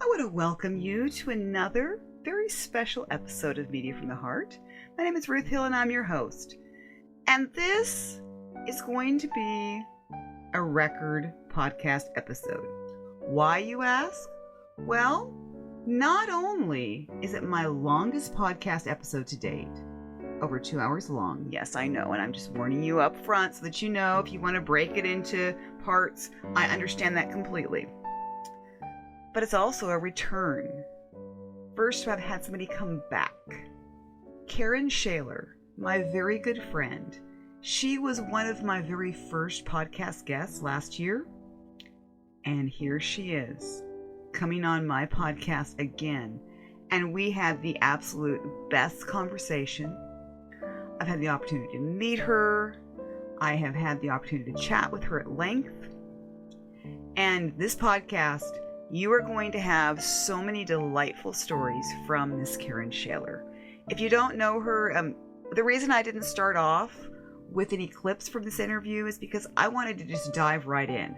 I want to welcome you to another very special episode of Media from the Heart. My name is Ruth Hill and I'm your host. And this is going to be a record podcast episode. Why, you ask? Well, not only is it my longest podcast episode to date, over 2 hours long. Yes, I know, and I'm just warning you up front so that you know if you want to break it into parts, I understand that completely. But it's also a return. First, I've had somebody come back. KAREN SCHALER, my very good friend. She was one of my very first podcast guests last year. And here she is, coming on my podcast again. And we had the absolute best conversation. I've had the opportunity to meet her. I have had the opportunity to chat with her at length. And this podcast, you are going to have so many delightful stories from Miss KAREN SCHALER. If you don't know her, the reason I didn't start off with any clips from this interview is because I wanted to just dive right in.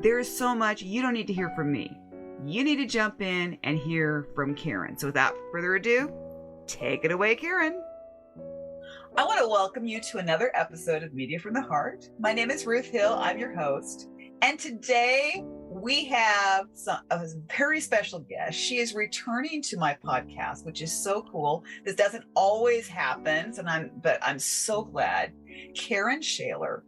There is so much you don't need to hear from me. You need to jump in and hear from KAREN. So without further ado, take it away, KAREN. I want to welcome you to another episode of Media from the Heart. My name is Ruth Hill. I'm your host. And today we have a very special guest. She is returning to my podcast, which is so cool. This doesn't always happen, but I'm so glad. KAREN SCHALER,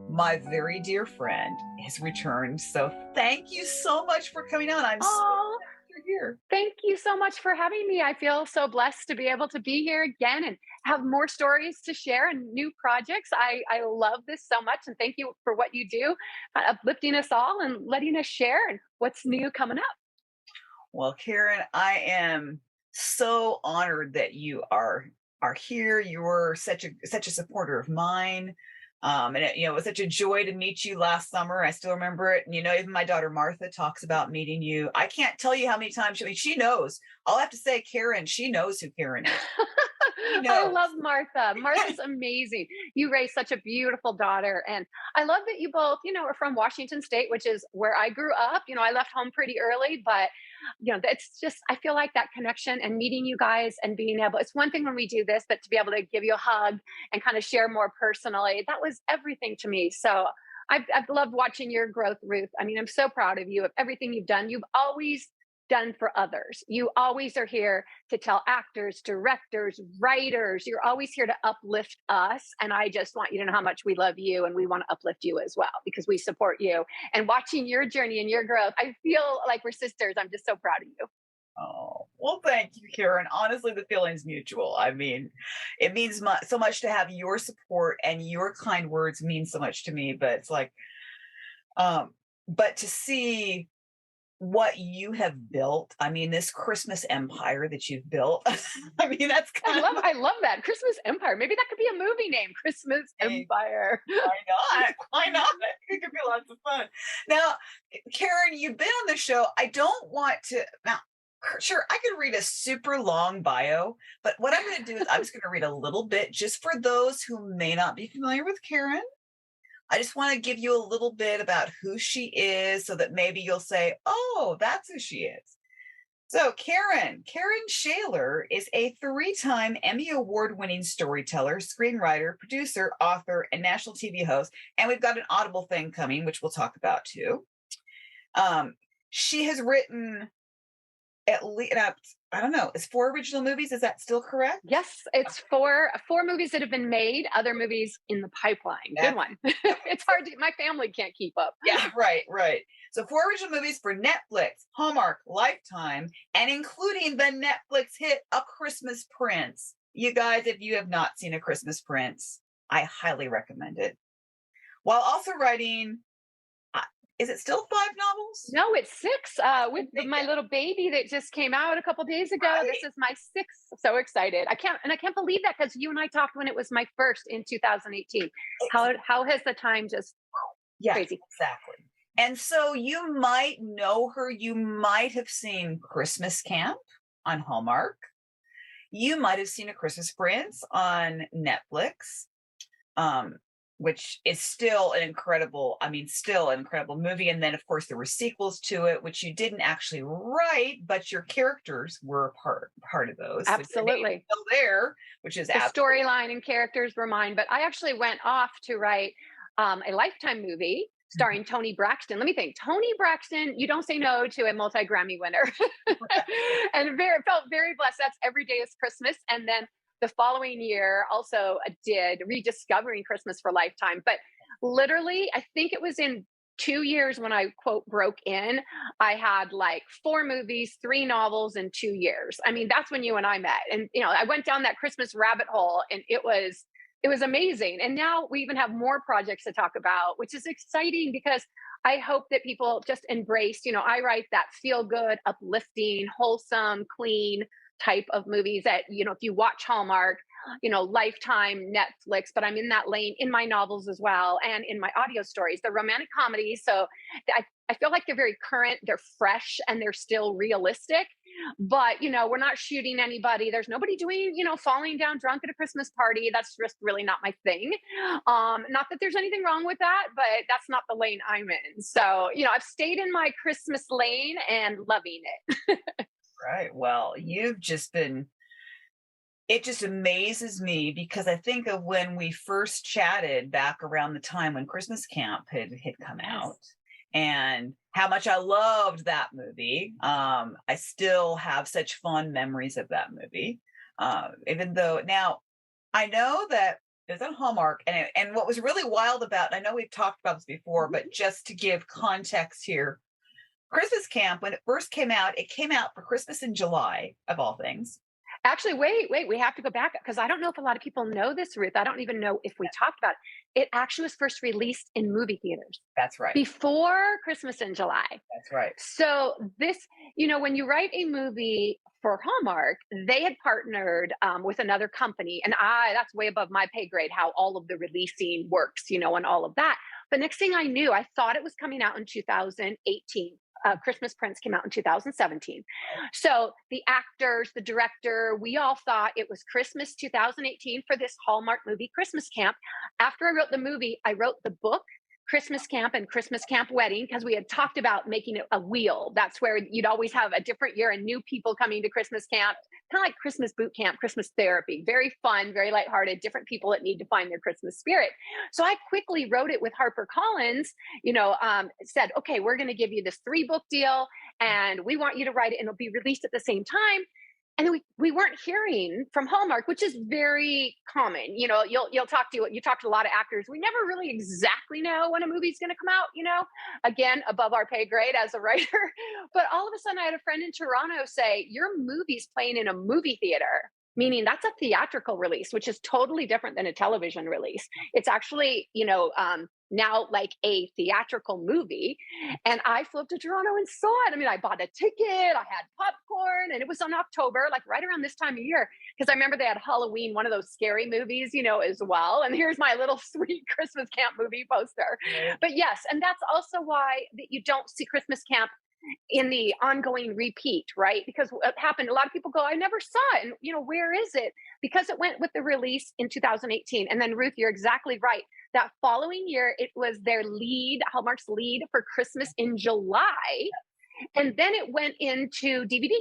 my very dear friend, has returned. So thank you so much for coming on. I'm so glad you're here. Thank you so much for having me. I feel so blessed to be able to be here again and have more stories to share and new projects. I love this so much, and thank you for what you do, uplifting us all and letting us share and what's new coming up. Well, KAREN, I am so honored that you are here. You're such a supporter of mine. And it was such a joy to meet you last summer. I still remember it. And, even my daughter Martha talks about meeting you. I can't tell you how many times. She knows. I'll have to say, KAREN, she knows who KAREN is. I love Martha. Martha's amazing. You raised such a beautiful daughter. And I love that you both, are from Washington State, which is where I grew up. I left home pretty early, but it's just, I feel like that connection and meeting you guys and being able, it's one thing when we do this, but to be able to give you a hug and kind of share more personally, that was everything to me. So I've loved watching your growth, Ruth. I'm so proud of you, of everything you've done. You've always done for others. You always are here to tell actors, directors, writers. You're always here to uplift us. And I just want you to know how much we love you and we want to uplift you as well because we support you. And watching your journey and your growth, I feel like we're sisters. I'm just so proud of you. Oh, well, thank you, KAREN. Honestly, the feeling's mutual. It means so much to have your support, and your kind words mean so much to me. But it's like, but to see what you have built, this Christmas empire that you've built, that's kind I love that. Christmas Empire. Maybe that could be a movie name, Christmas Empire. Why not? It could be lots of fun. Now, KAREN, you've been on the show. I don't want to, now, sure, I could read a super long bio, but what I'm going to do is I'm just going to read a little bit just for those who may not be familiar with KAREN. I just want to give you a little bit about who she is so that maybe you'll say, oh, that's who she is. So KAREN SCHALER is a 3-time Emmy Award-winning storyteller, screenwriter, producer, author, and national TV host. And we've got an Audible thing coming, which we'll talk about too. She has written at least, I don't know, is 4 original movies? Is that still correct? Yes, it's 4 movies that have been made, other movies in the pipeline. Good one. It's hard to, my family can't keep up. Yeah, right. So 4 original movies for Netflix, Hallmark, Lifetime, and including the Netflix hit A Christmas Prince. You guys, if you have not seen A Christmas Prince, I highly recommend it. While also writing, is it still 5 novels? No, it's 6. With my little baby that just came out a couple days ago. Right. This is my 6th. So excited! I can't believe that because you and I talked when it was my first in 2018. How has the time just crazy? Exactly. And so you might know her. You might have seen Christmas Camp on Hallmark. You might have seen A Christmas Prince on Netflix. which is still an incredible, I mean, still an incredible movie. And then, of course, there were sequels to it, which you didn't actually write, but your characters were part of those. So your name's Absolutely. still there, which is The absolutely storyline and characters were mine, but I actually went off to write a Lifetime movie mhm. starring Tony Braxton. Let me think. Tony Braxton, you don't say no to a multi Grammy winner, and felt very blessed. That's Every Day is Christmas, and then the following year also did Rediscovering Christmas for Lifetime. But literally, I think it was in 2 years when I quote broke in, I had like four movies, three novels in 2 years. I mean, that's when you and I met. And I went down that Christmas rabbit hole, and it was amazing. And now we even have more projects to talk about, which is exciting because I hope that people just embrace, I write that feel good, uplifting, wholesome, clean type of movies that, if you watch Hallmark, Lifetime, Netflix, but I'm in that lane in my novels as well and in my audio stories, the romantic comedies. So I feel like they're very current, they're fresh, and they're still realistic. But, we're not shooting anybody. There's nobody doing, falling down drunk at a Christmas party. That's just really not my thing. Not that there's anything wrong with that, but that's not the lane I'm in. So, I've stayed in my Christmas lane and loving it. Right. Well, you've just been, it just amazes me because I think of when we first chatted back around the time when Christmas Camp had come Yes. out and how much I loved that movie. I still have such fond memories of that movie. Even though now I know that it's on Hallmark, and what was really wild about, I know we've talked about this before, but just to give context here, Christmas Camp, when it came out for Christmas in July, of all things. Actually, wait, we have to go back because I don't know if a lot of people know this, Ruth. I don't even know if we talked about it. It actually was first released in movie theaters That's right. before Christmas in July. That's right. So this, when you write a movie for Hallmark, they had partnered with another company, and that's way above my pay grade how all of the releasing works, and all of that. But next thing I knew, I thought it was coming out in 2018. Christmas Prince came out in 2017. So the actors, the director, we all thought it was Christmas 2018 for this Hallmark movie, Christmas Camp. After I wrote the movie, I wrote the book, Christmas Camp and Christmas Camp Wedding, because we had talked about making it a wheel. That's where you'd always have a different year and new people coming to Christmas camp, kind of like Christmas boot camp, Christmas therapy. Very fun, very lighthearted, different people that need to find their Christmas spirit. So I quickly wrote it with HarperCollins, said, okay, we're going to give you this 3-book deal and we want you to write it and it'll be released at the same time. And then we weren't hearing from Hallmark, which is very common. You'll talk to a lot of actors. We never really exactly know when a movie's going to come out. Again, above our pay grade as a writer. But all of a sudden, I had a friend in Toronto say, "Your movie's playing in a movie theater." Meaning that's a theatrical release, which is totally different than a television release. It's actually, now like a theatrical movie. And I flew up to Toronto and saw it. I mean, I bought a ticket, I had popcorn, and it was in October, like right around this time of year. Because I remember they had Halloween, one of those scary movies, as well. And here's my little sweet Christmas camp movie poster. Right. But yes, and that's also why that you don't see Christmas camp in the ongoing repeat, right? Because what happened, a lot of people go, I never saw it. And, where is it? Because it went with the release in 2018. And then, Ruth, you're exactly right. That following year, it was their lead, Hallmark's lead for Christmas in July. And then it went into DVD.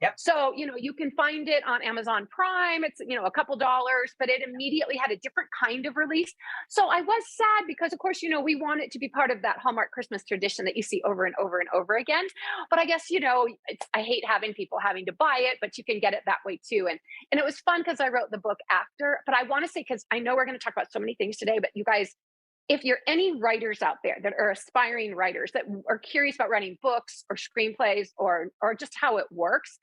Yep. So, you can find it on Amazon Prime. It's, a couple dollars, but it immediately had a different kind of release. So I was sad because, of course, we want it to be part of that Hallmark Christmas tradition that you see over and over and over again. But I guess, I hate having people having to buy it, but you can get it that way too. And it was fun because I wrote the book after. But I want to say, because I know we're going to talk about so many things today, but you guys, if you're any writers out there that are aspiring writers that are curious about writing books or screenplays or just how it works,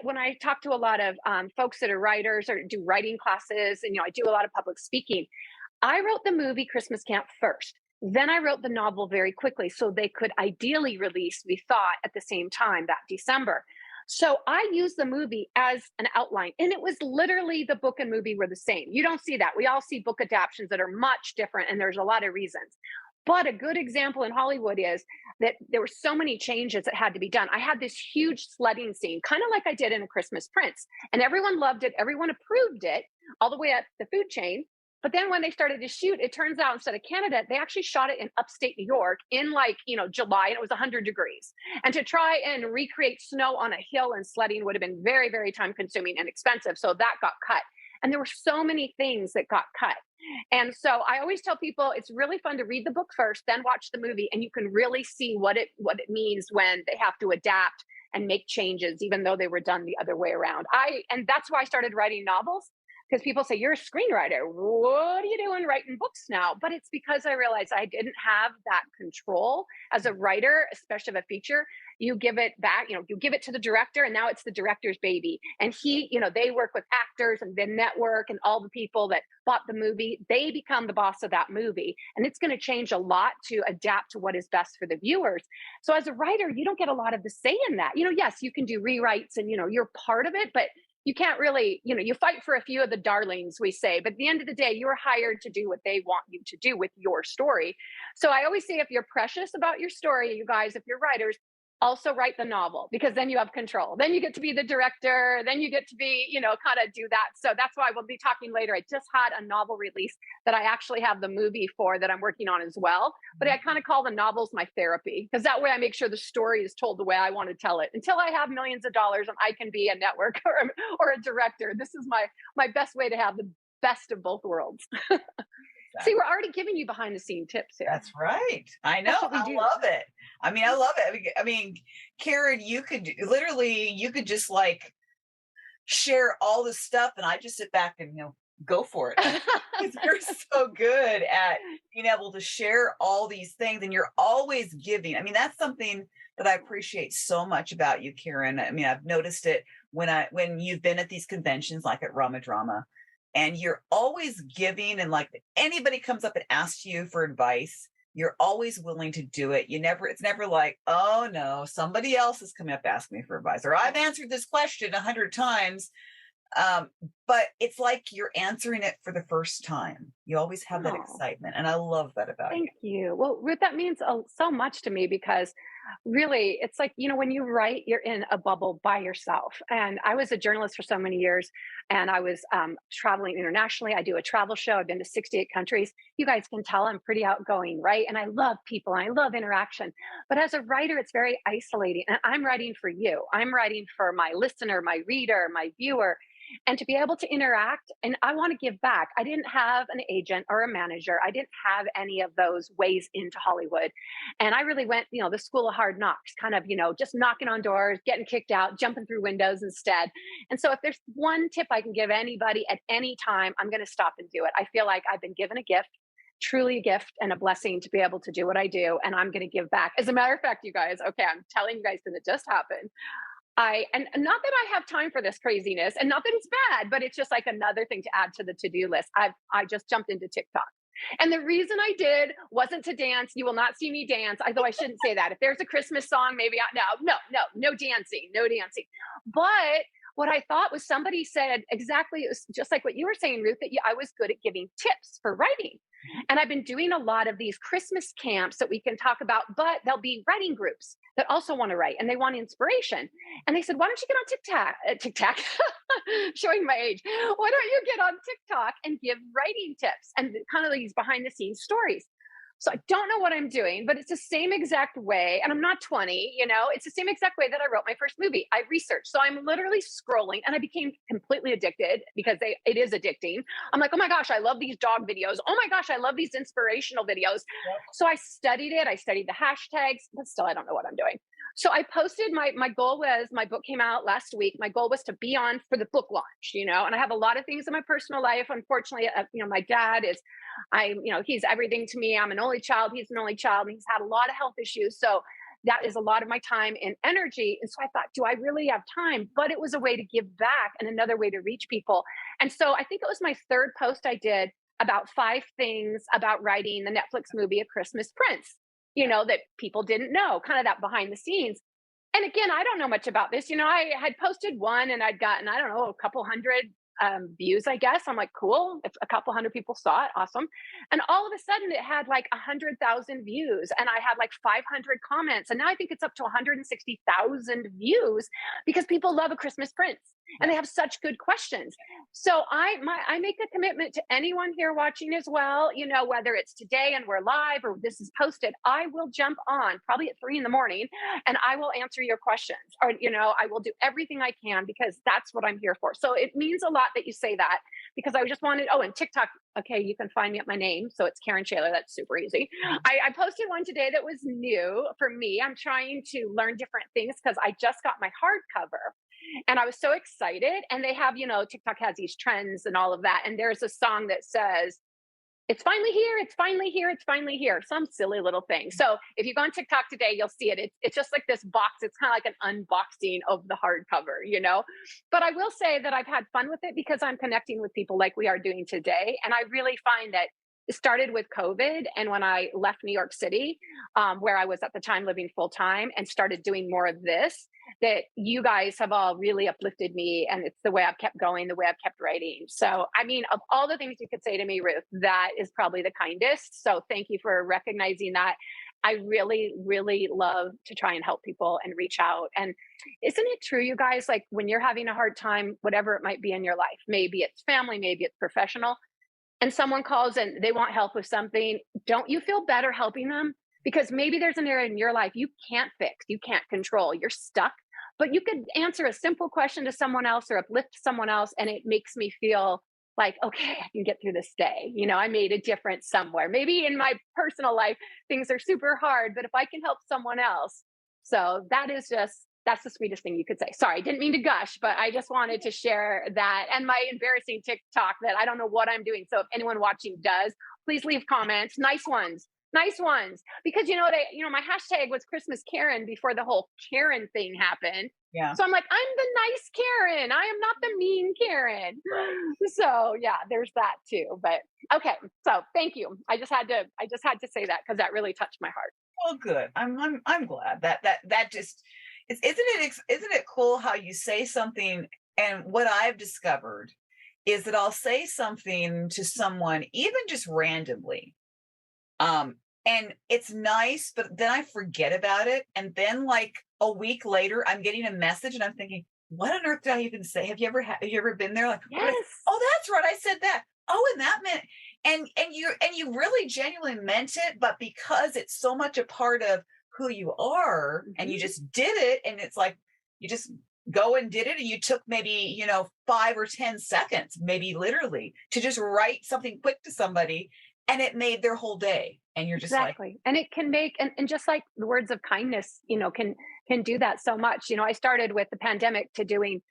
when I talk to a lot of folks that are writers or do writing classes, and I do a lot of public speaking, I wrote the movie Christmas Camp first. Then I wrote the novel very quickly so they could ideally release, we thought, at the same time that December. So I used the movie as an outline, and it was literally the book and movie were the same. You don't see that. We all see book adaptations that are much different, and there's a lot of reasons. But a good example in Hollywood is that there were so many changes that had to be done. I had this huge sledding scene, kind of like I did in A Christmas Prince, and everyone loved it. Everyone approved it all the way up the food chain. But then when they started to shoot, it turns out instead of Canada, they actually shot it in upstate New York in like, July, and it was 100 degrees. And to try and recreate snow on a hill and sledding would have been very, very time consuming and expensive. So that got cut. And there were so many things that got cut. And so I always tell people it's really fun to read the book first, then watch the movie, and you can really see what it means when they have to adapt and make changes, even though they were done the other way around. And that's why I started writing novels, because people say, you're a screenwriter. What are you doing writing books now? But it's because I realized I didn't have that control as a writer, especially of a feature. You give it back, you give it to the director, and now it's the director's baby. And they work with actors and the network and all the people that bought the movie. They become the boss of that movie. And it's going to change a lot to adapt to what is best for the viewers. So as a writer, you don't get a lot of the say in that. Yes, you can do rewrites and, you're part of it, but you can't really, you fight for a few of the darlings, we say, but at the end of the day, you're hired to do what they want you to do with your story. So I always say, if you're precious about your story, you guys, if you're writers, also write the novel, because then you have control. Then you get to be the director. Then you get to be, kind of do that. So that's why we'll be talking later. I just had a novel release that I actually have the movie for that I'm working on as well. But I kind of call the novels my therapy, because that way I make sure the story is told the way I want to tell it. Until I have millions of dollars and I can be a network or a director, this is my best way to have the best of both worlds. See, we're already giving you behind the scene tips here. That's right. I know. I love it. I love it. I mean, Karen, you could just like share all this stuff, and I just sit back and, go for it. You're so good at being able to share all these things, and you're always giving. That's something that I appreciate so much about you, Karen. I've noticed it when you've been at these conventions, like at Rama Drama. And you're always giving, and like anybody comes up and asks you for advice, you're always willing to do it. It's never like, oh no, somebody else is coming up asking me for advice, or I've answered this question 100 times. But it's like you're answering it for the first time. You always have that excitement. And I love that about you. Thank you. Well, Ruth, that means so much to me, because really, it's like, when you write, you're in a bubble by yourself. And I was a journalist for so many years, and I was traveling internationally. I do a travel show. I've been to 68 countries. You guys can tell I'm pretty outgoing, right? And I love people and I love interaction. But as a writer, it's very isolating. And I'm writing for you. I'm writing for my listener, my reader, my viewer. And to be able to interact, and I want to give back. I didn't have an agent or a manager. I didn't have any of those ways into Hollywood. And I really went, the school of hard knocks, kind of, just knocking on doors, getting kicked out, jumping through windows instead. And so if there's one tip I can give anybody at any time, I'm going to stop and do it. I feel like I've been given a gift, truly a gift and a blessing to be able to do what I do. And I'm going to give back. As a matter of fact, you guys, okay, I'm telling you guys because it just happened. And not that I have time for this craziness, and not that it's bad, but it's just like another thing to add to the to-do list. I just jumped into TikTok. And the reason I did wasn't to dance. You will not see me dance, although I shouldn't say that. If there's a Christmas song, maybe no dancing. But what I thought was, somebody said exactly, it was just like what you were saying, Ruth, that I was good at giving tips for writing. And I've been doing a lot of these Christmas camps that we can talk about, but there'll be writing groups that also want to write and they want inspiration. And they said, why don't you get on TikTok, showing my age. Why don't you get on TikTok and give writing tips and kind of these behind the scenes stories? So I don't know what I'm doing, but it's the same exact way. And I'm not 20, it's the same exact way that I wrote my first movie. I researched. So I'm literally scrolling, and I became completely addicted, because it is addicting. I'm like, oh my gosh, I love these dog videos. Oh my gosh, I love these inspirational videos. Yep. So I studied it. I studied the hashtags, but still I don't know what I'm doing. So I posted my goal was, my book came out last week. My goal was to be on for the book launch, and I have a lot of things in my personal life. Unfortunately, my dad is, he's everything to me. I'm an only child. He's an only child. And he's had a lot of health issues. So that is a lot of my time and energy. And so I thought, do I really have time? But it was a way to give back and another way to reach people. And so I think it was my third post I did about 5 things about writing the Netflix movie A Christmas Prince, that people didn't know, kind of that behind the scenes. And again, I don't know much about this. I had posted one and I'd gotten, I don't know, a couple hundred views, I guess. I'm like, cool. If a couple hundred people saw it, awesome. And all of a sudden it had like 100,000 views, and I had like 500 comments. And now I think it's up to 160,000 views, because people love A Christmas Prince. and they have such good questions. So I make a commitment to anyone here watching as well, whether it's today and we're live or this is posted, I will jump on probably at 3 a.m. and I will answer your questions, or, I will do everything I can because that's what I'm here for. So it means a lot that you say that, because I just wanted, and TikTok, okay, you can find me at my name. So it's Karen Schaleur. That's super easy. I posted one today that was new for me. I'm trying to learn different things because I just got my hardcover. And I was so excited. And they have, TikTok has these trends and all of that. And there's a song that says, it's finally here, it's finally here, it's finally here. Some silly little thing. So if you go on TikTok today, you'll see it. It's just like this box. It's kind of like an unboxing of the hardcover. But I will say that I've had fun with it because I'm connecting with people like we are doing today. And I really find that it started with COVID. And when I left New York City, where I was at the time living full time, and started doing more of this, that you guys have all really uplifted me. And it's the way I've kept going, the way I've kept writing. So, I mean, of all the things you could say to me, Ruth, that is probably the kindest. So thank you for recognizing that. I really, really love to try and help people and reach out. And isn't it true, you guys, like when you're having a hard time, whatever it might be in your life, maybe it's family, maybe it's professional, and someone calls and they want help with something, don't you feel better helping them? Because maybe there's an area in your life you can't fix, you can't control, you're stuck, but you could answer a simple question to someone else or uplift someone else. And it makes me feel like, okay, I can get through this day. I made a difference somewhere. Maybe in my personal life, things are super hard, but if I can help someone else. So that's the sweetest thing you could say. Sorry, didn't mean to gush, but I just wanted to share that and my embarrassing TikTok that I don't know what I'm doing. So if anyone watching does, please leave comments. Nice ones. Because my hashtag was Christmas Karen before the whole Karen thing happened. Yeah. So I'm like, I'm the nice Karen. I am not the mean Karen. So yeah, there's that too. But okay. So thank you. I just had to say that because that really touched my heart. Well, good. I'm glad that just, isn't it cool how you say something? And what I've discovered is that I'll say something to someone, even just randomly, and it's nice, but then I forget about it, and then like a week later, I'm getting a message, and I'm thinking, what on earth did I even say? Have you ever been there? Like, yes. Oh, that's right, I said that. Oh, and that meant, and you really genuinely meant it, but because it's so much a part of who you are, and you just did it, and it's like you just go and did it, and you took maybe 5 or 10 seconds, maybe literally, to just write something quick to somebody, and it made their whole day. And you're just exactly. And it can make, and just like the words of kindness, can do that so much. I started with the pandemic to doing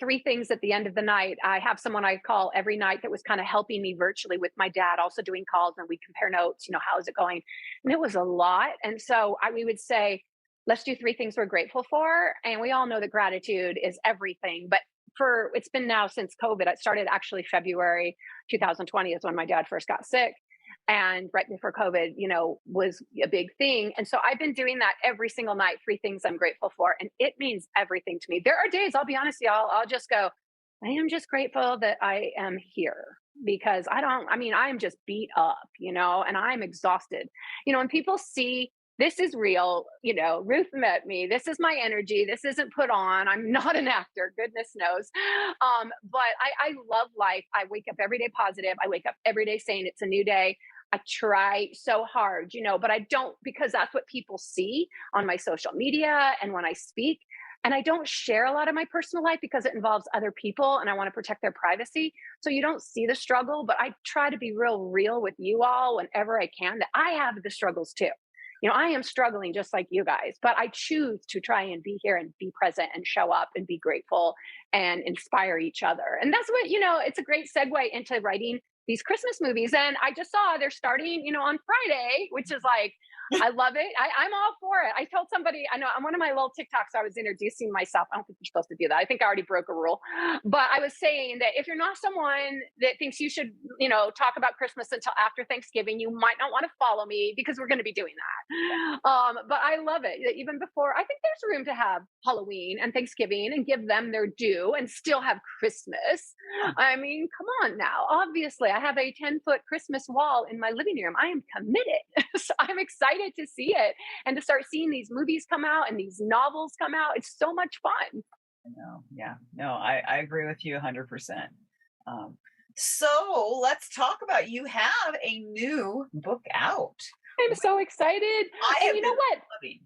three things at the end of the night. I have someone I call every night that was kind of helping me virtually with my dad, also doing calls, and we compare notes, how's it going? And it was a lot. And so we would say, let's do 3 things we're grateful for. And we all know that gratitude is everything. But it's been now since COVID. It started actually February 2020 is when my dad first got sick. And right before COVID, was a big thing. And so I've been doing that every single night, 3 things I'm grateful for. And it means everything to me. There are days, I'll be honest, y'all, I'll just go, I am just grateful that I am here, because I'm just beat up, and I'm exhausted. And people see this is real, Ruth met me. This is my energy. This isn't put on. I'm not an actor, goodness knows. But I love life. I wake up every day positive. I wake up every day saying it's a new day. I try so hard, but I don't, because that's what people see on my social media and when I speak. And I don't share a lot of my personal life because it involves other people and I want to protect their privacy. So you don't see the struggle, but I try to be real with you all whenever I can, that I have the struggles too. I am struggling just like you guys, but I choose to try and be here and be present and show up and be grateful and inspire each other. And that's what, it's a great segue into writing these Christmas movies. And I just saw they're starting, on Friday, which is like, I love it. I'm all for it. I told somebody, I know on one of my little TikToks, I was introducing myself. I don't think you're supposed to do that. I think I already broke a rule, but I was saying that if you're not someone that thinks you should, talk about Christmas until after Thanksgiving, you might not want to follow me because we're going to be doing that. But I love it. Even before, I think there's room to have Halloween and Thanksgiving and give them their due and still have Christmas. I mean, come on now. Obviously, I have a 10-foot Christmas wall in my living room. I am committed. So I'm excited to see it and to start seeing these movies come out and these novels come out. It's so much fun. No, yeah, no, I agree with you 100%. Um, so let's talk about, you have a new book out. I'm so excited. I And have you been know what? loving.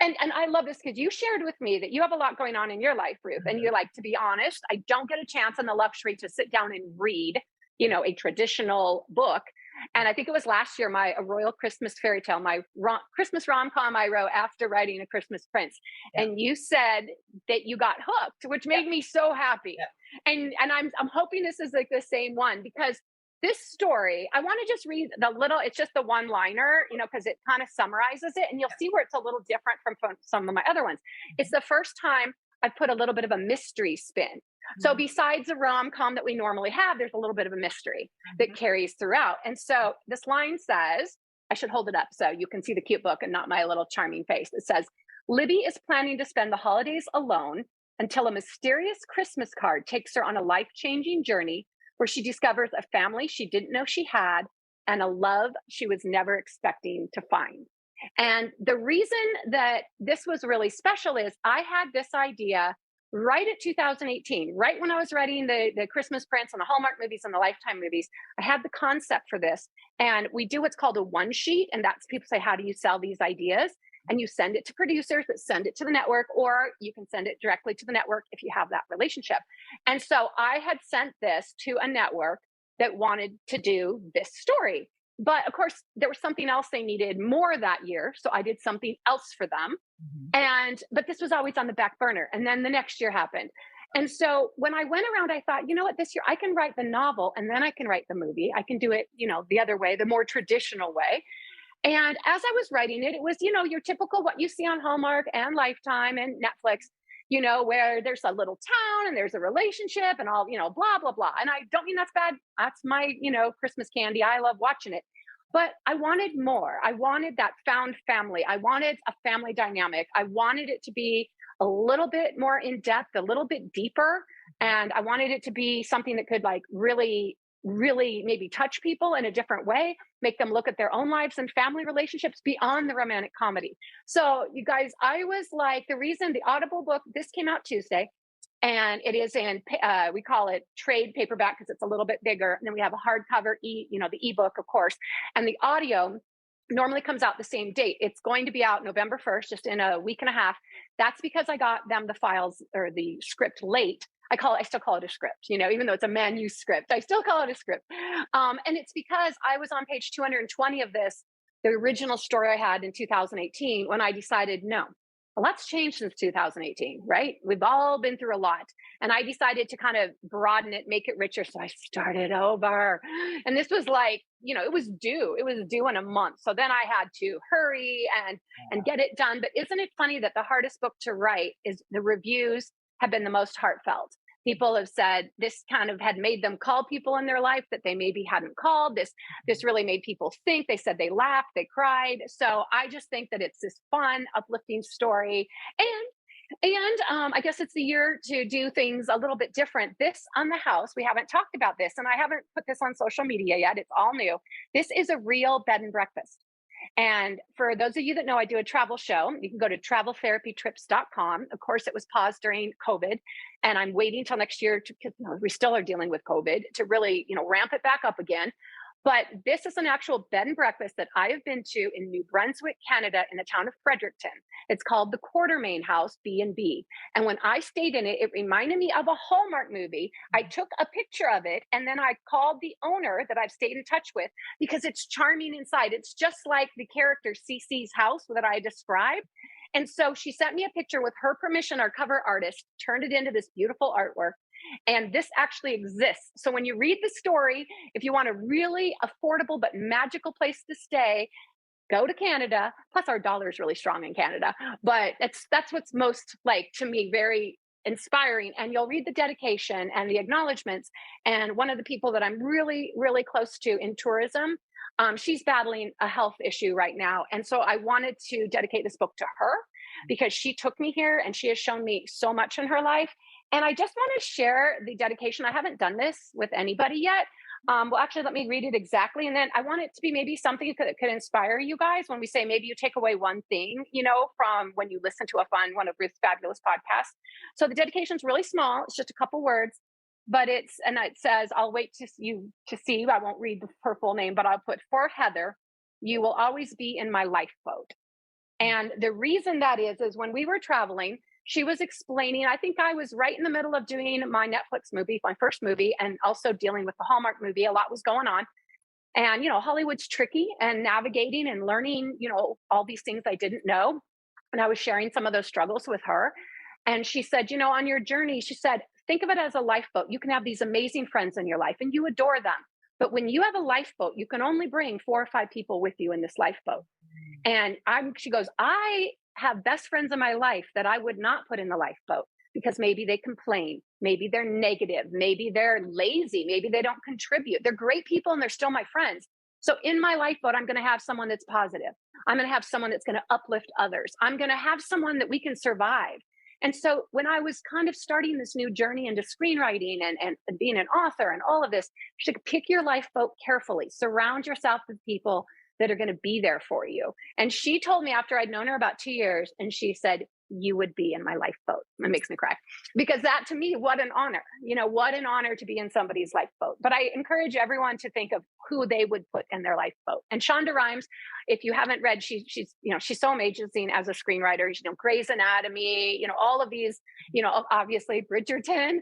And I love this because you shared with me that you have a lot going on in your life, Ruth. And Mhm. you're like, to be honest, I don't get a chance and the luxury to sit down and read, a traditional book. And I think it was last year, my A Royal Christmas Fairy Tale, my Christmas rom-com I wrote after writing A Christmas Prince. Yeah, And you said that you got hooked, which yeah, made me so happy. yeah. And I'm hoping this is like the same one, because this story, I want to just read it's just the one liner, because it kind of summarizes it, and you'll see where it's a little different from some of my other ones. It's the first time I put a little bit of a mystery spin. So Mhm, besides the rom com that we normally have, there's a little bit of a mystery mhm. that carries throughout. And so this line says, I should hold it up so you can see the cute book and not my little charming face. It says, Libby is planning to spend the holidays alone until a mysterious Christmas card takes her on a life changing journey where she discovers a family she didn't know she had and a love she was never expecting to find. And the reason that this was really special is I had this idea right at 2018, right when I was writing the Christmas Prince and the Hallmark movies and the Lifetime movies. I had the concept for this. And we do what's called a one sheet. And that's, people say, how do you sell these ideas? And you send it to producers that send it to the network, or you can send it directly to the network if you have that relationship. And so I had sent this to a network that wanted to do this story. But of course, there was something else they needed more that year. So I did something else for them. Mhm. But this was always on the back burner. And then the next year happened. And so when I went around, I thought, you know what, this year I can write the novel and then I can write the movie. I can do it, the other way, the more traditional way. And as I was writing it, it was, your typical what you see on Hallmark and Lifetime and Netflix, where there's a little town and there's a relationship and all, blah, blah, blah. And I don't mean that's bad. That's my, Christmas candy. I love watching it. But I wanted more. I wanted that found family. I wanted a family dynamic. I wanted it to be a little bit more in depth, a little bit deeper. And I wanted it to be something that could like really, really maybe touch people in a different way, make them look at their own lives and family relationships beyond the romantic comedy. So, you guys, I was like, the reason the Audible book, this came out Tuesday, and it is in, we call it trade paperback because it's a little bit bigger. And then we have a hardcover, the ebook, of course, and the audio normally comes out the same date. It's going to be out November 1st, just in a week and a half. That's because I got them the files or the script late. I still call it a script, even though it's a manuscript, I still call it a script. And it's because I was on page 220 of this, the original story I had in 2018, when I decided, no, a lot's changed since 2018, right? We've all been through a lot. And I decided to kind of broaden it, make it richer. So I started over. And this was like, it was due. It was due in a month. So then I had to hurry and get it done. But isn't it funny that the hardest book to write is the reviews have been the most heartfelt? People have said this kind of had made them call people in their life that they maybe hadn't called. This really made people think. They said they laughed, they cried. So I just think that it's this fun, uplifting story. And I guess it's the year to do things a little bit different. This on the house, we haven't talked about this, and I haven't put this on social media yet. It's all new. This is a real bed and breakfast. And for those of you that know, I do a travel show. You can go to traveltherapytrips.com. Of course, it was paused during COVID, and I'm waiting till next year because we still are dealing with COVID to really, ramp it back up again. But this is an actual bed and breakfast that I have been to in New Brunswick, Canada, in the town of Fredericton. It's called the Quartermain House B&B. And when I stayed in it, it reminded me of a Hallmark movie. I took a picture of it, and then I called the owner that I've stayed in touch with because it's charming inside. It's just like the character Cece's house that I described. And so she sent me a picture with her permission. Our cover artist turned it into this beautiful artwork. And this actually exists. So when you read the story, if you want a really affordable but magical place to stay, go to Canada. Plus, our dollar is really strong in Canada. But that's what's most, like, to me, very inspiring. And you'll read the dedication and the acknowledgments. And one of the people that I'm really, really close to in tourism, she's battling a health issue right now. And so I wanted to dedicate this book to her because she took me here and she has shown me so much in her life. And I just want to share the dedication. I haven't done this with anybody yet. Well, actually, let me read it exactly. And then I want it to be maybe something that could inspire you guys when we say maybe you take away one thing, from when you listen to one of Ruth's fabulous podcasts. So the dedication is really small. It's just a couple words, but it says, I'll wait to you to see. I won't read her full name, but I'll put, for Heather, you will always be in my lifeboat. And the reason that is when we were traveling, she was explaining, I think I was right in the middle of doing my Netflix movie, my first movie, and also dealing with the Hallmark movie. A lot was going on. And, Hollywood's tricky and navigating and learning, all these things I didn't know. And I was sharing some of those struggles with her. And she said, on your journey, she said, think of it as a lifeboat. You can have these amazing friends in your life and you adore them. But when you have a lifeboat, you can only bring 4 or 5 people with you in this lifeboat. And she goes, I have best friends in my life that I would not put in the lifeboat because maybe they complain, maybe they're negative, maybe they're lazy, maybe they don't contribute. They're great people and they're still my friends. So in my lifeboat, I'm going to have someone that's positive. I'm going to have someone that's going to uplift others. I'm going to have someone that we can survive. And so when I was kind of starting this new journey into screenwriting and being an author and all of this, you should pick your lifeboat carefully. Surround yourself with people that are going to be there for you. And she told me after I'd known her about 2 years, and she said, you would be in my lifeboat. It makes me cry because that to me, what an honor, what an honor to be in somebody's lifeboat. But I encourage everyone to think of who they would put in their lifeboat. And Shonda Rhimes, if you haven't read, she's so amazing as a screenwriter, Grey's Anatomy, all of these, obviously Bridgerton,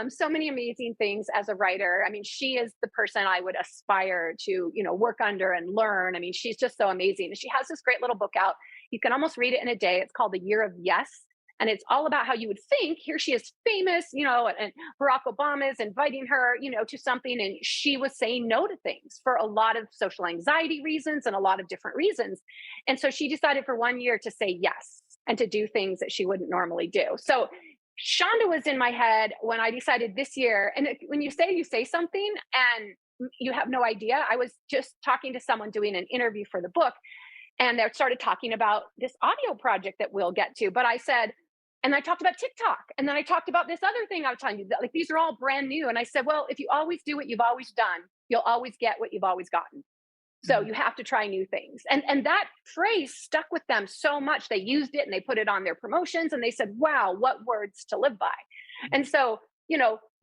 so many amazing things as a writer. I mean, she is the person I would aspire to, work under and learn. I mean, she's just so amazing. And she has this great little book out. You can almost read it in a day. It's called The Year of Yes. And it's all about how you would think here she is famous, and Barack Obama is inviting her, to something. And she was saying no to things for a lot of social anxiety reasons and a lot of different reasons. And so she decided for 1 year to say yes and to do things that she wouldn't normally do. So Shonda was in my head when I decided this year. And when you say something and you have no idea, I was just talking to someone doing an interview for the book. And they started talking about this audio project that we'll get to. But I said, and I talked about TikTok. And then I talked about this other thing I was telling you, that, like, these are all brand new. And I said, well, if you always do what you've always done, you'll always get what you've always gotten. So you have to try new things. And that phrase stuck with them so much. They used it and they put it on their promotions and they said, wow, what words to live by. And so,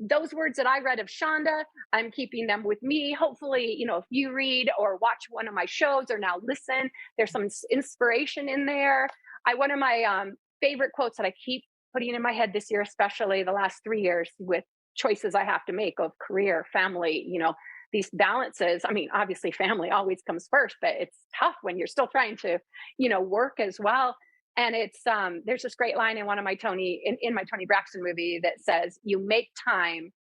those words that I read of Shonda, I'm keeping them with me. Hopefully, if you read or watch one of my shows or now listen, there's some inspiration in there. One of my favorite quotes that I keep putting in my head this year, especially the last 3 years with choices I have to make of career, family, these balances. I mean, obviously family always comes first, but it's tough when you're still trying to, work as well. And it's there's this great line in one of my in my Toni Braxton movie that says, you make time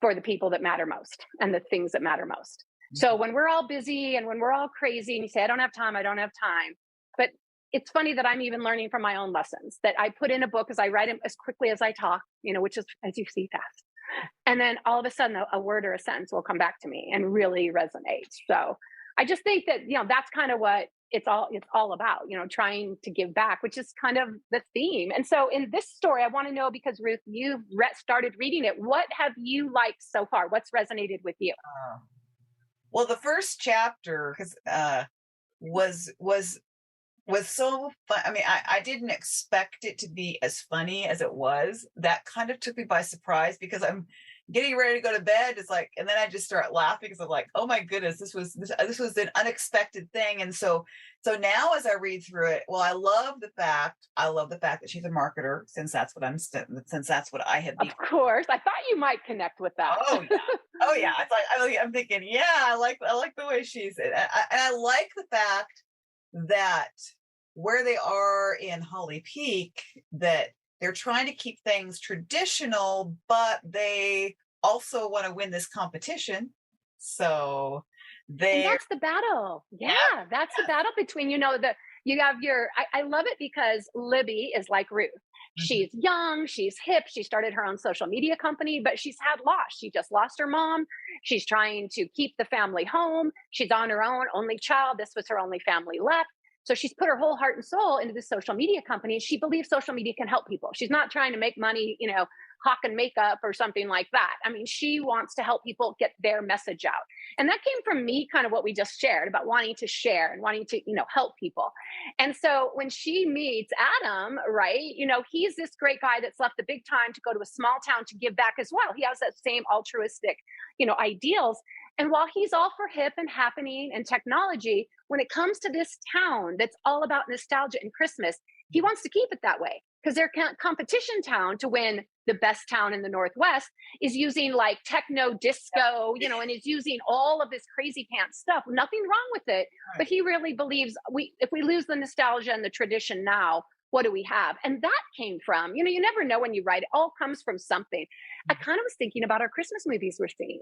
for the people that matter most and the things that matter most. So when we're all busy and when we're all crazy and you say, I don't have time, but it's funny that I'm even learning from my own lessons that I put in a book as I write them as quickly as I talk, which is, as you see, fast. And then all of a sudden a word or a sentence will come back to me and really resonate. So I just think that, that's kind of what it's all about, trying to give back, which is kind of the theme. And so in this story, I want to know, because Ruth, you've started reading it. What have you liked so far? What's resonated with you? Well, the first chapter was so fun. I mean, I didn't expect it to be as funny as it was. That kind of took me by surprise because I'm getting ready to go to bed. It's like, and then I just start laughing because I'm like, oh my goodness, this was an unexpected thing. And so now as I read through it, well, I love the fact that she's a marketer, since that's what I have been. Of course, I thought you might connect with that. Oh yeah. It's like I'm thinking, yeah, I like the way she's, and I like the fact that where they are in Holly Peak, that they're trying to keep things traditional, but they also want to win this competition. So that's the battle. Yeah, that's the battle between, you have I love it because Libby is like Ruth. Mm-hmm. She's young, she's hip, she started her own social media company, but she's had loss. She just lost her mom. She's trying to keep the family home. She's on her own, only child. This was her only family left. So she's put her whole heart and soul into this social media company. She believes social media can help people. She's not trying to make money, hawk and makeup or something like that. I mean, she wants to help people get their message out. And that came from me, kind of what we just shared about wanting to share and wanting to, help people. And so when she meets Adam, right, he's this great guy that's left the big time to go to a small town to give back as well. He has that same altruistic, ideals. And while he's all for hip and happening and technology, when it comes to this town that's all about nostalgia and Christmas, he wants to keep it that way because their competition town to win the best town in the Northwest is using like techno disco, and is using all of this crazy pants stuff. Nothing wrong with it, but he really believes if we lose the nostalgia and the tradition now, what do we have? And that came from, you never know when you write, it all comes from something. I kind of was thinking about our Christmas movies we're seeing,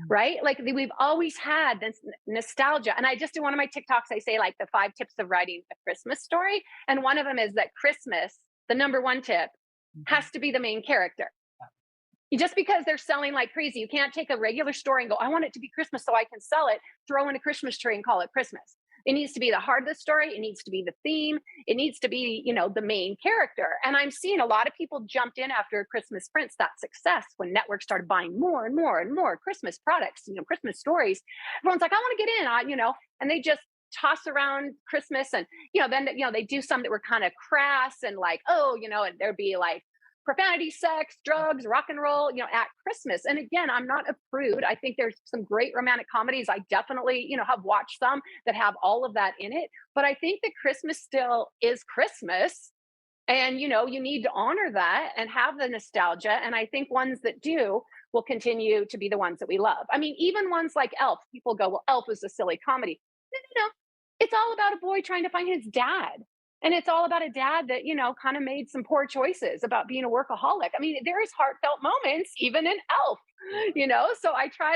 right? Like we've always had this nostalgia. And I just do one of my TikToks, I say like the 5 tips of writing a Christmas story. And one of them is that Christmas, the number 1 tip, has to be the main character. Just because they're selling like crazy, you can't take a regular story and go, I want it to be Christmas so I can sell it, throw in a Christmas tree and call it Christmas. It needs to be the heart of the story. It needs to be the theme. It needs to be, the main character. And I'm seeing a lot of people jumped in after Christmas Prince, that success, when networks started buying more and more and more Christmas products, Christmas stories. Everyone's like, I want to get in, and they just toss around Christmas. And, then, they do some that were kind of crass and like, and there'd be like profanity, sex, drugs, rock and roll, at Christmas. And again, I'm not a prude. I think there's some great romantic comedies. I definitely, have watched some that have all of that in it. But I think that Christmas still is Christmas. And, you need to honor that and have the nostalgia. And I think ones that do will continue to be the ones that we love. I mean, even ones like Elf, people go, well, Elf was a silly comedy. No. It's all about a boy trying to find his dad. And it's all about a dad that, kind of made some poor choices about being a workaholic. I mean, there is heartfelt moments even in Elf, So I try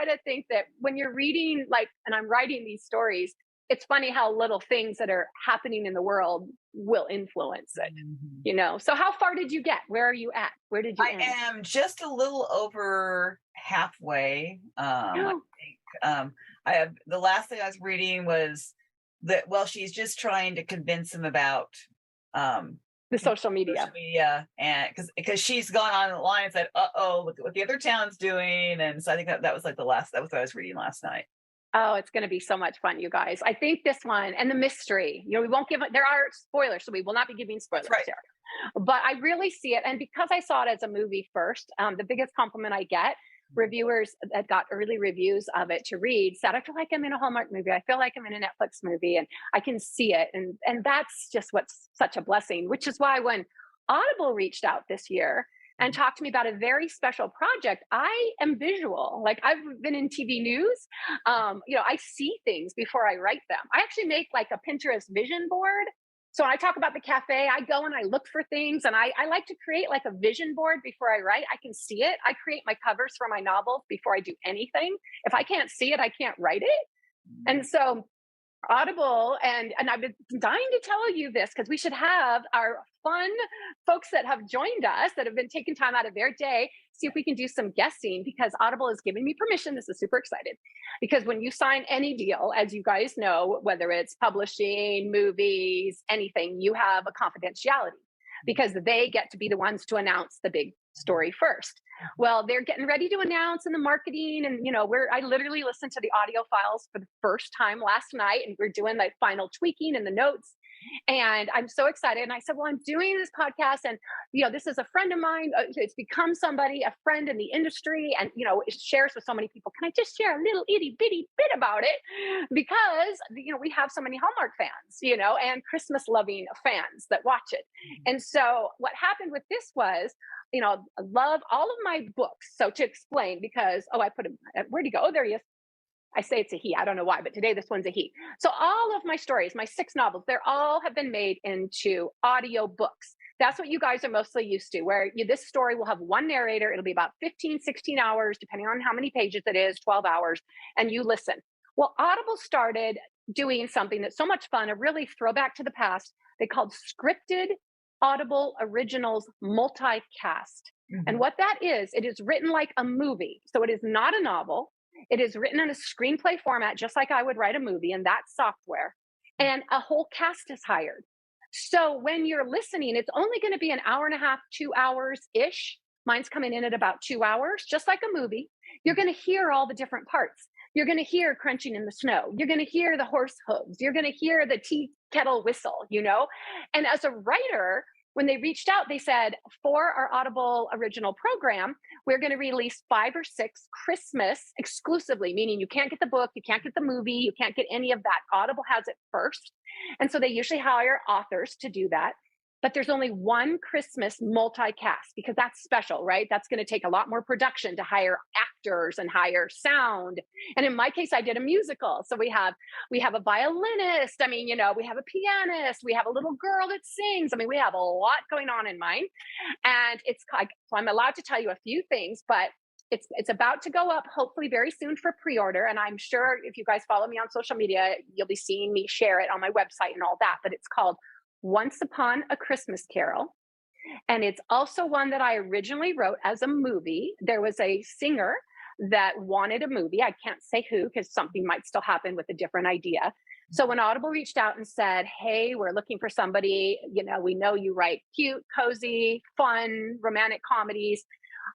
to think that when you're reading, and I'm writing these stories, it's funny how little things that are happening in the world will influence it, So how far did you get? Where are you at? Where did you end? I am just a little over halfway. I think I have the last thing I was reading was that, she's just trying to convince him about the social media, and because she's gone online and said, look at what the other town's doing. And so I think that was like that was what I was reading last night. Oh, it's going to be so much fun, you guys. I think this one and the mystery, we won't give it. There are spoilers, so we will not be giving spoilers here. But I really see it. And because I saw it as a movie first, the biggest compliment I get, reviewers that got early reviews of it to read said, I feel like I'm in a Hallmark movie. I feel like I'm in a Netflix movie and I can see it. And that's just what's such a blessing, which is why when Audible reached out this year and talked to me about a very special project, I am visual. Like I've been in TV news. I see things before I write them. I actually make like a Pinterest vision board. So when I talk about the cafe, I go and I look for things, and I like to create like a vision board before I write. I can see it. I create my covers for my novels before I do anything. If I can't see it, I can't write it. And so Audible, and I've been dying to tell you this because we should have our fun folks that have joined us that have been taking time out of their day, see if we can do some guessing, because Audible is giving me permission. This is super excited because when you sign any deal, as you guys know, whether it's publishing, movies, anything, you have a confidentiality because they get to be the ones to announce the big story first. Well, they're getting ready to announce in the marketing, and I literally listened to the audio files for the first time last night, and we're doing the final tweaking and the notes. And I'm so excited. And I said, well, I'm doing this podcast, and this is a friend of mine. It's become a friend in the industry, and it shares with so many people. Can I just share a little itty bitty bit about it? Because we have so many Hallmark fans, and Christmas loving fans that watch it. And so what happened with this was, I love all of my books. So to explain, because, I put him, where'd he go? Oh, there he is. I say it's a he. I don't know why, but today this one's a he. So all of my stories, my 6 novels, they're all have been made into audio books. That's what you guys are mostly used to, where this story will have one narrator. It'll be about 15, 16 hours, depending on how many pages it is, 12 hours, and you listen. Well, Audible started doing something that's so much fun, a really throwback to the past. They called scripted Audible Originals Multicast. Mm-hmm. And what that is, it is written like a movie. So it is not a novel. It is written in a screenplay format, just like I would write a movie in that software. And a whole cast is hired. So when you're listening, it's only going to be an hour and a half, 2 hours-ish Mine's coming in at about 2 hours, just like a movie. You're going to hear all the different parts. You're going to hear crunching in the snow. You're going to hear the horse hooves. You're going to hear the tea kettle whistle, you know? And as a writer, when they reached out, they said, for our Audible original program, we're going to release 5 or 6 Christmas exclusively, meaning you can't get the book, you can't get the movie, you can't get any of that. Audible has it first. And so they usually hire authors to do that. But there's only one Christmas multicast because that's special, right? That's going to take a lot more production to hire actors and hire sound. And in my case, I did a musical. So we have a violinist. I mean, you know, we have a pianist. We have a little girl that sings. I mean, we have a lot going on in mine. And so I'm allowed to tell you a few things, but it's about to go up hopefully very soon for pre-order. And I'm sure if you guys follow me on social media, you'll be seeing me share it on my website and all that. But it's called Once Upon a Christmas Carol. And it's also one that I originally wrote as a movie. There was a singer that wanted a movie. I can't say who because something might still happen with a different idea. So when Audible reached out and said, hey, we're looking for somebody, you know, we know you write cute, cozy, fun, romantic comedies.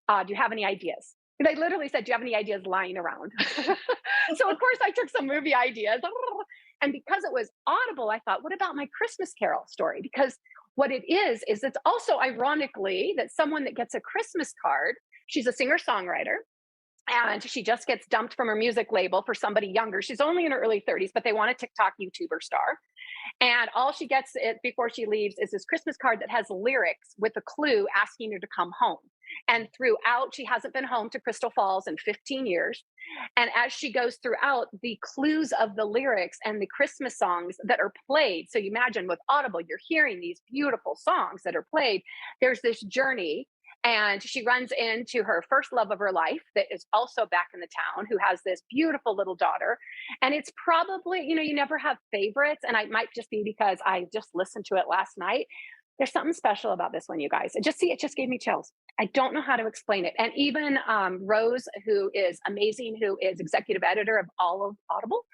Do you have any ideas? And I literally said, do you have any ideas lying around? So of course I took some movie ideas. And because it was Audible, I thought, what about my Christmas Carol story? Because what it is it's also ironically that someone that gets a Christmas card, she's a singer-songwriter, and she just gets dumped from her music label for somebody younger. She's only in her early 30s, but they want a TikTok YouTuber star. And all she gets before she leaves is this Christmas card that has lyrics with a clue asking her to come home. And throughout, she hasn't been home to Crystal Falls in 15 years. And as she goes throughout, the clues of the lyrics and the Christmas songs that are played. So you imagine with Audible, you're hearing these beautiful songs that are played. There's this journey. And she runs into her first love of her life that is also back in the town, who has this beautiful little daughter. And it's probably, you know, you never have favorites. And it might just be because I just listened to it last night. There's something special about this one, you guys. It just gave me chills. I don't know how to explain it. And even Rose, who is amazing, who is executive editor of all of Audible,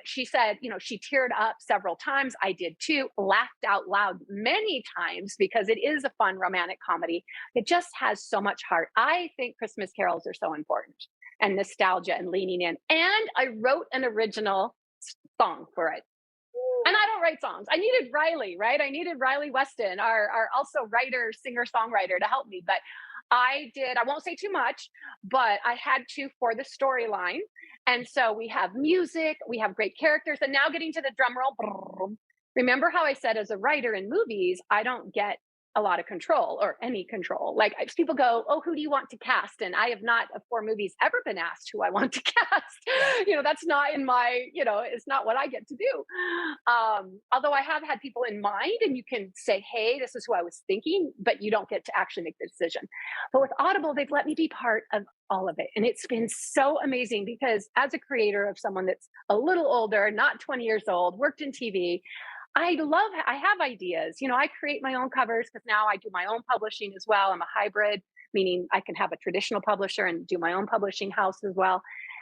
she said, you know, she teared up several times. I did too, laughed out loud many times because it is a fun romantic comedy. It just has so much heart. I think Christmas carols are so important, and nostalgia and leaning in. And I wrote an original song for it. And I don't write songs. I needed Riley, right? I needed Riley Weston, our also writer, singer, songwriter to help me. But I won't say too much, but I had to for the storyline. And so we have music, we have great characters. And now getting to the drum roll. Remember how I said as a writer in movies, I don't get a lot of control or any control. Like people go, oh, who do you want to cast? And I have not, for movies, ever been asked who I want to cast. You know, that's not in my, you know, it's not what I get to do. Although I have had people in mind and you can say, hey, this is who I was thinking, but you don't get to actually make the decision. But with Audible, they've let me be part of all of it. And it's been so amazing because as a creator of someone that's a little older, not 20 years old, worked in TV, I have ideas. You know, I create my own covers because now I do my own publishing as well. I'm a hybrid, meaning I can have a traditional publisher and do my own publishing house as well.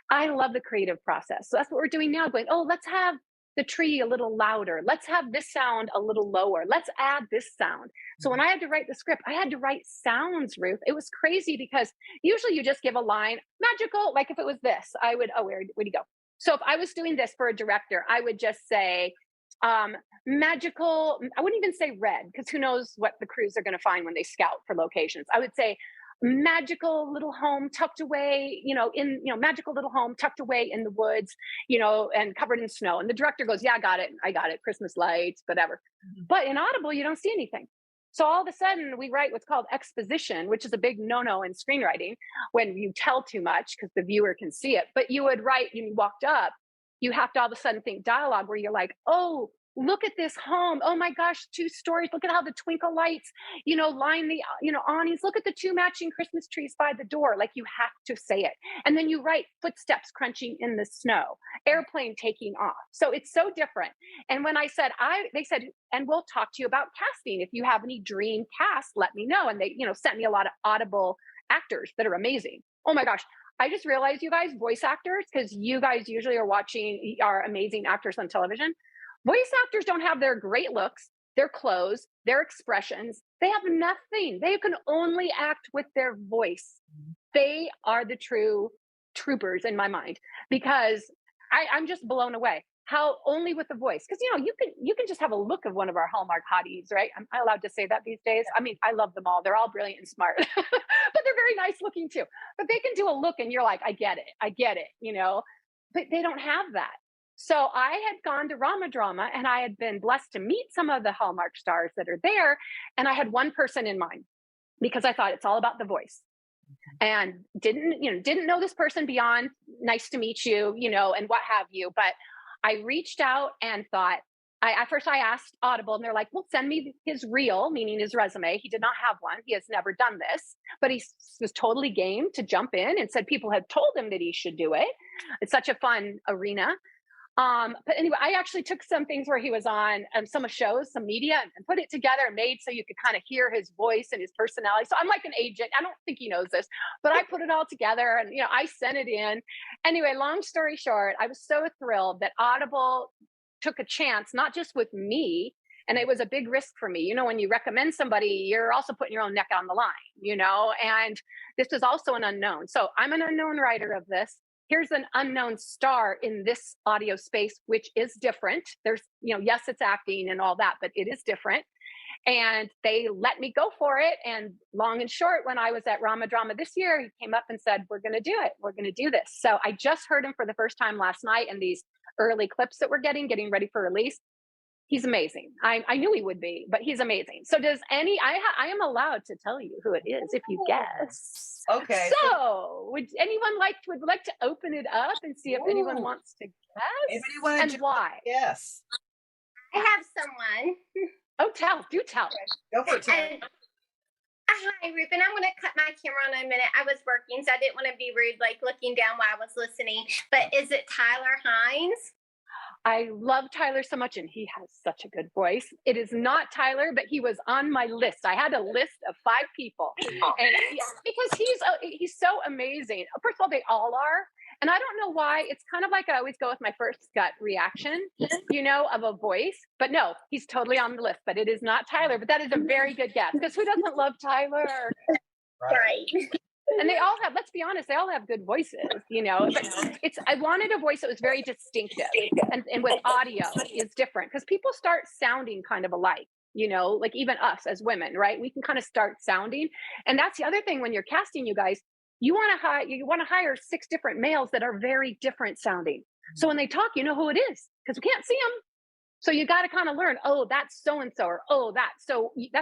I love the creative process. So that's what we're doing now, going, oh, let's have the tree a little louder. Let's have this sound a little lower. Let's add this sound. So when I had to write the script, I had to write sounds, Ruth. It was crazy because usually you just give a line, magical. Like if it was this, I would, oh, where'd you go? So if I was doing this for a director, I would just say, magical, I wouldn't even say red because who knows what the crews are going to find when they scout for locations. I would say magical little home tucked away, magical little home tucked away in the woods, and covered in snow. And the director goes, yeah, I got it. Christmas lights, whatever. Mm-hmm. But in Audible, you don't see anything. So all of a sudden we write what's called exposition, which is a big no-no in screenwriting when you tell too much because the viewer can see it. But you would write, you walked up, you have to all of a sudden think dialogue where you're like, oh, look at this home. Oh my gosh, 2 stories. Look at how the twinkle lights, line the, awnings. Look at the 2 matching Christmas trees by the door. Like you have to say it. And then you write footsteps crunching in the snow, airplane taking off. So it's so different. And when I said, they said, and we'll talk to you about casting. If you have any dream cast, let me know. And they, sent me a lot of Audible actors that are amazing. Oh my gosh. I just realized you guys, voice actors, because you guys usually are amazing actors on television. Voice actors don't have their great looks. their clothes, their expressions. They have nothing. They can only act with their voice. They are the true troopers in my mind, because I'm just blown away. How only with the voice? Because you can just have a look of one of our Hallmark hotties, right? Am I allowed to say that these days? I mean, I love them all. They're all brilliant and smart, but they're very nice looking too. But they can do a look, and you're like, I get it. But they don't have that. So I had gone to Rama Drama, and I had been blessed to meet some of the Hallmark stars that are there, and I had one person in mind because I thought it's all about the voice. And didn't know this person beyond nice to meet you, and what have you. But I reached out and thought, at first I asked Audible, and they're like, well, send me his reel, meaning his resume. He did not have one. He has never done this, but he was totally game to jump in, and said people had told him that he should do it. It's such a fun arena. But anyway, I actually took some things where he was on some shows, some media, and put it together and made so you could kind of hear his voice and his personality. So I'm like an agent. I don't think he knows this, but I put it all together, and I sent it in. Anyway, long story short, I was so thrilled that Audible took a chance, not just with me, and it was a big risk for me. When you recommend somebody, you're also putting your own neck on the line, and this was also an unknown. So I'm an unknown writer of this. Here's an unknown star in this audio space, which is different. There's, yes, it's acting and all that, but it is different. And they let me go for it. And long and short, when I was at Rama Drama this year, he came up and said, we're going to do it. We're going to do this. So I just heard him for the first time last night, and these early clips that we're getting ready for release. He's amazing. I knew he would be, but he's amazing. So I am allowed to tell you who it is if you guess. Okay. So would anyone would like to open it up and see if anyone wants to guess? And why? Yes. I have someone. Oh, do tell. Go for it, Tim. Hi, Ruben. I'm going to cut my camera on in a minute. I was working, so I didn't want to be rude, like looking down while I was listening. But is it Tyler Hines? I love Tyler so much, and he has such a good voice. It is not Tyler, but he was on my list. I had a list of 5 people, and because he's so amazing. First of all, they all are, and I don't know why. It's kind of like I always go with my first gut reaction, of a voice. But no, he's totally on the list. But it is not Tyler. But that is a very good guess, because who doesn't love Tyler? Right. And they all have, let's be honest, they all have good voices, but I wanted a voice that was very distinctive, and with audio is different, because people start sounding kind of alike, like even us as women, right? We can kind of start sounding. And that's the other thing when you're casting, you guys, you want to hire 6 different males that are very different sounding. So when they talk, you know who it is, because we can't see them. So you got to kind of learn, oh, that's so-and-so, or oh, that's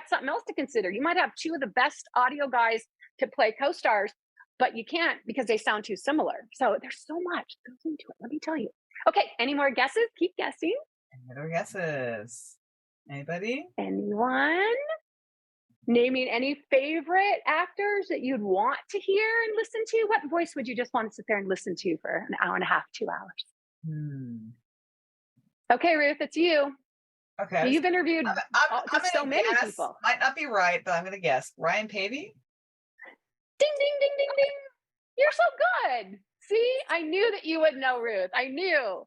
something else to consider. You might have 2 of the best audio guys to play co-stars, but you can't because they sound too similar. So there's so much that goes into it. Let me tell you. Okay, any more guesses? Keep guessing. Any other guesses? Anybody? Anyone? Naming any favorite actors that you'd want to hear and listen to? What voice would you just want to sit there and listen to for an hour and a half, 2 hours? Okay, Ruth, it's you. Okay. You've interviewed so many people. Might not be right, but I'm going to guess. Ryan Pavey? Ding, ding, ding, ding, ding. You're so good. See, I knew that you would know, Ruth. I knew.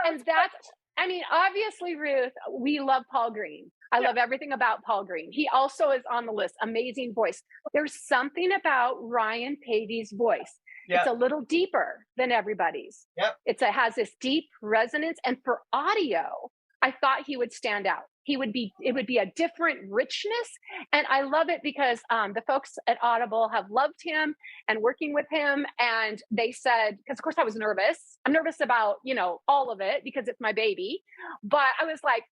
And obviously, Ruth, we love Paul Green. I love everything about Paul Green. He also is on the list. Amazing voice. There's something about Ryan Pavey's voice. Yep. It's a little deeper than everybody's. Yep. It has this deep resonance. And for audio, I thought he would stand out. It would be a different richness. And I love it because the folks at Audible have loved him and working with him. And they said, because of course I was nervous. I'm nervous about, all of it because it's my baby. But I was like,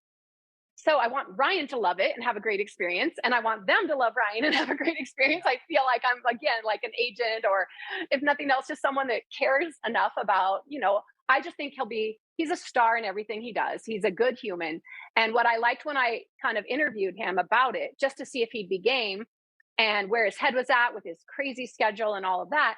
so I want Ryan to love it and have a great experience. And I want them to love Ryan and have a great experience. I feel like I'm, again, like an agent, or if nothing else, just someone that cares enough about, I just think he's a star in everything he does. He's a good human. And what I liked when I kind of interviewed him about it, just to see if he'd be game and where his head was at with his crazy schedule and all of that,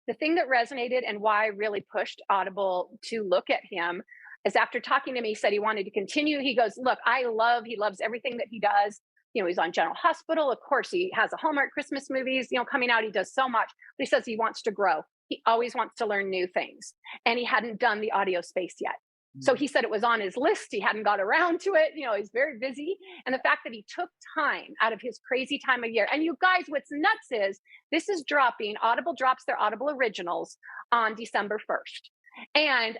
the thing that resonated and why I really pushed Audible to look at him is after talking to me, he said he wanted to continue. He goes, look, he loves everything that he does. He's on General Hospital. Of course, he has a Hallmark Christmas movies, coming out. He does so much, but he says he wants to grow. He always wants to learn new things. And he hadn't done the audio space yet. So he said it was on his list. He hadn't got around to it. He's very busy. And the fact that he took time out of his crazy time of year. And you guys, what's nuts is this is dropping. Audible drops their Audible originals on December 1st. And,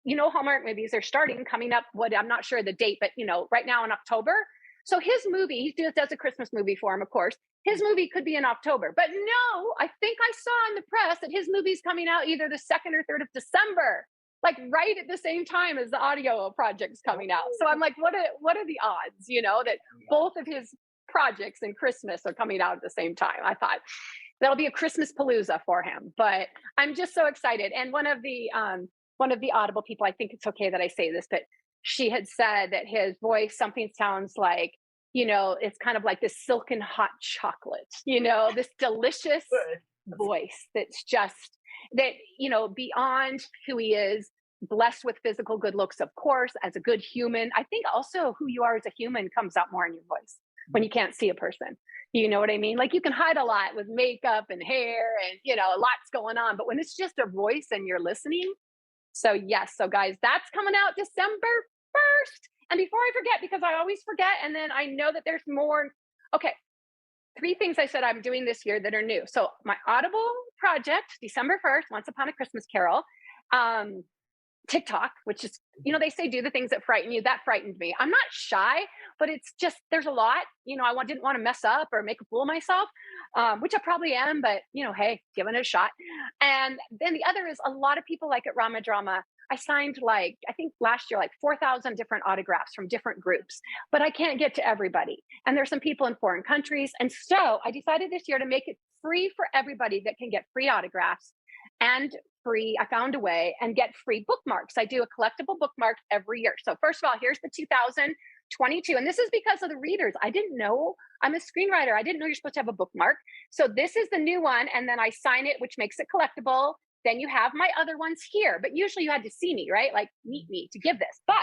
Hallmark movies are coming up. I'm not sure the date, but, right now in October. So his movie, he does a Christmas movie for him, of course. His movie could be in October. But no, I think I saw in the press that his movie's coming out either the 2nd or 3rd of December. Like right at the same time as the audio project's coming out. So I'm like, what are the odds, that both of his projects and Christmas are coming out at the same time? I thought that'll be a Christmas palooza for him, but I'm just so excited. And one of the Audible people, I think it's okay that I say this, but she had said that his voice, something sounds like, it's kind of like this silken hot chocolate, this delicious voice that's just that, beyond who he is, blessed with physical good looks, of course, as a good human. I think also who you are as a human comes out more in your voice when you can't see a person. You know what I mean? Like you can hide a lot with makeup and hair and, lots going on, but when it's just a voice and you're listening. So yes. So guys, that's coming out December 1st. And before I forget, because I always forget, and then I know that there's more. Okay. 3 things I said I'm doing this year that are new. So my Audible project, December 1st, Once Upon a Christmas Carol, TikTok, which is, they say do the things that frighten you. That frightened me. I'm not shy, but it's just, there's a lot, I didn't want to mess up or make a fool of myself, which I probably am, but hey, giving it a shot. And then the other is a lot of people like at Rama Drama. I signed I think last year, 4,000 different autographs from different groups, but I can't get to everybody. And there's some people in foreign countries. And so I decided this year to make it free for everybody that can get free autographs and I found a way and get free bookmarks. I do a collectible bookmark every year. So first of all, here's the 2022. And this is because of the readers. I didn't know. I'm a screenwriter. I didn't know you're supposed to have a bookmark. So this is the new one. And then I sign it, which makes it collectible. Then you have my other ones here. But usually you had to see me, right? Like meet me to give this. But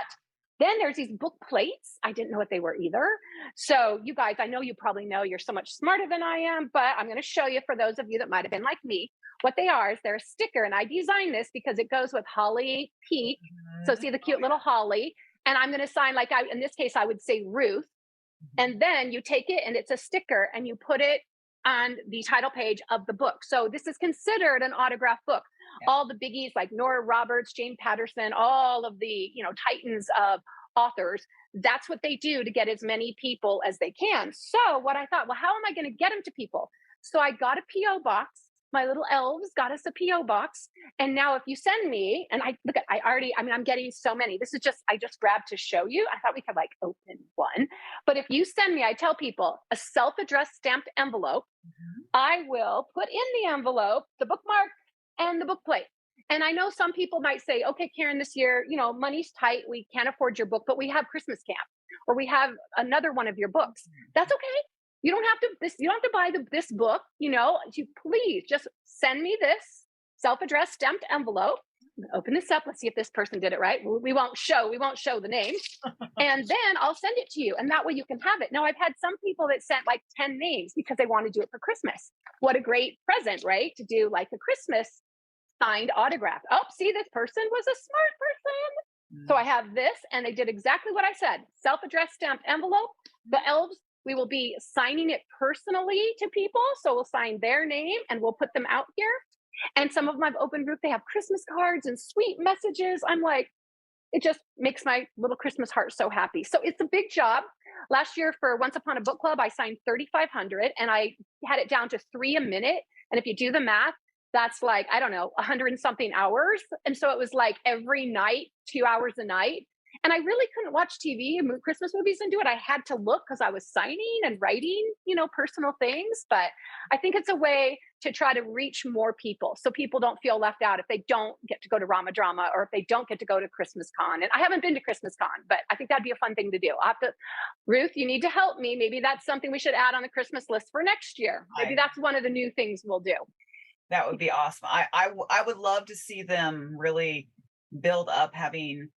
then there's these book plates. I didn't know what they were either. So you guys, I know you probably know, you're so much smarter than I am, but I'm going to show you for those of you that might have been like me. What they are is they're a sticker, and I designed this because it goes with Holly Peak. So see the cute little Holly, and I'm going to sign in this case, I would say Ruth. And then you take it and it's a sticker and you put it on the title page of the book. So this is considered an autograph book. Yeah. All the biggies like Nora Roberts, Jane Patterson, all of the, titans of authors, that's what they do to get as many people as they can. So what I thought, well, how am I going to get them to people? So I got a P.O. box. My little elves got us a P.O. box. And now if you send me, and I'm getting so many. I just grabbed to show you. I thought we could open one. But if you send me, I tell people, a self-addressed stamped envelope, I will put in the envelope the bookmark and the book plate. And I know some people might say, okay, Karen, this year, money's tight. We can't afford your book, but we have Christmas camp or we have another one of your books. That's okay. You don't have to buy this book, you please just send me this self-addressed stamped envelope. Open this up. Let's see if this person did it right. We won't show the name. And then I'll send it to you. And that way you can have it. Now I've had some people that sent 10 names because they want to do it for Christmas. What a great present, right? To do a Christmas signed autograph. Oh, see, this person was a smart person. So I have this, and they did exactly what I said. Self-addressed stamped envelope. The elves, we will be signing it personally to people. So we'll sign their name and we'll put them out here. And some of them I've opened group, they have Christmas cards and sweet messages. I'm like, it just makes my little Christmas heart so happy. So it's a big job. Last year for Once Upon a Book Club, I signed 3,500 and I had it down to 3 a minute. And if you do the math, that's 100 and something hours. And so it was every night, 2 hours a night. And I really couldn't watch TV and Christmas movies and do it. I had to look because I was signing and writing, personal things. But I think it's a way to try to reach more people so people don't feel left out if they don't get to go to Rama Drama or if they don't get to go to Christmas Con. And I haven't been to Christmas Con, but I think that'd be a fun thing to do. Ruth, you need to help me. Maybe that's something we should add on the Christmas list for next year. Maybe that's one of the new things we'll do. That would be awesome. I would love to see them really build up having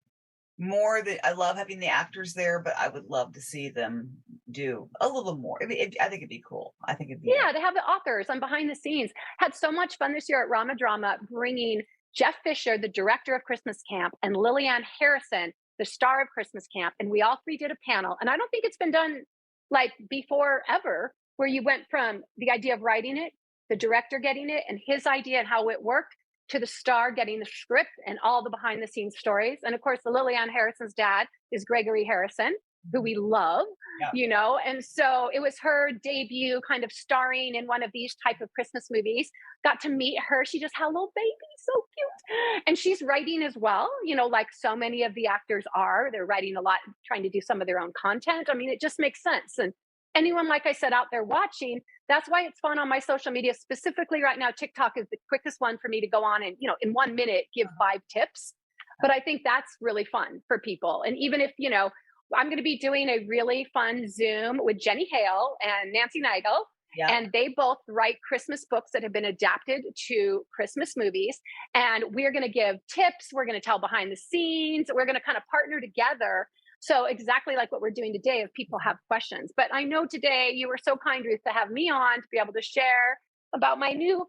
more. I love having the actors there, but I would love to see them do a little more. I think it'd be cool. I think it'd be to have the authors on behind the scenes. Had so much fun this year at Rama Drama bringing Jeff Fisher, the director of Christmas Camp, and Lillian Harrison, the star of Christmas Camp. And we all three did a panel. And I don't think it's been done like before ever, where you went from the idea of writing it, the director getting it and his idea and how it worked, to the star getting the script and all the behind the scenes stories. And of course, the Lillian Harrison's dad is Gregory Harrison, who we love, you know? And so it was her debut kind of starring in one of these type of Christmas movies. Got to meet her. She just had a little baby, so cute. And she's writing as well, you know, like so many of the actors are. They're writing a lot, trying to do some of their own content. I mean, it just makes sense. And anyone, like I said, out there watching, that's why it's fun on my social media. Specifically right now, TikTok is the quickest one for me to go on and, you know, in 1 minute, give 5 tips. But I think that's really fun for people. And even if, you know, I'm going to be doing a really fun Zoom with Jenny Hale and Nancy Nigel. And they both write Christmas books that have been adapted to Christmas movies. And we're going to give tips. We're going to tell behind the scenes. We're going to kind of partner together. So exactly like what we're doing today, if people have questions. But I know today you were so kind, Ruth, to have me on to be able to share about my new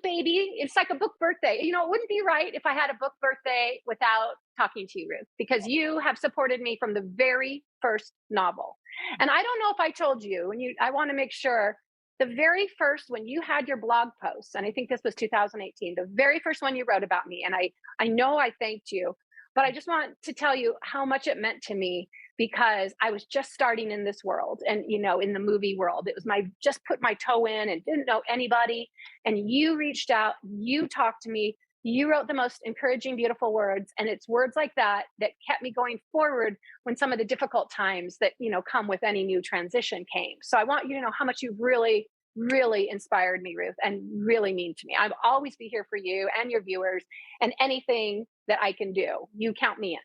baby. It's like a book birthday. You know, it wouldn't be right if I had a book birthday without talking to you, Ruth, because you have supported me from the very first novel. And I don't know if I told you, and I want to make sure, the very first, when you had your blog post, and I think this was 2018, the very first one you wrote about me, and I know I thanked you, but I just want to tell you how much it meant to me, because I was just starting in this world and, you know, in the movie world. It was just put my toe in and didn't know anybody. And you reached out, you talked to me, you wrote the most encouraging, beautiful words. And it's words like that that kept me going forward when some of the difficult times that, you know, come with any new transition came. So I want you to know how much you've really, really inspired me, Ruth, and really mean to me. I'll always be here for you and your viewers, and anything that I can do, you count me in.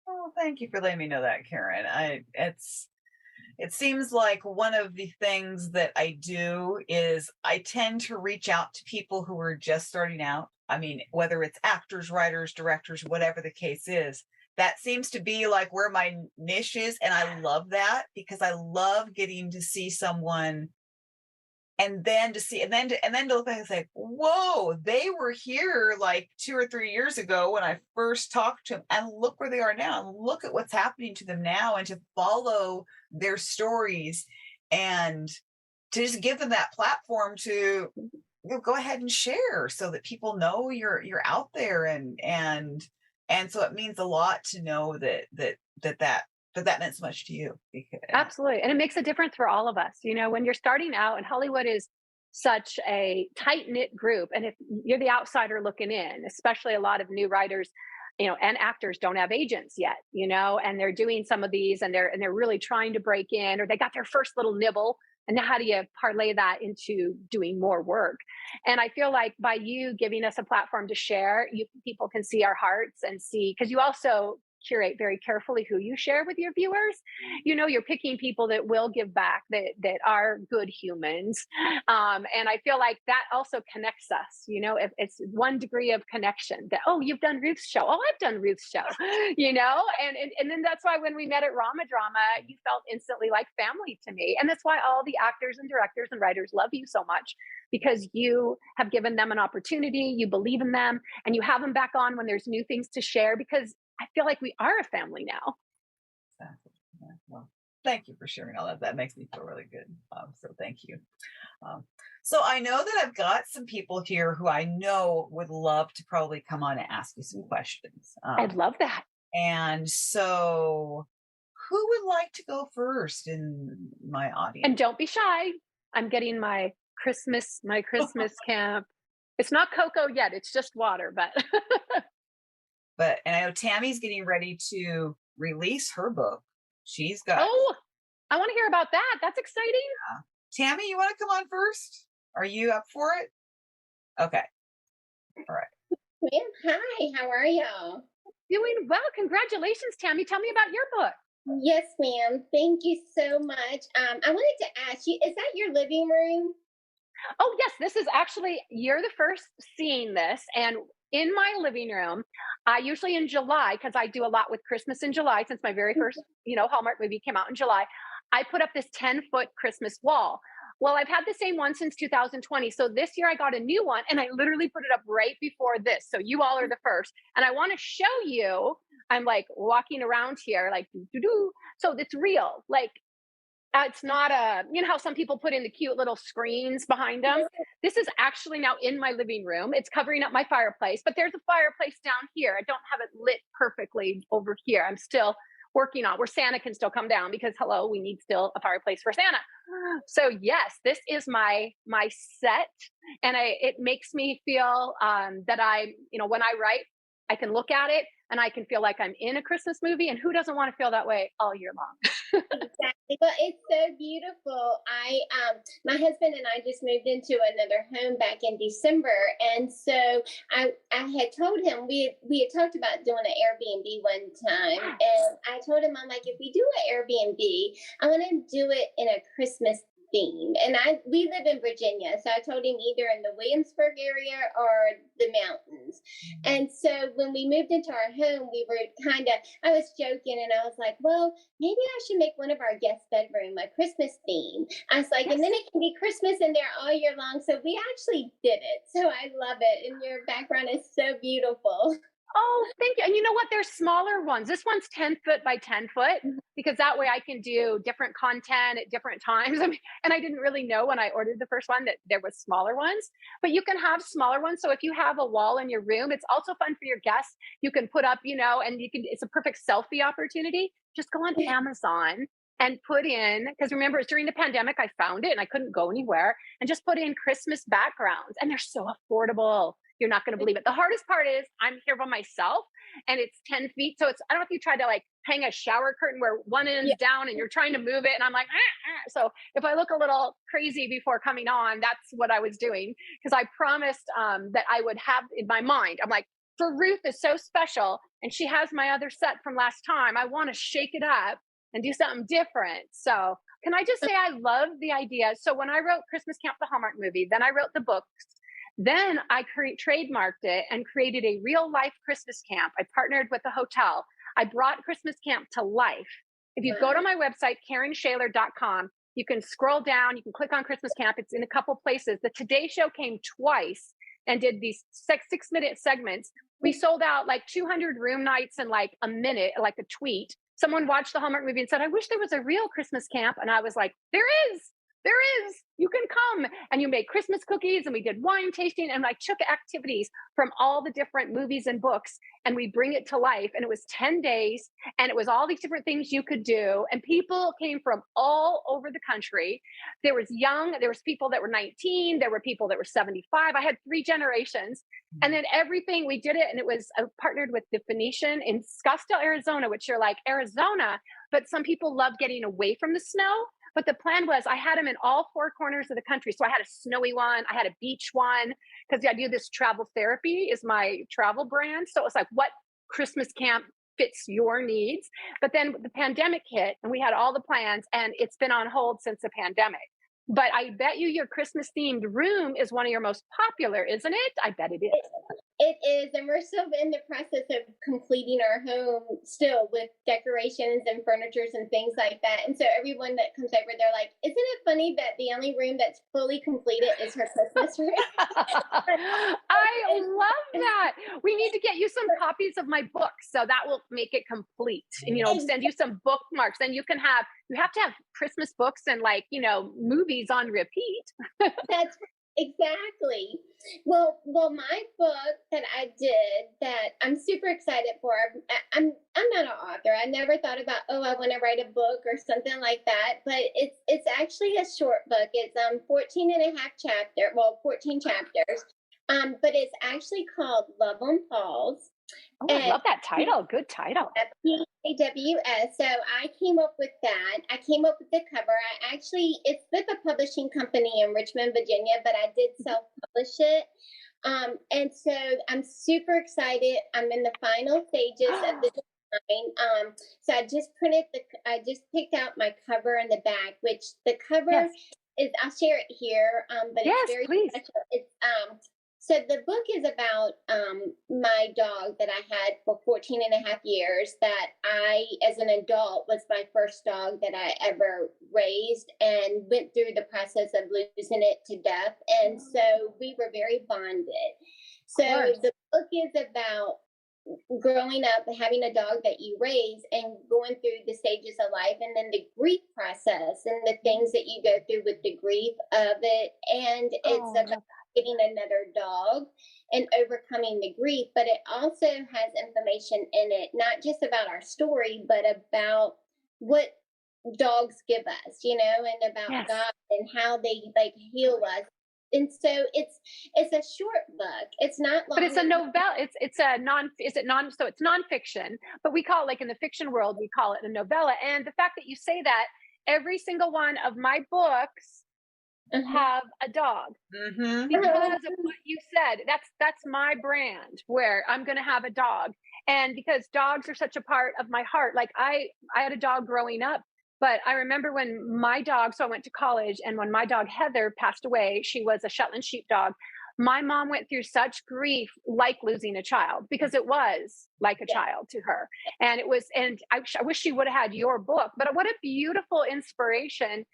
Oh, thank you for letting me know that, Karen. It seems like one of the things that I do is I tend to reach out to people who are just starting out. I mean, whether it's actors, writers, directors, whatever the case is, that seems to be like where my niche is. And I love that, because I love getting to see someone and then to look back and say, whoa, they were here like 2 or 3 years ago when I first talked to them, and look where they are now, and look at what's happening to them now, and to follow their stories and to just give them that platform to, you know, go ahead and share so that people know you're out there. And so it means a lot to know that meant so much to you. Absolutely. And it makes a difference for all of us. You know, when you're starting out, and Hollywood is such a tight-knit group, and if you're the outsider looking in, especially a lot of new writers, you know, and actors don't have agents yet, you know, and they're doing some of these, and they're really trying to break in, or they got their first little nibble. And now how do you parlay that into doing more work? And I feel like by you giving us a platform to share, people can see our hearts and see, because you also curate very carefully who you share with your viewers. You know, you're picking people that will give back, that are good humans. And I feel like that also connects us, you know, if it's one degree of connection that, oh, you've done Ruth's show. Oh, I've done Ruth's show, you know, and then that's why when we met at Rama Drama, you felt instantly like family to me. And that's why all the actors and directors and writers love you so much, because you have given them an opportunity, you believe in them, and you have them back on when there's new things to share, because I feel like we are a family now. Exactly. Yeah. Well, thank you for sharing all that. That makes me feel really good. So thank you. So I know that I've got some people here who I know would love to probably come on and ask you some questions. I'd love that. And so who would like to go first in my audience? And don't be shy. I'm getting my Christmas camp. It's not cocoa yet. It's just water, but and I know Tammy's getting ready to release her book. She's got. Oh, I want to hear about that. That's exciting. Yeah. Tammy, you want to come on first? Are you up for it? Okay. All right. Hi, how are y'all? Doing well. Congratulations, Tammy. Tell me about your book. Yes, ma'am. Thank you so much. I wanted to ask you, is that your living room? Oh, yes. This is actually, you're the first seeing this. And in my living room, I usually in July, because I do a lot with Christmas in July, since my very first, Hallmark movie came out in July, I put up this 10-foot Christmas wall. Well, I've had the same one since 2020. So this year I got a new one and I literally put it up right before this. So you all are the first. And I want to show you, I'm like walking around here, like, doo, doo, doo. So it's real. Like, it's not a, you know how some people put in the cute little screens behind them? This is actually now in my living room. It's covering up my fireplace, but there's a fireplace down here. I don't have it lit perfectly over here. I'm still working on where Santa can still come down because hello, we need still a fireplace for Santa. So yes, this is my set, and it makes me feel that I, you know, when I write, I can look at it and I can feel like I'm in a Christmas movie. And who doesn't want to feel that way all year long? Exactly. Well, it's so beautiful. My husband and I just moved into another home back in December, and so I had told him we had talked about doing an Airbnb one time, and I told him, I'm like, if we do an Airbnb, I want to do it in a Christmas theme. And we live in Virginia, so I told him either in the Williamsburg area or the mountains. And so when we moved into our home, we were I was joking and I was like, well, maybe I should make one of our guest bedroom a Christmas theme. I was like, and then it can be Christmas in there all year long. So we actually did it. So I love it. And your background is so beautiful. Oh, thank you. And you know what? There's smaller ones. This one's 10 foot by 10 foot because that way I can do different content at different times. I mean, and I didn't really know when I ordered the first one that there was smaller ones, but you can have smaller ones. So if you have a wall in your room, it's also fun for your guests. You can put up, you know, and it's a perfect selfie opportunity. Just go on Amazon and put in, because remember, it's during the pandemic, I found it and I couldn't go anywhere, and just put in Christmas backgrounds. And they're so affordable. You're not going to believe it. The hardest part is I'm here by myself and it's 10 feet. So I don't know if you tried to like hang a shower curtain where one end's down and you're trying to move it. And I'm like, So if I look a little crazy before coming on, that's what I was doing. Because I promised that I would have in my mind, I'm like, for Ruth is so special and she has my other set from last time. I want to shake it up and do something different. So can I just say I love the idea. So when I wrote Christmas Camp, the Hallmark movie, then I wrote the books. Then I trademarked it and created a real life Christmas camp. I partnered with a hotel. I brought Christmas camp to life. If you go to my website, KARENSCHALER.com, you can scroll down, you can click on Christmas camp. It's in a couple places. The Today Show came twice and did these 6-minute segments. We sold out like 200 room nights in like a minute, like a tweet. Someone watched the Hallmark movie and said, I wish there was a real Christmas camp. And I was like, there is. You can come. And you make Christmas cookies, and we did wine tasting, and I took activities from all the different movies and books and we bring it to life. And it was 10 days and it was all these different things you could do. And people came from all over the country. There was people that were 19. There were people that were 75. I had 3 generations. And then everything, we did it. And it was partnered with the Phoenician in Scottsdale, Arizona, which you're like, Arizona. But some people love getting away from the snow. But the plan was I had them in all 4 corners of the country. So I had a snowy one, I had a beach one, because I do this travel therapy is my travel brand. So it was like, what Christmas camp fits your needs? But then the pandemic hit and we had all the plans and it's been on hold since the pandemic. But I bet you your Christmas themed room is one of your most popular, isn't it? I bet it is. It is, and we're still in the process of completing our home still with decorations and furnitures and things like that. And so everyone that comes over, they're like, isn't it funny that the only room that's fully completed is her Christmas room? I love that. We need to get you some copies of my books, so that will make it complete. And, send you some bookmarks. Then you have to have Christmas books and movies on repeat. That's exactly. Well, my book that I did that I'm super excited for. I'm not an author. I never thought about, I want to write a book or something like that. But it's actually a short book. It's 14 chapters. But it's actually called Love on Pause. Oh, I love that title. Good title. PAWS. So I came up with that. I came up with the cover. It's with a publishing company in Richmond, Virginia, but I did self-publish it. And so I'm super excited. I'm in the final stages of the design. So I just picked out my cover and the back, which the cover is, I'll share it here. But yes, it's very please. special. It's So the book is about my dog that I had for 14 and a half years that I, as an adult, was my first dog that I ever raised and went through the process of losing it to death. And so we were very bonded. So the book is about growing up, having a dog that you raise and going through the stages of life and then the grief process and the things that you go through with the grief of it. And it's about getting another dog and overcoming the grief, but it also has information in it, not just about our story, but about what dogs give us, and about God and how they like heal us. And so it's a short book. It's not long. But it's a novella. It's a non. Is it non? So it's nonfiction. But we call it, like in the fiction world, we call it a novella. And the fact that you say that, every single one of my books have a dog because of what you said. That's my brand, where I'm going to have a dog, and because dogs are such a part of my heart. Like I had a dog growing up. But I remember when my dog, so I went to college, and when my dog Heather passed away, she was a Shetland sheepdog. My mom went through such grief, like losing a child, because it was like a child to her. And I wish she would have had your book, but what a beautiful inspiration.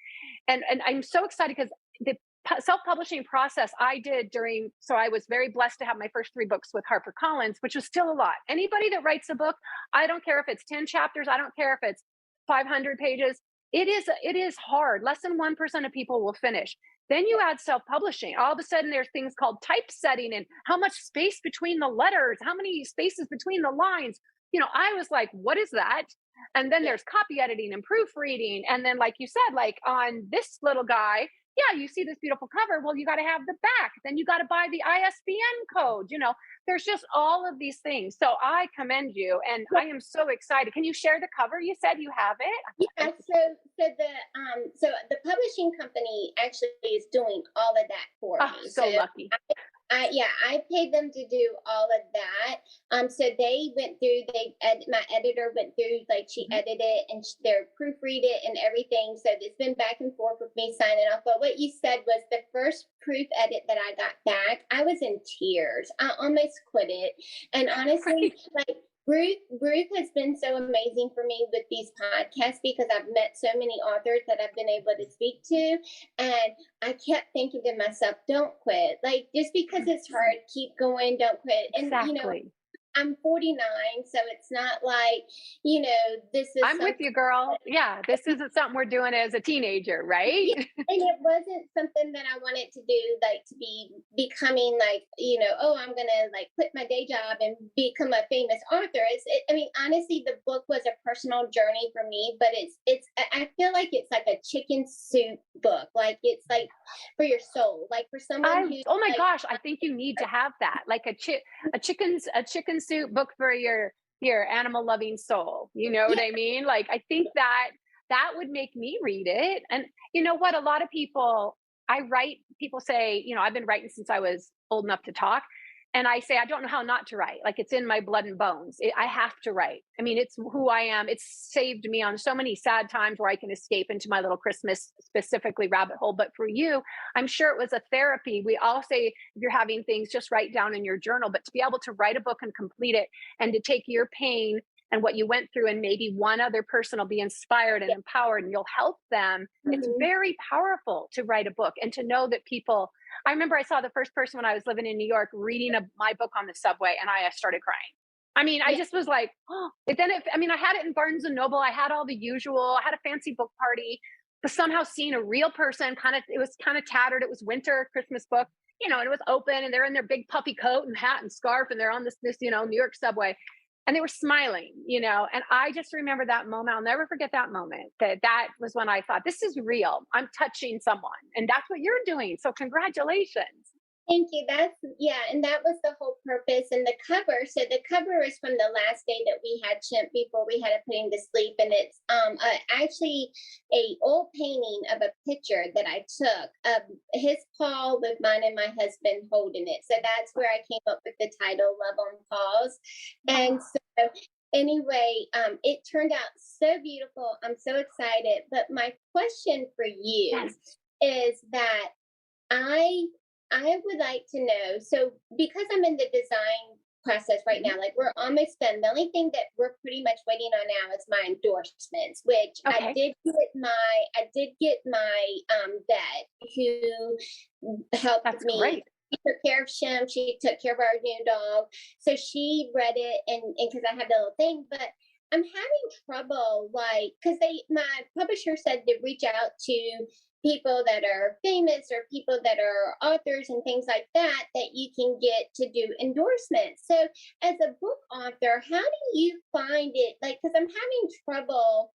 And I'm so excited because the self-publishing process I did so I was very blessed to have my first 3 books with HarperCollins, which was still a lot. Anybody that writes a book, I don't care if it's 10 chapters, I don't care if it's 500 pages. It is hard. Less than 1% of people will finish. Then you add self-publishing. All of a sudden there's things called typesetting and how much space between the letters, how many spaces between the lines. I was like, what is that? And then there's copy editing and proofreading. And then, like you said, like on this little guy, you see this beautiful cover. Well, you got to have the back. Then you got to buy the ISBN code. There's just all of these things. So I commend you, and I am so excited. Can you share the cover? You said you have it. Yeah. So the publishing company actually is doing all of that for me. So lucky. I paid them to do all of that. So they went through. My editor went through. Like she edited and they proofread it and everything. So it's been back and forth with me signing off. But what you said was the first proof edit that I got back. I was in tears. I almost quit it. And honestly, like Ruth has been so amazing for me with these podcasts because I've met so many authors that I've been able to speak to. And I kept thinking to myself, don't quit. Like, just because it's hard, keep going, don't quit. And, exactly. I'm 49, so it's not like, this is. I'm with you, girl. Yeah, this isn't something we're doing as a teenager, right? Yeah, and it wasn't something that I wanted to do, like to be becoming like, I'm going to like quit my day job and become a famous author. Honestly, the book was a personal journey for me, but I feel like it's like a chicken soup book. Like it's like for your soul, like for someone who. Oh my gosh, I think you need to have that, like a chicken soup book for your animal loving soul. You know what I mean? Like, I think that would make me read it. And you know what? A lot of people say, I've been writing since I was old enough to talk. And I say, I don't know how not to write. Like, it's in my blood and bones. I have to write. I mean, it's who I am. It's saved me on so many sad times where I can escape into my little Christmas, specifically rabbit hole. But for you, I'm sure it was a therapy. We all say, if you're having things, just write down in your journal. But to be able to write a book and complete it, and to take your pain and what you went through, and maybe one other person will be inspired and empowered and you'll help them. It's very powerful to write a book and to know that people. I remember I saw the first person when I was living in New York reading my book on the subway, and I started crying. I mean, I just was like, oh. But then I had it in Barnes and Noble. I had all the usual. I had a fancy book party, but somehow seeing a real person, it was kind of tattered. It was winter, Christmas book, and it was open, and they're in their big puffy coat and hat and scarf, and they're on this New York subway. And they were smiling, and I just remember that moment. I'll never forget that moment. That was when I thought, this is real. I'm touching someone. And that's what you're doing. So congratulations. Thank you. And that was the whole purpose. And the cover. So the cover is from the last day that we had Chimp before we had to put him to sleep. And it's actually a old painting of a picture that I took of his paw with mine and my husband holding it. So that's where I came up with the title, Love on Paws. And so anyway, it turned out so beautiful. I'm so excited. But my question for you is that I I would like to know, so because I'm in the design process right Mhm. now, like we're almost done. The only thing that we're pretty much waiting on now is my endorsements, which Okay, I did get my vet who helped that's me. great. She took care of Shem. She took care of our new dog. So she read it, and because I have the little thing, but I'm having trouble, like, because my publisher said to reach out to people that are famous or people that are authors and things like that that you can get to do endorsements. So as a book author, how do you find it, like, because I'm having trouble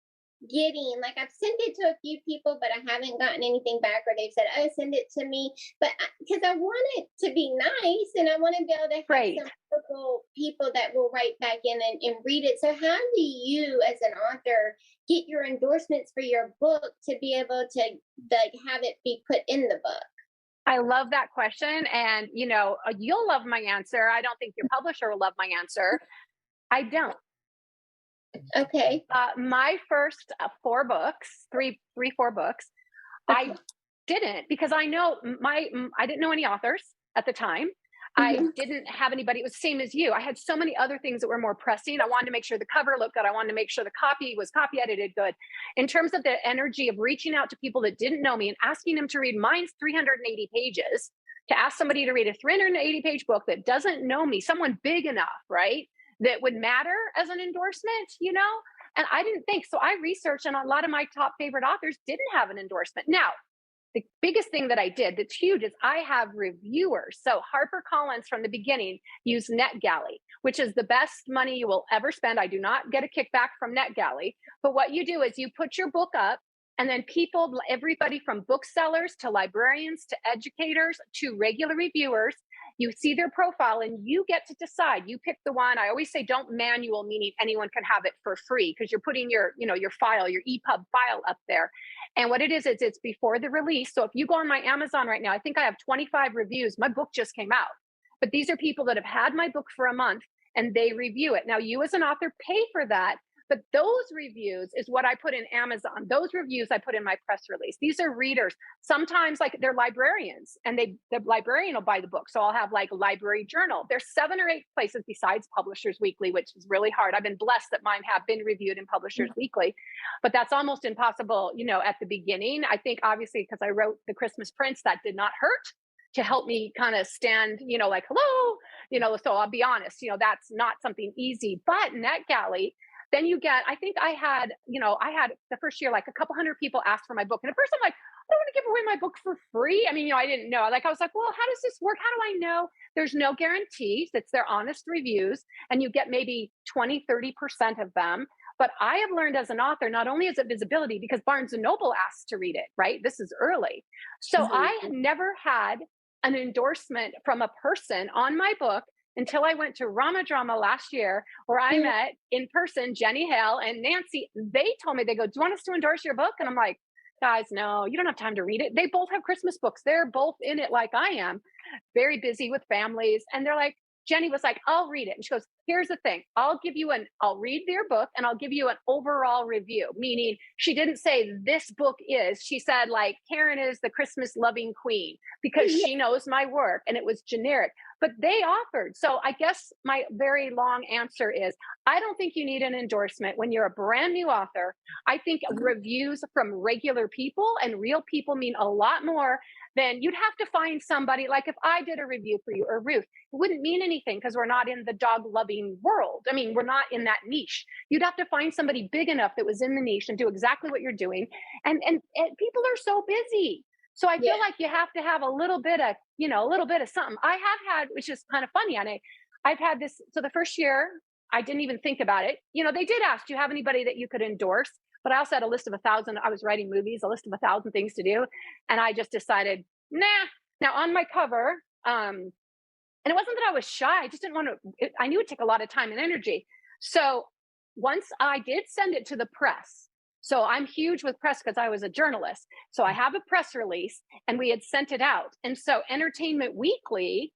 getting, like, I've sent it to a few people but I haven't gotten anything back, or they've said, oh, send it to me, but because I want it to be nice and I want to be able to have Great. some people that will write back in and read it. So how do you as an author get your endorsements for your book to be able to, like, have it be put in the book? I love that question. And, you'll love my answer. I don't think your publisher will love my answer. I don't. Okay. My first four books, four books, I Okay. didn't because I didn't know any authors at the time. I Mhm. didn't have anybody. It was the same as you. I had so many other things that were more pressing. I wanted to make sure the cover looked good. I wanted to make sure the copy was copy edited good. In terms of the energy of reaching out to people that didn't know me and asking them to read, mine's 380 pages. To ask somebody to read a 380-page book that doesn't know me, someone big enough, right? That would matter as an endorsement. And I didn't think so. I researched, and a lot of my top favorite authors didn't have an endorsement. Now, the biggest thing that I did that's huge is I have reviewers. So HarperCollins from the beginning used NetGalley, which is the best money you will ever spend. I do not get a kickback from NetGalley. But what you do is you put your book up, and then everybody from booksellers to librarians to educators to regular reviewers, you see their profile and you get to decide. You pick the one. I always say don't manual, meaning anyone can have it for free because you're putting your file, your EPUB file up there. And what it is it's before the release. So if you go on my Amazon right now, I think I have 25 reviews. My book just came out. But these are people that have had my book for a month and they review it. Now, you as an author pay for that, but those reviews is what I put in Amazon. Those reviews I put in my press release. These are readers. Sometimes like they're librarians and the librarian will buy the book. So I'll have like library journal. There's 7 or 8 places besides Publishers Weekly, which is really hard. I've been blessed that mine have been reviewed in Publishers Weekly, but that's almost impossible, at the beginning. I think obviously because I wrote The Christmas Prince, that did not hurt to help me kind of stand, like, hello, so I'll be honest, that's not something easy, but NetGalley, then you get, I think I had the first year, like a couple hundred people asked for my book. And at first I'm like, I don't want to give away my book for free. I mean, I didn't know. Like, I was like, well, how does this work? How do I know? There's no guarantees. It's their honest reviews. And you get maybe 20-30% of them. But I have learned as an author, not only is it visibility, because Barnes and Noble asks to read it, right? This is early. So I Mhm. never had an endorsement from a person on my book until I went to Rama Drama last year, where I Mhm. met in person Jenny Hale and Nancy. They told me, they go, do you want us to endorse your book? And I'm like, guys, no, you don't have time to read it. They both have Christmas books. They're both in it like I am, very busy with families. And they're like, Jenny was like, I'll read it. And she goes, here's the thing. I'll read their book and I'll give you an overall review. Meaning she didn't say this book is, she said like, Karen is the Christmas loving queen because Yeah. she knows my work, and it was generic, but they offered. So I guess my very long answer is, I don't think you need an endorsement when you're a brand new author. I think reviews from regular people and real people mean a lot more than you'd have to find somebody. Like if I did a review for you or Ruth, it wouldn't mean anything because we're not in the dog loving world. I mean, we're not in that niche. You'd have to find somebody big enough that was in the niche and do exactly what you're doing. And people are so busy. So I feel Yeah. like you have to have a little bit of, a little bit of something. I have had, which is kind of funny, and I've had this. So the first year, I didn't even think about it. They did ask, do you have anybody that you could endorse? But I also had a list of 1,000. I was writing movies, a list of 1,000 things to do, and I just decided, nah. Now on my cover, and it wasn't that I was shy. I just didn't want to. I knew it'd take a lot of time and energy. So once I did send it to the press. So I'm huge with press because I was a journalist. So I have a press release and we had sent it out. And so Entertainment Weekly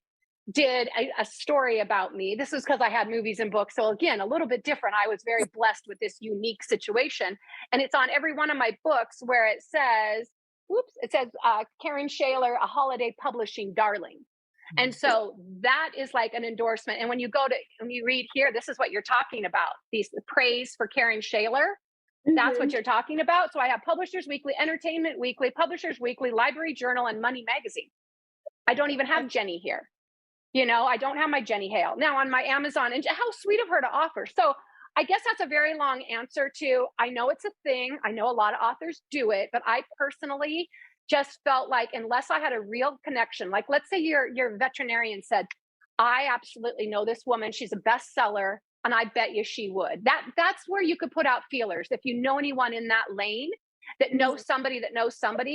did a story about me. This was because I had movies and books. So again, a little bit different. I was very blessed with this unique situation. And it's on every one of my books where it says, it says Karen Schaleur, a holiday publishing darling. And so that is like an endorsement. And when you read here, this is what you're talking about. These praise for Karen Schaleur. That's what you're talking about. So I have Publishers Weekly, Entertainment Weekly, Publishers Weekly, Library Journal, and Money Magazine. I don't even have Jenny here. I don't have my Jenny Hale. Now on my Amazon, and how sweet of her to offer. So I guess that's a very long answer to, I know it's a thing. I know a lot of authors do it, but I personally just felt like, unless I had a real connection, like let's say your veterinarian said, I absolutely know this woman. She's a bestseller. And I bet you she would. That's where you could put out feelers. If you know anyone in that lane that knows somebody,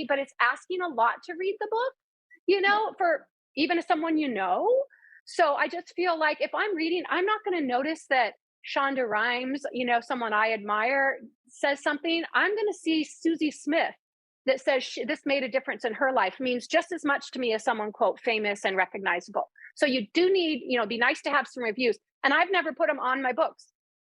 but it's asking a lot to read the book, for even as someone So I just feel like if I'm reading, I'm not going to notice that Shonda Rhimes, someone I admire, says something. I'm going to see Susie Smith that says this made a difference in her life, means just as much to me as someone, quote, famous and recognizable. So you do need, be nice to have some reviews. And I've never put them on my books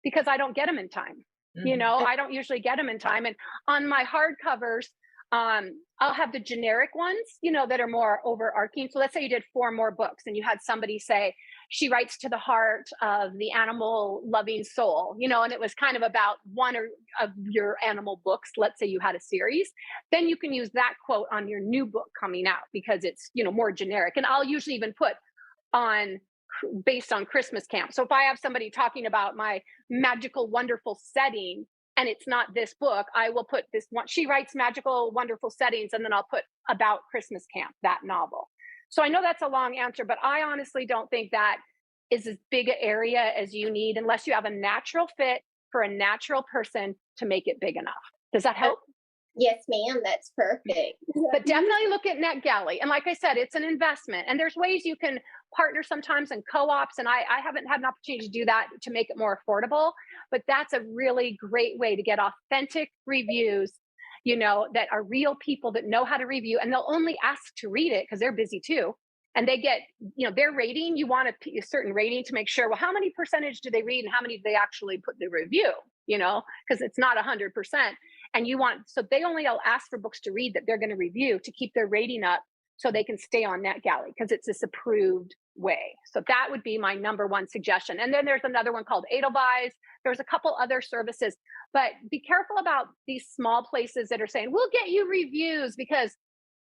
because I don't get them in time. I don't usually get them in time. And on my hardcovers, I'll have the generic ones, that are more overarching. So let's say you did 4 more books and you had somebody say, she writes to the heart of the animal loving soul, and it was kind of about one of your animal books. Let's say you had a series, then you can use that quote on your new book coming out because it's, more generic. And I'll usually even put based on Christmas camp. So if I have somebody talking about my magical, wonderful setting, and it's not this book, I will put this one. She writes magical, wonderful settings, and then I'll put about Christmas camp, that novel. So I know that's a long answer, but I honestly don't think that is as big an area as you need unless you have a natural fit for a natural person to make it big enough. Does that help? Yes, ma'am. That's perfect. But definitely look at NetGalley. And like I said, it's an investment. And there's ways you can partner sometimes in co-ops. And I haven't had an opportunity to do that to make it more affordable. But that's a really great way to get authentic reviews, that are real people that know how to review. And they'll only ask to read it because they're busy too. And they get, their rating. You want a certain rating to make sure, well, how many percentage do they read and how many do they actually put the review, because it's not 100%. And so they only ask for books to read that they're going to review to keep their rating up so they can stay on NetGalley because it's this approved way. So that would be my number one suggestion. And then there's another one called Edelweiss. There's a couple other services, but be careful about these small places that are saying, we'll get you reviews, because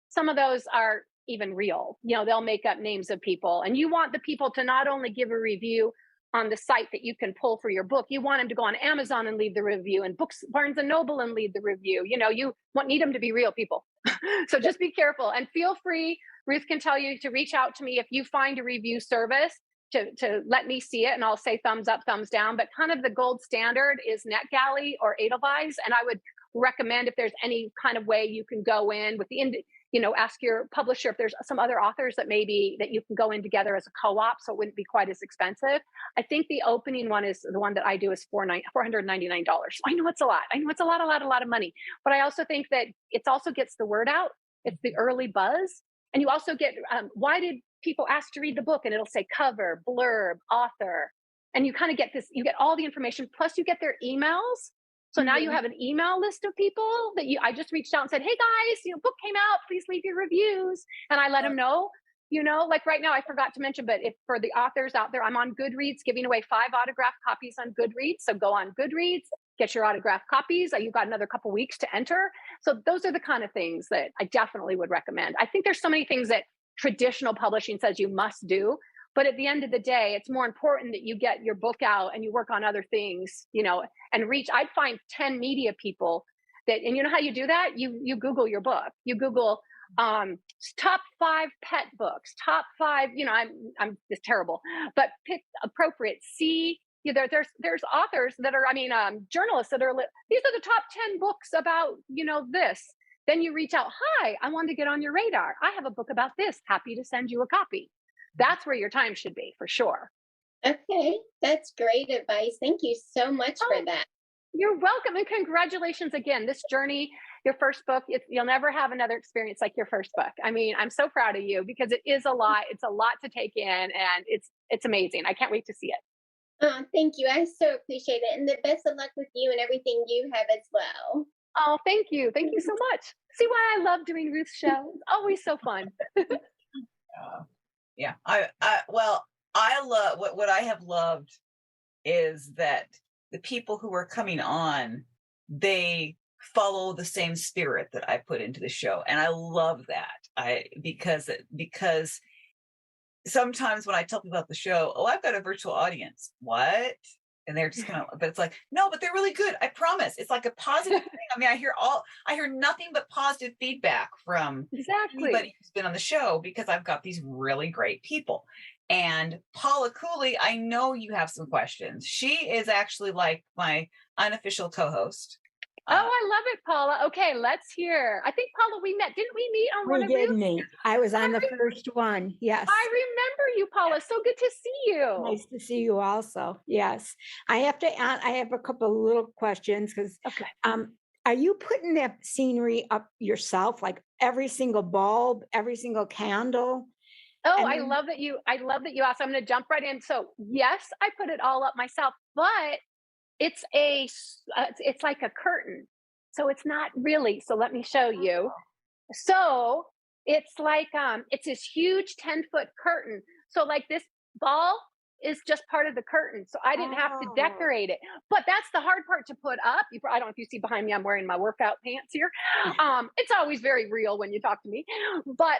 some of those are even real. They'll make up names of people, and you want the people to not only give a review on the site that you can pull for your book, you want them to go on Amazon and leave the review, and Barnes and Noble and leave the review. You need them to be real people. So just be careful and feel free. Ruth can tell you to reach out to me if you find a review service to let me see it, and I'll say thumbs up, thumbs down. But kind of the gold standard is NetGalley or Edelweiss. And I would recommend, if there's any kind of way you can go in with ask your publisher if there's some other authors that you can go in together as a co-op, so it wouldn't be quite as expensive. I think the opening one is the one that I do is $499. I know it's a lot. I know it's a lot of money. But I also think that it also gets the word out. It's the early buzz. And you also get, why did people ask to read the book? And it'll say cover, blurb, author. And you kind of get this, you get all the information, plus you get their emails. So now you have an email list of people that I just reached out and said, hey guys, book came out, please leave your reviews. And I let them know, like right now, I forgot to mention, but if for the authors out there, I'm on Goodreads giving away 5 autographed copies on Goodreads. So go on Goodreads, get your autographed copies. You've got another couple weeks to enter. So those are the kind of things that I definitely would recommend. I think there's so many things that traditional publishing says you must do. But at the end of the day, it's more important that you get your book out and you work on other things, and reach. I'd find 10 media people that, and you know how you do that? You Google your book. You Google top 5 pet books, top 5, I'm just terrible, but pick appropriate. See, there's authors that are, journalists that are, these are the top 10 books about, this. Then you reach out, hi, I wanted to get on your radar. I have a book about this. Happy to send you a copy. That's where your time should be, for sure. Okay, that's great advice. Thank you so much for that. You're welcome, and congratulations again. This journey, your first book, you'll never have another experience like your first book. I'm so proud of you because it is a lot. It's a lot to take in, and it's amazing. I can't wait to see it. Oh, thank you. I so appreciate it, and the best of luck with you and everything you have as well. Oh, thank you. Thank you so much. See why I love doing Ruth's show? It's always so fun. Yeah. Well, I love what I have loved is that the people who are coming on, they follow the same spirit that I put into the show. And I love that. Because sometimes when I tell people about the show, oh, I've got a virtual audience. What? And they're just kind of, but it's like, no, but they're really good. I promise. It's like a positive thing. I mean, I hear nothing but positive feedback from anybody who's been on the show because I've got these really great people. And Paula Cooley, I know you have some questions. She is actually like my unofficial co-host. Oh, I love it, Paula. Okay, let's hear. I think, Paula, we met. Didn't we meet on one of these? We did meet. I was on the first one. Yes. I remember you, Paula. So good to see you. Nice to see you also. Yes. I have a couple of little questions because are you putting that scenery up yourself? Like every single bulb, every single candle? Oh, I love that you asked. I'm going to jump right in. So yes, I put it all up myself, but it's like a curtain. So it's not really. So let me show you. So it's like, it's this huge 10-foot curtain. So like this ball is just part of the curtain. So I didn't have to decorate it, but that's the hard part to put up. I don't know if you see behind me, I'm wearing my workout pants here. It's always very real when you talk to me, but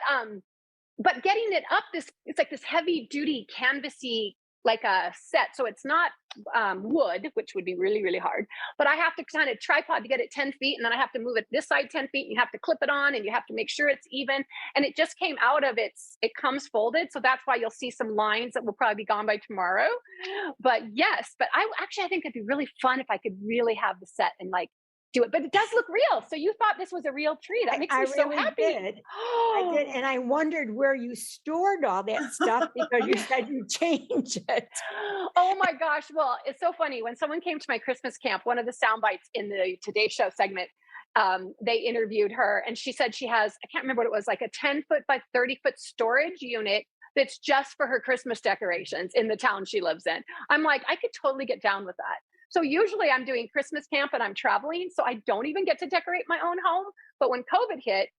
getting it up, it's like this heavy duty canvasy, like a set. So it's not wood, which would be really, really hard, but I have to kind of tripod to get it 10 feet. And then I have to move it this side 10 feet and you have to clip it on and you have to make sure it's even. And it just came out of it comes folded. So that's why you'll see some lines that will probably be gone by tomorrow. But yes, I think it'd be really fun if I could really have the set and like do it, but it does look real. So you thought this was a real tree. That makes me so happy. I did. And I wondered where you stored all that stuff because you said you changed it. Oh my gosh. Well, it's so funny. When someone came to my Christmas camp, one of the sound bites in the Today Show segment, they interviewed her and she said she has, I can't remember what it was, like a 10-foot by 30-foot storage unit that's just for her Christmas decorations in the town she lives in. I'm like, I could totally get down with that. So usually I'm doing Christmas camp and I'm traveling, so I don't even get to decorate my own home. But when COVID hit,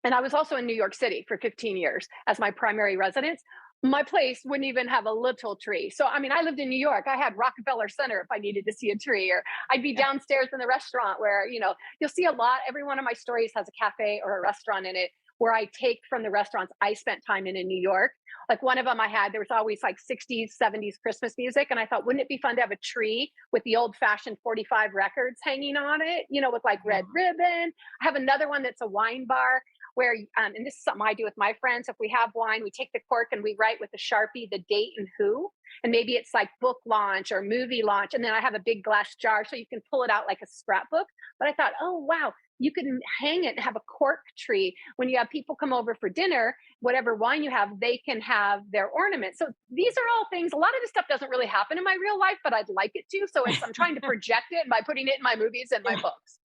and I was also in New York City for 15 years as my primary residence, my place wouldn't even have a little tree. So, I mean, I lived in New York. I had Rockefeller Center if I needed to see a tree, or I'd be downstairs in the restaurant where, you'll see a lot. Every one of my stories has a cafe or a restaurant in it where I take from the restaurants I spent time in New York. Like one of them there was always like 60s, 70s Christmas music. And I thought, wouldn't it be fun to have a tree with the old fashioned 45 records hanging on it, with like red ribbon. I have another one that's a wine bar where, and this is something I do with my friends. If we have wine, we take the cork and we write with a Sharpie the date and who. And maybe it's like book launch or movie launch. And then I have a big glass jar so you can pull it out like a scrapbook. But I thought, oh, wow, you can hang it and have a cork tree. When you have people come over for dinner, whatever wine you have, they can have their ornaments. So these are all things, a lot of this stuff doesn't really happen in my real life, but I'd like it to. So I'm trying to project it by putting it in my movies and my books.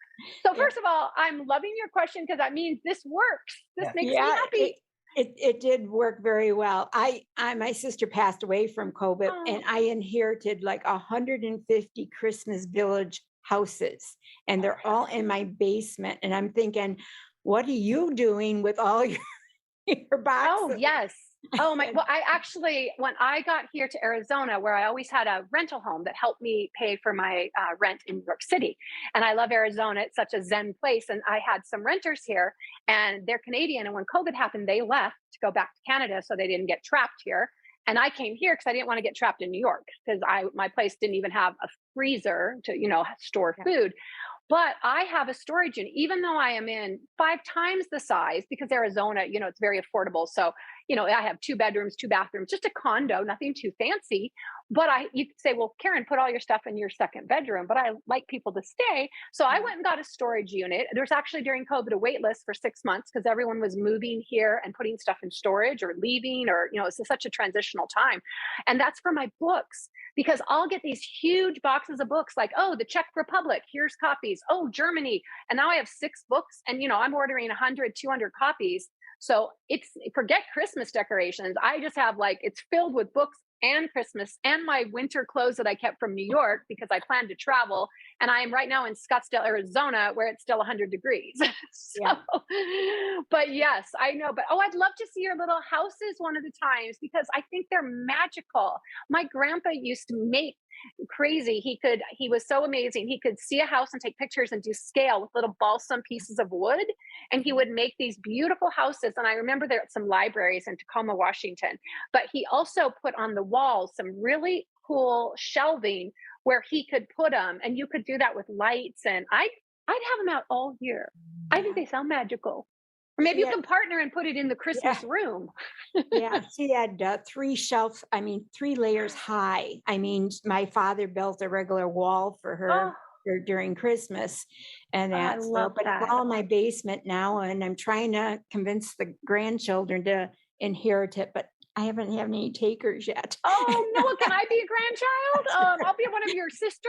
So first of all, I'm loving your question because that means this works. This makes me happy. It did work very well. My sister passed away from COVID and I inherited like 150 Christmas Village houses and they're all in my basement. And I'm thinking, what are you doing with all your boxes? Oh, yes. Oh my, well, when I got here to Arizona, where I always had a rental home that helped me pay for my rent in New York City. And I love Arizona. It's such a Zen place. And I had some renters here and they're Canadian. And when COVID happened, they left to go back to Canada so they didn't get trapped here. And I came here because I didn't want to get trapped in New York because my place didn't even have a freezer to, store food. But I have a storage unit, even though I am in 5 times the size, because Arizona, it's very affordable. So, I have 2 bedrooms, 2 bathrooms, just a condo, nothing too fancy. But you could say, well, Karen, put all your stuff in your second bedroom, but I like people to stay. So I went and got a storage unit. There's actually during COVID a wait list for 6 months because everyone was moving here and putting stuff in storage or leaving or, it's such a transitional time. And that's for my books. Because I'll get these huge boxes of books like, oh, the Czech Republic, here's copies. Oh, Germany. And now I have 6 books and, I'm ordering 100, 200 copies. So forget Christmas decorations. I just have it's filled with books and Christmas and my winter clothes that I kept from New York because I planned to travel And I am right now in Scottsdale, Arizona, where it's still 100 degrees. Yeah. But yes, I know. But I'd love to see your little houses one of the times because I think they're magical. My grandpa used to make crazy. He was so amazing. He could see a house and take pictures and do scale with little balsam pieces of wood. And he would make these beautiful houses. And I remember there at some libraries in Tacoma, Washington. But he also put on the walls some really cool shelving where he could put them. And you could do that with lights. And I'd have them out all year. I think they sound magical. Or maybe you can partner and put it in the Christmas room. Yeah, she had 3 layers high. I mean, my father built a regular wall for her during Christmas, and I that's love but that. it's all in my basement now, and I'm trying to convince the grandchildren to inherit it, but I haven't had any takers yet. Oh no! Can I be a grandchild? I'll be one of your sisters.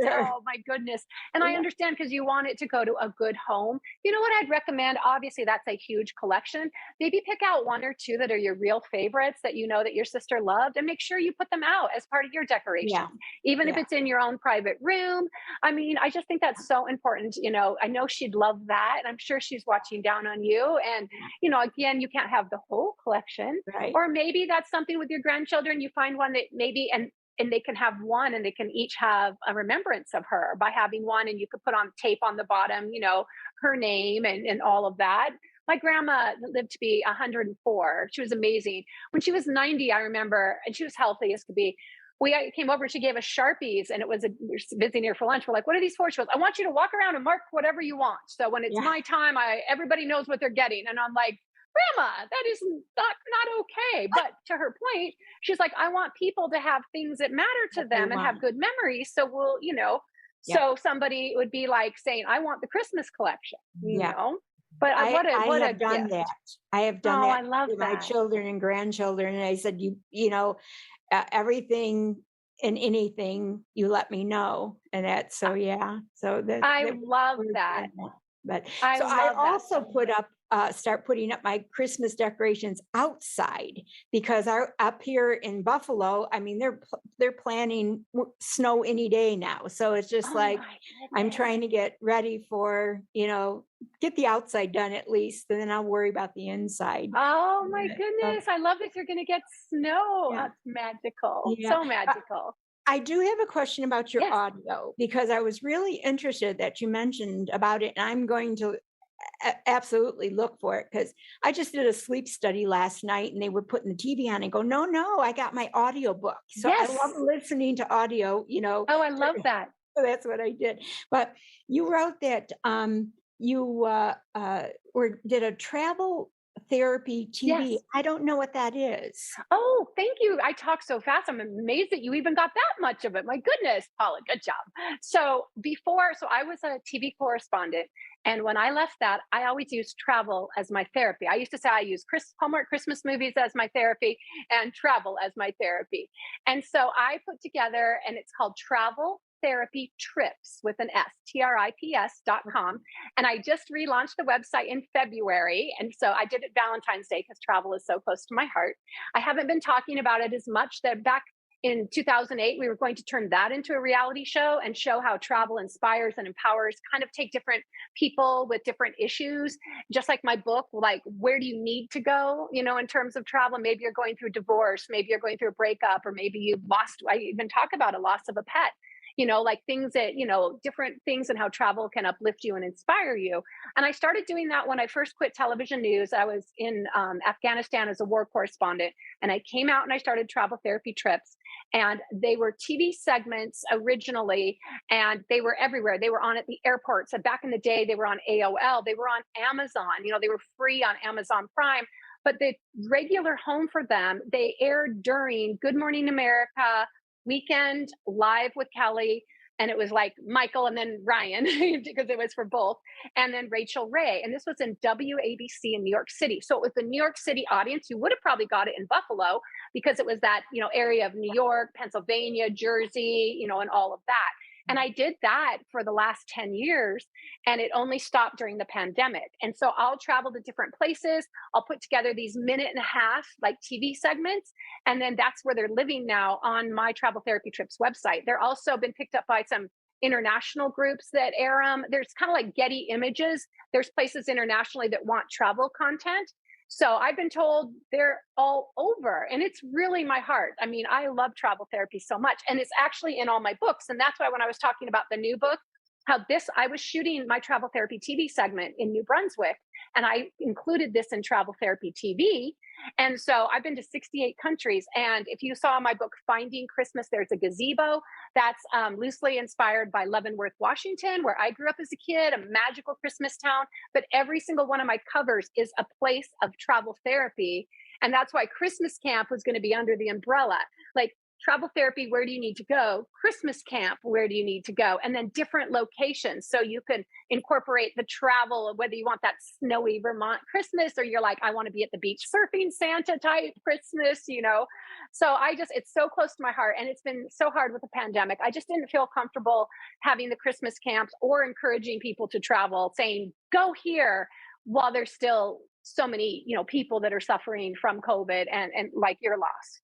Sure. Oh my goodness! And I understand because you want it to go to a good home. You know what I'd recommend? Obviously, that's a huge collection. Maybe pick out 1 or 2 that are your real favorites that you know that your sister loved, and make sure you put them out as part of your decoration, even if it's in your own private room. I mean, I just think that's so important. You know, I know she'd love that, and I'm sure she's watching down on you. And you know, again, you can't have the whole collection. Right. Or maybe that's something with your grandchildren. You find one that maybe, and they can have one and they can each have a remembrance of her by having one. And you could put on tape on the bottom, you know, her name and all of that. My grandma lived to be 104. She was amazing. When she was 90, I remember, and she was healthy as could be. We came over and she gave us Sharpies, and we were visiting here for lunch. We're like, what are these for? She goes, I want you to walk around and mark whatever you want. So when it's my time, everybody knows what they're getting. And I'm like, Grandma, that is not okay. But to her point, she's like, I want people to have things that matter to them and have good memories. So we'll, you know, so somebody would be like saying, I want the Christmas collection, you know? But I have done gift. that. I have done that I love with that. my children and grandchildren. And I said, you know, everything and anything you let me know. And that's so that I love that. But I also put up start putting up my Christmas decorations outside because up here in Buffalo, I mean, they're planning snow any day now. So it's just I'm trying to get ready for, you know, get the outside done at least, and then I'll worry about the inside. Oh my goodness. I love that you're going to get snow. That's magical. So magical. I do have a question about your audio because I was really interested that you mentioned about it, and I'm going to absolutely look for it because I just did a sleep study last night and they were putting the TV on and go, no, I got my audio book. So I love listening to audio, you know. Oh, I love that. So that's what I did. But you wrote that you did a travel therapy TV. Yes. I don't know what that is. Oh, thank you. I talk so fast. I'm amazed that you even got that much of it. My goodness, Paula, good job. So I was a TV correspondent. And when I left that, I always used travel as my therapy. I used to say I use Hallmark Christmas movies as my therapy and travel as my therapy. And so I put together, and it's called Travel Therapy Trips with an S, TRIPS.com. And I just relaunched the website in February. And so I did it Valentine's Day because travel is so close to my heart. I haven't been talking about it as much. That back in 2008, we were going to turn that into a reality show and show how travel inspires and empowers, kind of take different people with different issues, just like my book, like where do you need to go, you know, in terms of travel? Maybe you're going through divorce, maybe you're going through a breakup, or maybe you've lost, I even talk about a loss of a pet. You know, like things that, you know, different things and how travel can uplift you and inspire you. And I started doing that when I first quit television news. I was in Afghanistan as a war correspondent, and I came out and I started Travel Therapy Trips. And they were TV segments originally, and they were everywhere. They were on at the airports. And back in the day, they were on AOL. They were on Amazon. You know, they were free on Amazon Prime. But the regular home for them, they aired during Good Morning America, Weekend, Live with Kelly, and it was like Michael and then Ryan because it was for both, and then Rachel Ray. And this was in WABC in New York City. So it was the New York City audience. You would have probably got it in Buffalo because it was that, you know, area of New York, Pennsylvania, Jersey, you know, and all of that. And I did that for the last 10 years, and it only stopped during the pandemic. And so I'll travel to different places. I'll put together these 1.5-minute like TV segments. And then that's where they're living now on my Travel Therapy Trips website. They're also been picked up by some international groups that air them. There's kind of like Getty Images. There's places internationally that want travel content. So I've been told they're all over, and it's really my heart. I mean, I love travel therapy so much, and it's actually in all my books. And that's why when I was talking about the new book, I was shooting my travel therapy TV segment in New Brunswick, and I included this in travel therapy TV. And so I've been to 68 countries. And if you saw my book, Finding Christmas, there's a gazebo that's loosely inspired by Leavenworth, Washington, where I grew up as a kid, a magical Christmas town. But every single one of my covers is a place of travel therapy. And that's why Christmas camp was going to be under the umbrella. Like, travel therapy, where do you need to go? Christmas camp, where do you need to go? And then different locations. So you can incorporate the travel, whether you want that snowy Vermont Christmas, or you're like, I want to be at the beach surfing Santa type Christmas, you know? So it's so close to my heart. And it's been so hard with the pandemic. I just didn't feel comfortable having the Christmas camps or encouraging people to travel, saying, go here, while there's still so many, people that are suffering from COVID and like your loss.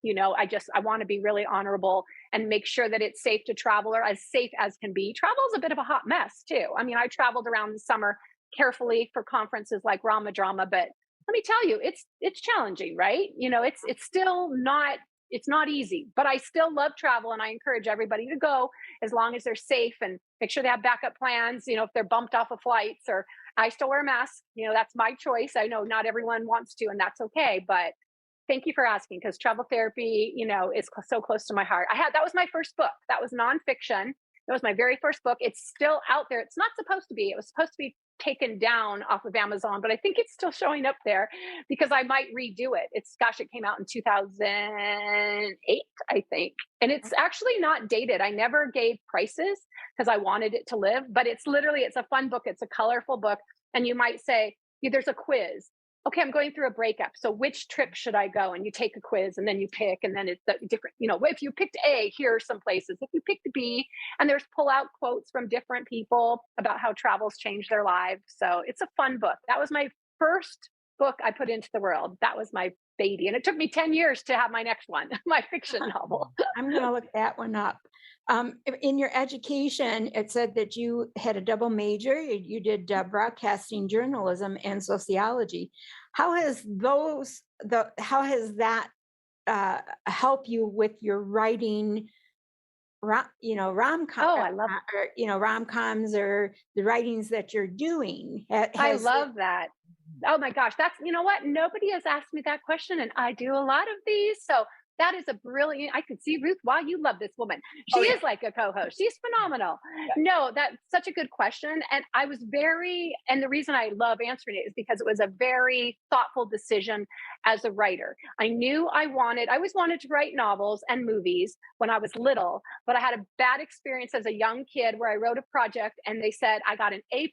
I want to be really honorable and make sure that it's safe to travel, or as safe as can be. Travel is a bit of a hot mess too. I mean, I traveled around the summer carefully for conferences like Rama Drama, but let me tell you, it's challenging, right? It's still not, it's not easy, but I still love travel, and I encourage everybody to go as long as they're safe, and make sure they have backup plans, if they're bumped off of flights. Or I still wear a mask, that's my choice. I know not everyone wants to, and that's okay, but thank you for asking, because travel therapy, is so close to my heart. That was my first book. That was nonfiction. That was my very first book. It's still out there. It's not supposed to be. It was supposed to be taken down off of Amazon, but I think it's still showing up there because I might redo it. It came out in 2008, I think. And it's actually not dated. I never gave prices because I wanted it to live, but it's a fun book. It's a colorful book. And you might say, there's a quiz. Okay, I'm going through a breakup. So which trip should I go? And you take a quiz, and then you pick, and then it's different. If you picked A, here are some places. If you picked B, and there's pull-out quotes from different people about how travel's changed their lives. So it's a fun book. That was my first book I put into the world. That was my baby. And it took me 10 years to have my next one, my fiction novel. I'm going to look that one up. In your education, it said that you had a double major. You did broadcasting journalism and sociology. How has that help you with your writing? Rom-com. Oh, I love rom-coms, or the writings that you're doing. I love that. Oh my gosh, you know what? Nobody has asked me that question, and I do a lot of these. So that is a brilliant, I could see, Ruth, wow, you love this woman. She is like a co-host. She's phenomenal. Yeah. No, that's such a good question. And and the reason I love answering it is because it was a very thoughtful decision as a writer. I knew I always wanted to write novels and movies when I was little, but I had a bad experience as a young kid where I wrote a project and they said I got an A+,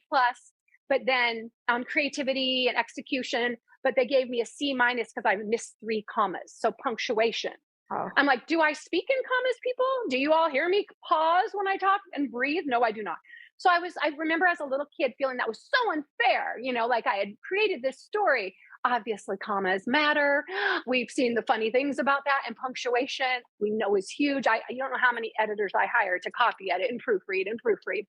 but then on creativity and execution, but they gave me a C- because I missed 3 commas. So punctuation. Oh. I'm like, do I speak in commas, people? Do you all hear me pause when I talk and breathe? No, I do not. So I remember as a little kid feeling that was so unfair, like I had created this story. Obviously, commas matter. We've seen the funny things about that, and punctuation we know is huge. You don't know how many editors I hired to copy edit and proofread.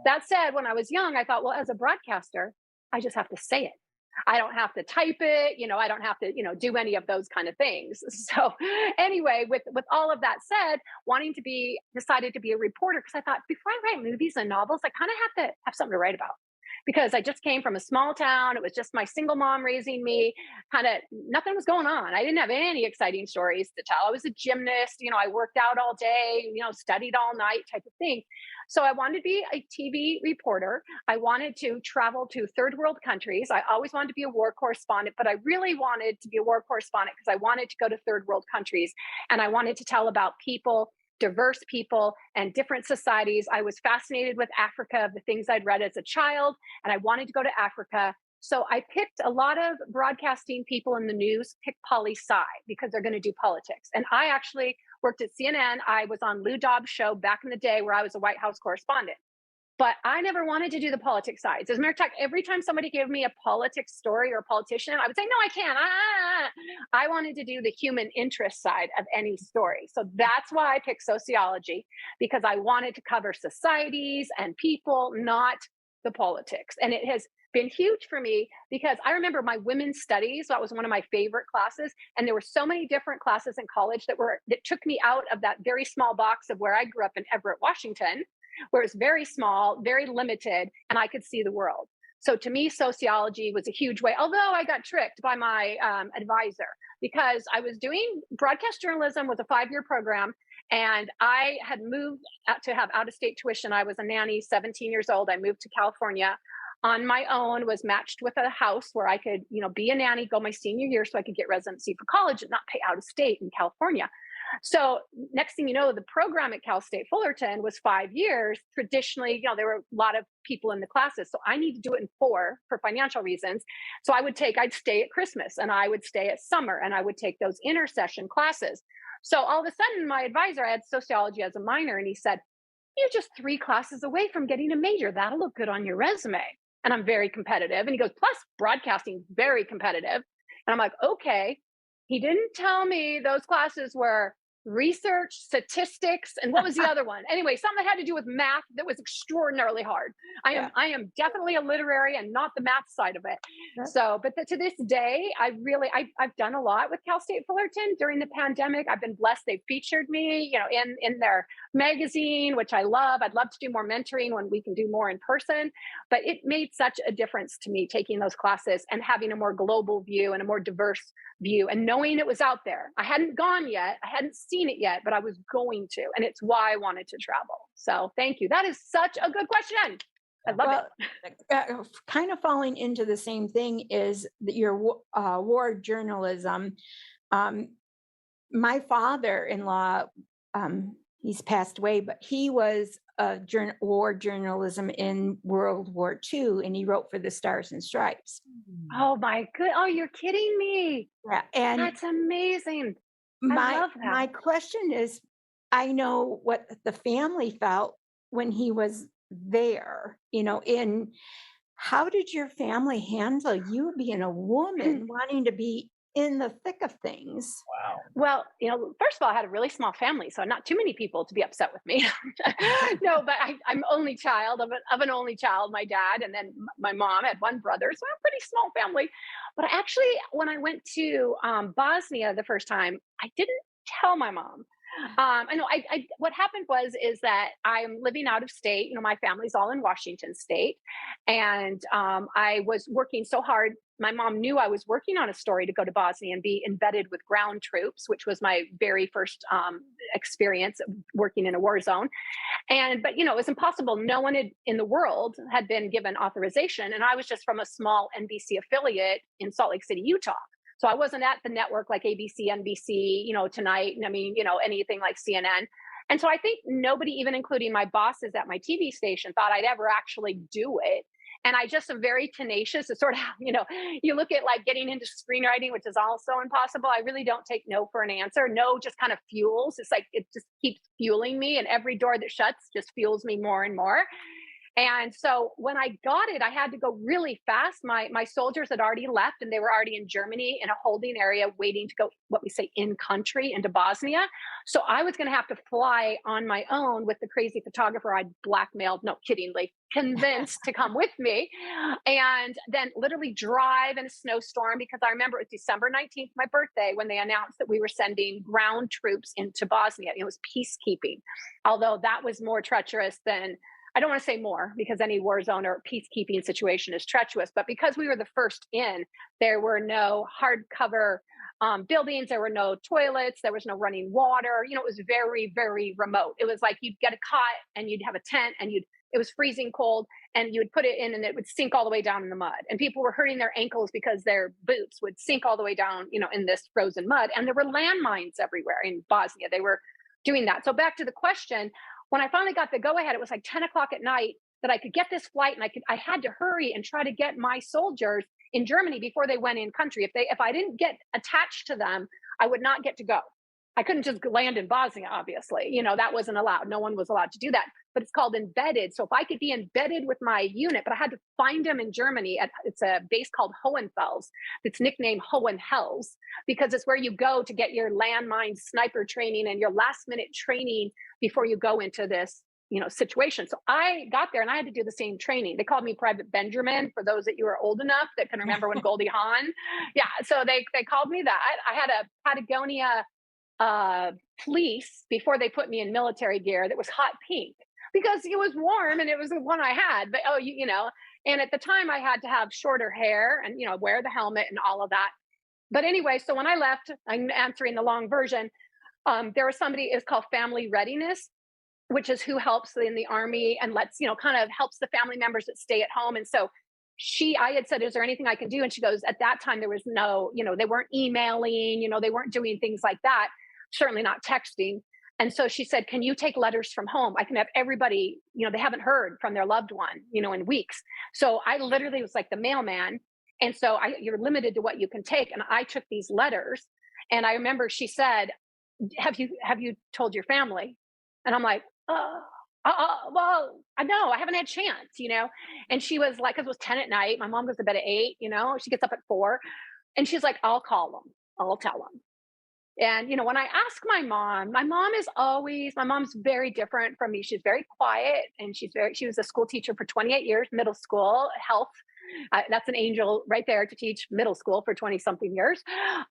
That said, when I was young, I thought, well, as a broadcaster, I just have to say it. I don't have to type it, I don't have to, do any of those kind of things. So anyway, with all of that said, decided to be a reporter, because I thought before I write movies and novels, I kind of have to have something to write about. Because I just came from a small town. It was just my single mom raising me. Nothing was going on. I didn't have any exciting stories to tell. I was a gymnast. I worked out all day, studied all night type of thing. So I wanted to be a TV reporter. I wanted to travel to third world countries. I always wanted to be a war correspondent, but I really wanted to be a war correspondent because I wanted to go to third world countries. And I wanted to tell about people, diverse people, and different societies. I was fascinated with Africa, the things I'd read as a child, and I wanted to go to Africa. So I picked a lot of broadcasting people in the news, picked poli-sci because they're going to do politics. And I actually worked at CNN. I was on Lou Dobbs' show back in the day where I was a White House correspondent. But I never wanted to do the politics sides. As a matter of fact, every time somebody gave me a politics story or a politician, I would say, no, I can't. I wanted to do the human interest side of any story. So that's why I picked sociology, because I wanted to cover societies and people, not the politics. And it has been huge for me because I remember my women's studies. That was one of my favorite classes. And there were so many different classes in college that took me out of that very small box of where I grew up in Everett, Washington, where it's very small, very limited, and I could see the world. So to me, sociology was a huge way, although I got tricked by my advisor because I was doing broadcast journalism with a 5-year program, and I had moved out to have out-of-state tuition. I was a nanny, 17 years old. I moved to California on my own, was matched with a house where I could, be a nanny, go my senior year so I could get residency for college and not pay out of state in California. So next thing you know, the program at Cal State Fullerton was 5 years. Traditionally, there were a lot of people in the classes. So I need to do it in 4 for financial reasons. So I'd stay at Christmas and I would stay at summer and I would take those intersession classes. So all of a sudden, my advisor, I had sociology as a minor, and he said, you're just 3 classes away from getting a major. That'll look good on your resume. And I'm very competitive. And he goes, plus broadcasting, very competitive. And I'm like, okay. He didn't tell me those classes were research, statistics, and what was the other one? Anyway, something that had to do with math that was extraordinarily hard. I am definitely a literary and not the math side of it. Yeah. So, but to this day, I've done a lot with Cal State Fullerton during the pandemic. I've been blessed. They've featured me, in their magazine, which I love. I'd love to do more mentoring when we can do more in person, but it made such a difference to me taking those classes and having a more global view and a more diverse view and knowing it was out there. I hadn't gone yet. I hadn't seen it yet, but I was going to, and it's why I wanted to travel. So thank you. That is such a good question. I love it. Kind of falling into the same thing is your war journalism. My father-in-law, he's passed away, but he was war journalism in World War II, and he wrote for the Stars and Stripes. Oh my good! Oh, you're kidding me! Yeah, and that's amazing. I love that. My question is, I know what the family felt when he was there. In how did your family handle you being a woman wanting to be in the thick of things? Wow. Well, first of all, I had a really small family, so not too many people to be upset with me. No, but I'm only child of an only child, my dad, and then my mom had 1 brother, so I'm a pretty small family. But actually, when I went to Bosnia the first time, I didn't tell my mom. I know what happened is that I'm living out of state. My family's all in Washington state. And I was working so hard. My mom knew I was working on a story to go to Bosnia and be embedded with ground troops, which was my very first experience of working in a war zone. But it was impossible. No one in the world had been given authorization. And I was just from a small NBC affiliate in Salt Lake City, Utah. So I wasn't at the network like ABC, NBC, Tonight, and anything like CNN. And so I think nobody, even including my bosses at my TV station, thought I'd ever actually do it. And I just am very tenacious. It's sort of, you look at like getting into screenwriting, which is also impossible. I really don't take no for an answer. No just kind of fuels. It's like, it just keeps fueling me. And every door that shuts just fuels me more and more. And so when I got it, I had to go really fast. My soldiers had already left and they were already in Germany in a holding area waiting to go, what we say, in country into Bosnia. So I was going to have to fly on my own with the crazy photographer I'd blackmailed, no kiddingly, convinced to come with me. And then literally drive in a snowstorm, because I remember it was December 19th, my birthday, when they announced that we were sending ground troops into Bosnia. It was peacekeeping, although that was more treacherous than, I don't want to say more, because any war zone or peacekeeping situation is treacherous, but because we were the first in, there were no hardcover buildings, there were no toilets, there was no running water. It was very, very remote. It was like you'd get a cot and you'd have a tent and it was freezing cold and you would put it in and it would sink all the way down in the mud. And people were hurting their ankles because their boots would sink all the way down, in this frozen mud. And there were landmines everywhere in Bosnia. They were doing that. So back to the question, when I finally got the go-ahead, it was like 10 o'clock at night that I could get this flight, and I had to hurry and try to get my soldiers in Germany before they went in country. If I didn't get attached to them, I would not get to go. I couldn't just land in Bosnia, obviously. That wasn't allowed. No one was allowed to do that. But it's called embedded. So if I could be embedded with my unit, but I had to find them in Germany. It's a base called Hohenfels. It's nicknamed Hohenhels because it's where you go to get your landmine sniper training and your last minute training before you go into this situation. So I got there and I had to do the same training. They called me Private Benjamin, for those that you are old enough that can remember when Goldie Hawn. Yeah. So they called me that. I had a Patagonia fleece before they put me in military gear that was hot pink because it was warm and it was the one I had. But and at the time I had to have shorter hair and wear the helmet and all of that. But anyway, so when I left, I'm answering the long version. There was somebody, it's called Family Readiness, which is who helps in the Army and lets kind of helps the family members that stay at home. And so I had said, is there anything I can do? And she goes, at that time there was no, they weren't emailing, they weren't doing things like that. Certainly not texting. And so she said, can you take letters from home? I can have everybody, they haven't heard from their loved one, in weeks. So I literally was like the mailman. And so you're limited to what you can take. And I took these letters. And I remember she said, have you told your family? And I'm like, well, I know I haven't had a chance, And she was like, 'cause it was 10 at night. My mom goes to bed at 8, she gets up at 4 and she's like, I'll call them. I'll tell them. And, when I ask my mom's very different from me. She's very quiet and she was a school teacher for 28 years, middle school, health. That's an angel right there to teach middle school for 20 something years.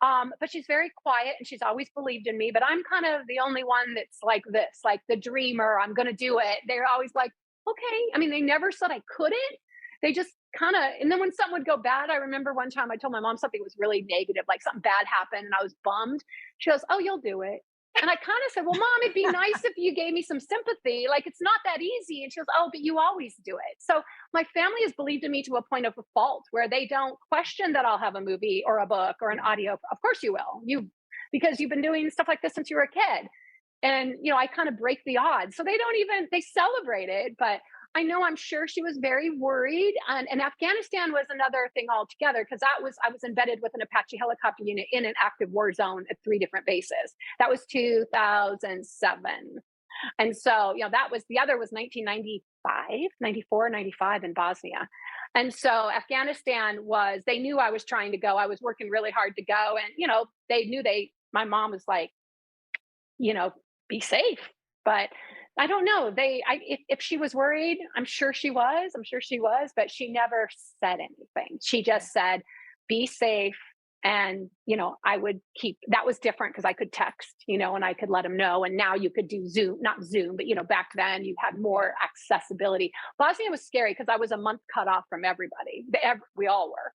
But she's very quiet and she's always believed in me, but I'm kind of the only one that's like this, like the dreamer, I'm going to do it. They're always like, okay. I mean, they never said I couldn't. They just kind of, and then when something would go bad, I remember one time I told my mom something was really negative, like something bad happened and I was bummed. She goes, oh, you'll do it. And I kind of said, well, Mom, it'd be nice if you gave me some sympathy. Like, it's not that easy. And she goes, oh, but you always do it. So my family has believed in me to a point of a fault where they don't question that I'll have a movie or a book or an audio. Of course you will. Because you've been doing stuff like this since you were a kid. And, I kind of break the odds. So they celebrate it, but I'm sure she was very worried. And Afghanistan was another thing altogether because I was embedded with an Apache helicopter unit in an active war zone at 3 different bases. That was 2007. And so, the other was 1995, 94, 95 in Bosnia. And so Afghanistan they knew I was trying to go. I was working really hard to go. And, they knew my mom was like, be safe. But I don't know. If she was worried, I'm sure she was, but she never said anything. She just said, be safe. And, that was different because I could text, and I could let them know. And now you could do Zoom, not Zoom, but, back then you had more accessibility. Bosnia was scary because I was a month cut off from everybody. We all were,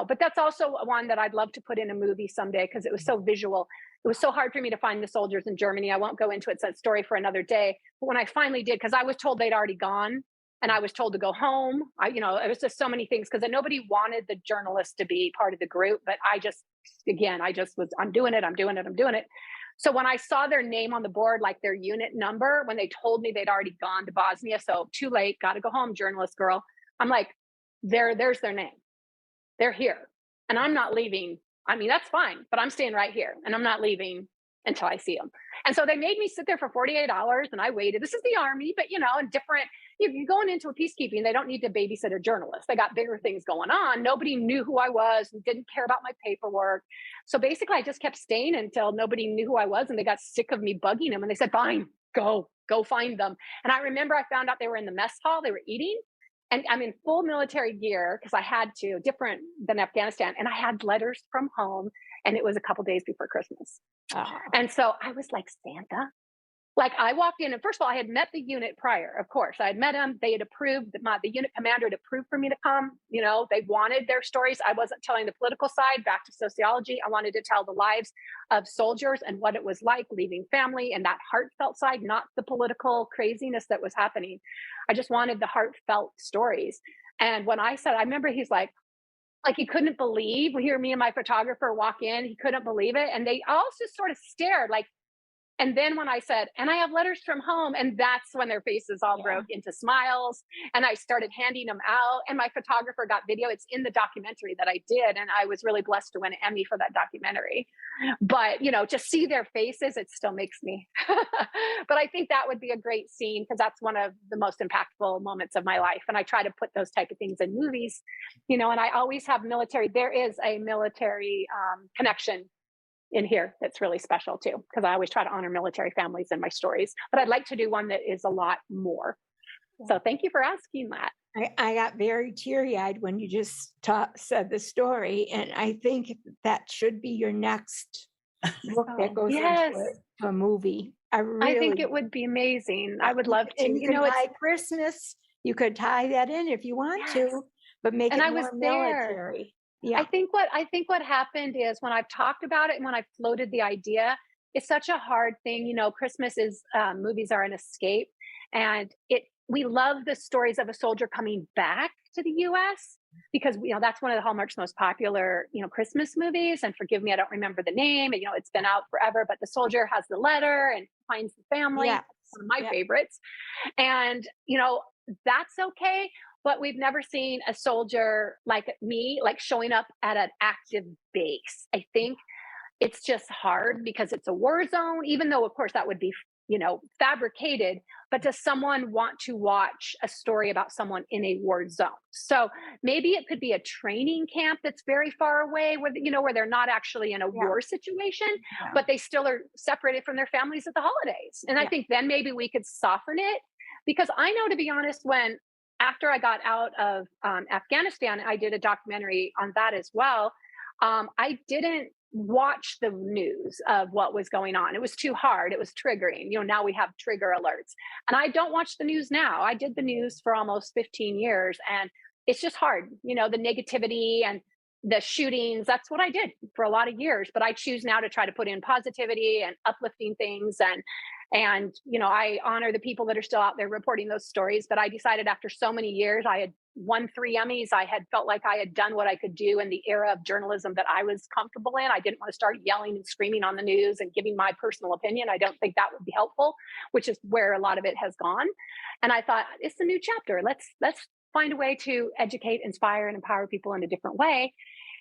but that's also one that I'd love to put in a movie someday because it was so visual. It was so hard for me to find the soldiers in Germany. I won't go into it. It's a story for another day. But when I finally did, because I was told they'd already gone and I was told to go home, it was just so many things because nobody wanted the journalist to be part of the group. But I'm doing it. So when I saw their name on the board, like their unit number, when they told me they'd already gone to Bosnia, so too late, got to go home, journalist girl. I'm like, there's their name. They're here. And I'm not leaving. I mean, that's fine, but I'm staying right here and I'm not leaving until I see them. And so they made me sit there for 48 hours and I waited. This is the Army, but and different, you're going into a peacekeeping, they don't need to babysit a journalist. They got bigger things going on. Nobody knew who I was and didn't care about my paperwork. So basically I just kept staying until nobody knew who I was and they got sick of me bugging them and they said, fine, go find them. And I remember I found out they were in the mess hall, they were eating. And I'm in full military gear because I had to, different than Afghanistan. And I had letters from home and it was a couple days before Christmas. Oh. And so I was like, Santa? Like I walked in and first of all, I had met the unit prior, of course. I had met them. They had approved, the unit commander had approved for me to come. They wanted their stories. I wasn't telling the political side, back to sociology. I wanted to tell the lives of soldiers and what it was like leaving family and that heartfelt side, not the political craziness that was happening. I just wanted the heartfelt stories. And when I said, I remember he's like he couldn't believe, we hear me and my photographer walk in, he couldn't believe it. And they all just sort of stared like, And then when I said, and I have letters from home, and that's when their faces all broke into smiles. And I started handing them out. And my photographer got video. It's in the documentary that I did. And I was really blessed to win an Emmy for that documentary. But, to see their faces, it still makes me. But I think that would be a great scene because that's one of the most impactful moments of my life. And I try to put those type of things in movies, and I always have military. There is a military connection in here that's really special too, because I always try to honor military families in my stories, but I'd like to do one that is a lot more. So thank you for asking that. I got very teary-eyed when you just said the story, and I think that should be your next book that goes into a movie. I think it would be amazing. I would love to. And you know, it's Christmas. You could tie that in if you want to, but make it more military. Yeah. I think what happened is when I've talked about it and when I floated the idea, it's such a hard thing. Christmas is movies are an escape, and we love the stories of a soldier coming back to the U.S. because that's one of the Hallmark's most popular Christmas movies. And forgive me, I don't remember the name. And, it's been out forever, but the soldier has the letter and finds the family. Yeah. It's one of my favorites, and that's okay. But we've never seen a soldier like me, showing up at an active base. I think it's just hard because it's a war zone, even though, of course, that would be, fabricated. But does someone want to watch a story about someone in a war zone? So maybe it could be a training camp that's very far away where they're not actually in a war situation, but they still are separated from their families at the holidays. And I think then maybe we could soften it, because I know, to be honest, after I got out of Afghanistan, I did a documentary on that as well. I didn't watch the news of what was going on. It was too hard. It was triggering. Now we have trigger alerts. And I don't watch the news now. I did the news for almost 15 years. And it's just hard, the negativity and the shootings. That's what I did for a lot of years. But I choose now to try to put in positivity and uplifting things. And I honor the people that are still out there reporting those stories. But I decided after so many years, I had won 3 Emmys. I had felt like I had done what I could do in the era of journalism that I was comfortable in. I didn't want to start yelling and screaming on the news and giving my personal opinion. I don't think that would be helpful, which is where a lot of it has gone. And I thought, it's a new chapter. Let's find a way to educate, inspire, and empower people in a different way.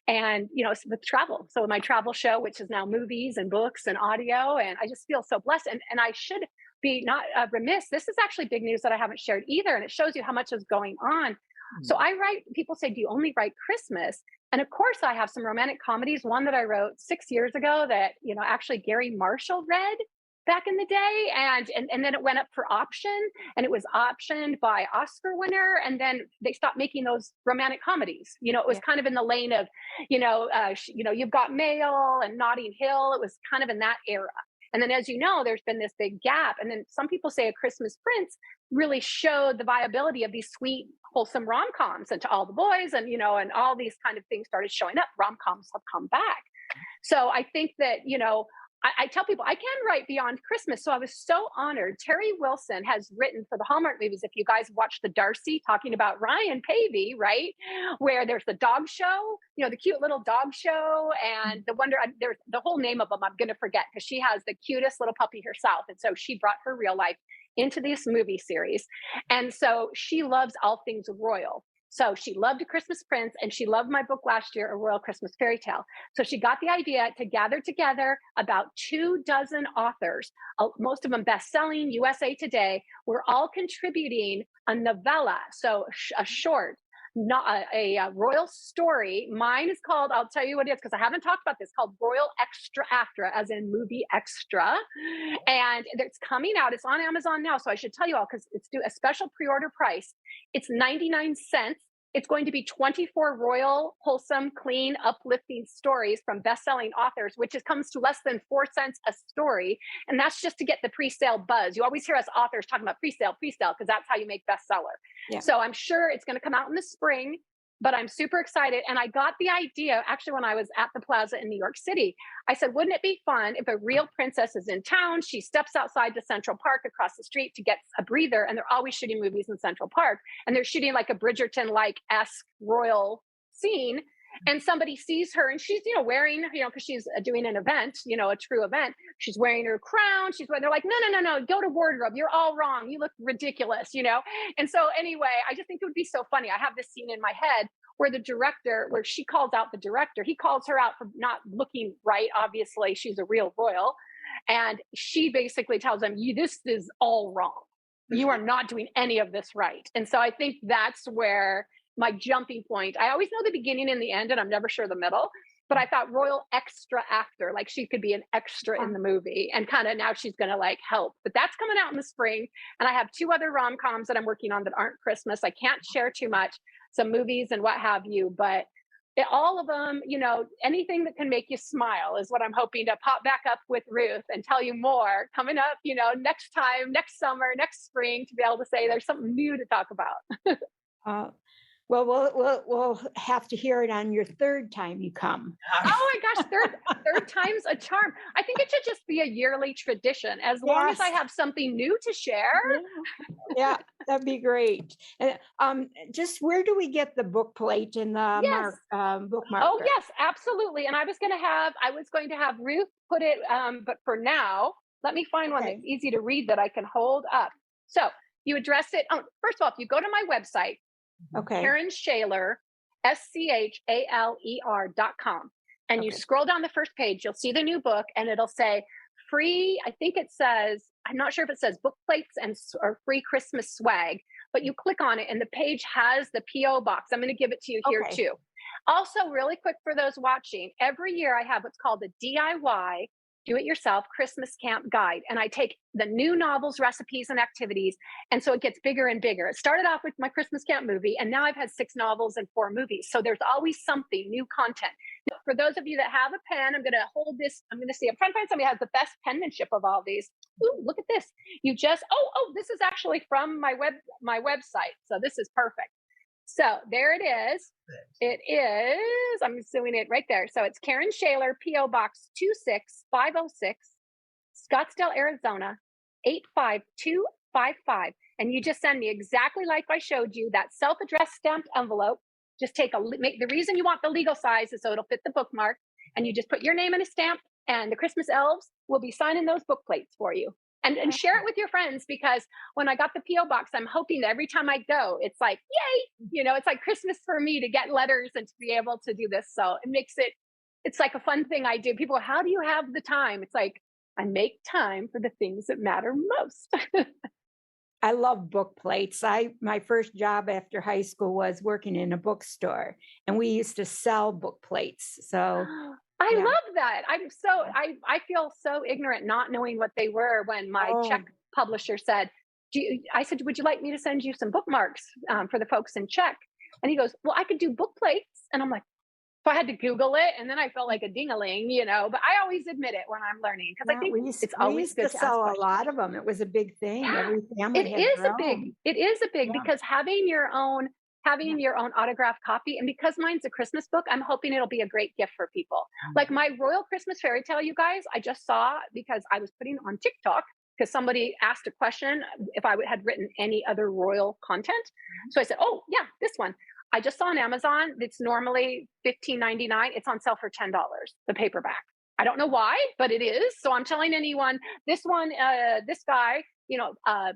And, with travel. So my travel show, which is now movies and books and audio, and I just feel so blessed. And I should be not remiss. This is actually big news that I haven't shared either. And it shows you how much is going on. So I write, people say, do you only write Christmas? And of course I have some romantic comedies. One that I wrote 6 years ago that, actually Gary Marshall read back in the day. And then it went up for option, and it was optioned by Oscar winner. And then they stopped making those romantic comedies. It was kind of in the lane of, You've Got Mail and Notting Hill. It was kind of in that era. And then, as you know, there's been this big gap. And then some people say A Christmas Prince really showed the viability of these sweet, wholesome rom-coms, and To All the Boys, and, and all these kind of things started showing up. Rom-coms have come back. So I think that, I tell people I can write beyond Christmas. So I was so honored. Terry Wilson has written for the Hallmark movies. If you guys watch the Darcy, talking about Ryan Pavey, right? Where there's the dog show, the cute little dog show, and there's the whole name of them I'm going to forget, because she has the cutest little puppy herself. And so she brought her real life into this movie series. And so she loves all things royal. So she loved A Christmas Prince, and she loved my book last year, A Royal Christmas Fairy Tale. So she got the idea to gather together about 24 authors, most of them best-selling, USA Today. We're all contributing a novella, so a short, not a royal story. Mine is called, I'll tell you what it is, because I haven't talked about this, called Royal Extra After, as in movie extra. And it's coming out. It's on Amazon now. So I should tell you all, because it's a special pre-order price. It's 99 cents. It's going to be 24 royal, wholesome, clean, uplifting stories from best-selling authors, which comes to less than 4 cents a story. And that's just to get the pre-sale buzz. You always hear us authors talking about pre-sale, because that's how you make bestseller. Yeah. So I'm sure it's going to come out in the spring, but I'm super excited. And I got the idea, actually, when I was at the Plaza in New York City. I said, wouldn't it be fun if a real princess is in town, she steps outside to Central Park across the street to get a breather, and they're always shooting movies in Central Park, and they're shooting like a Bridgerton-like-esque royal scene. and somebody sees her and she's, wearing, because she's doing an event, a true event. She's wearing her crown. They're like, no, go to wardrobe. You're all wrong. You look ridiculous, And so anyway, I just think it would be so funny. I have this scene in my head where she calls out the director. He calls her out for not looking right. Obviously, she's a real royal. And she basically tells him, this is all wrong. You are not doing any of this right. And so I think that's where my jumping point, I always know the beginning and the end, and I'm never sure the middle, but I thought royal extra actor, like she could be an extra in the movie, and kind of now she's going to like help. But that's coming out in the spring. And I have 2 other rom-coms that I'm working on that aren't Christmas. I can't share too much, some movies and what have you, but all of them, anything that can make you smile is what I'm hoping to pop back up with Ruth and tell you more coming up, next time, next summer, next spring, to be able to say there's something new to talk about. Well, we'll have to hear it on your 3rd time you come. Oh my gosh, third time's a charm. I think it should just be a yearly tradition, as long as I have something new to share. Yeah, that'd be great. And just where do we get the book plate and the book marker? Oh yes, absolutely. And I was going to have Ruth put it, but for now, let me find one that's easy to read that I can hold up. So you address it. Oh, first of all, if you go to my website, KAREN SCHALER, SCHALER.com. And you scroll down the first page, you'll see the new book, and it'll say free. I think it says, I'm not sure if it says book plates or free Christmas swag, but you click on it and the page has the PO box. I'm going to give it to you here too. Also, really quick for those watching, every year I have what's called the DIY Do-It-Yourself Christmas Camp Guide. And I take the new novels, recipes, and activities. And so it gets bigger and bigger. It started off with my Christmas camp movie, and now I've had 6 novels and 4 movies. So there's always something, new content. Now, for those of you that have a pen, I'm going to hold this. I'm going to see. I'm trying to find somebody who has the best penmanship of all these. Ooh, look at this. You just, this is actually from my website. So this is perfect. So there it is. It is, I'm doing it right there. So it's KAREN SCHALER, P.O. Box 26506, Scottsdale, Arizona, 85255. And you just send me exactly like I showed you, that self-addressed stamped envelope. Just the reason you want the legal size is so it'll fit the bookmark. And you just put your name and a stamp, and the Christmas elves will be signing those book plates for you. And share it with your friends, because when I got the P.O. box, I'm hoping that every time I go, it's like, yay, it's like Christmas for me to get letters and to be able to do this. So it makes it's like a fun thing I do. People, how do you have the time? It's like, I make time for the things that matter most. I love book plates. My first job after high school was working in a bookstore, and we used to sell book plates. So I love that. I feel so ignorant not knowing what they were when my Czech publisher said, I said, would you like me to send you some bookmarks for the folks in Czech? And he goes, well, I could do book plates. And I'm like, so I had to Google it, and then I felt like a ding-a-ling, but I always admit it when I'm learning, because I think it's always good to sell a lot of them. It was a big thing. Yeah. Every family it is a big because having your own autographed copy, and because mine's a Christmas book, I'm hoping it'll be a great gift for people. Like my Royal Christmas Fairy Tale, you guys, I just saw, because I was putting on TikTok, because somebody asked a question if I had written any other royal content. So I said, oh yeah, this one. I just saw on Amazon, it's normally $15.99. It's on sale for $10, the paperback. I don't know why, but it is. So I'm telling anyone, this guy,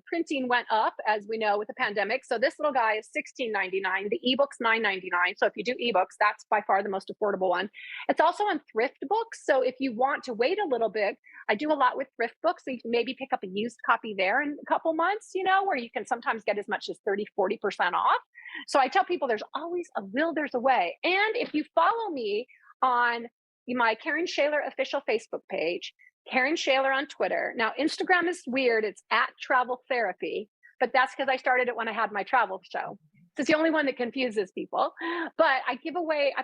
printing went up, as we know, with the pandemic. So this little guy is $16.99. The ebook's $9.99. So if you do ebooks, that's by far the most affordable one. It's also on thrift books. So if you want to wait a little bit, I do a lot with thrift books. So you can maybe pick up a used copy there in a couple months, where you can sometimes get as much as 30-40% off. So I tell people there's always a will, there's a way. And if you follow me on my KAREN SCHALER official Facebook page, KAREN SCHALER on Twitter. Now, Instagram is weird. It's @traveltherapy, but that's because I started it when I had my travel show. So it's the only one that confuses people. But I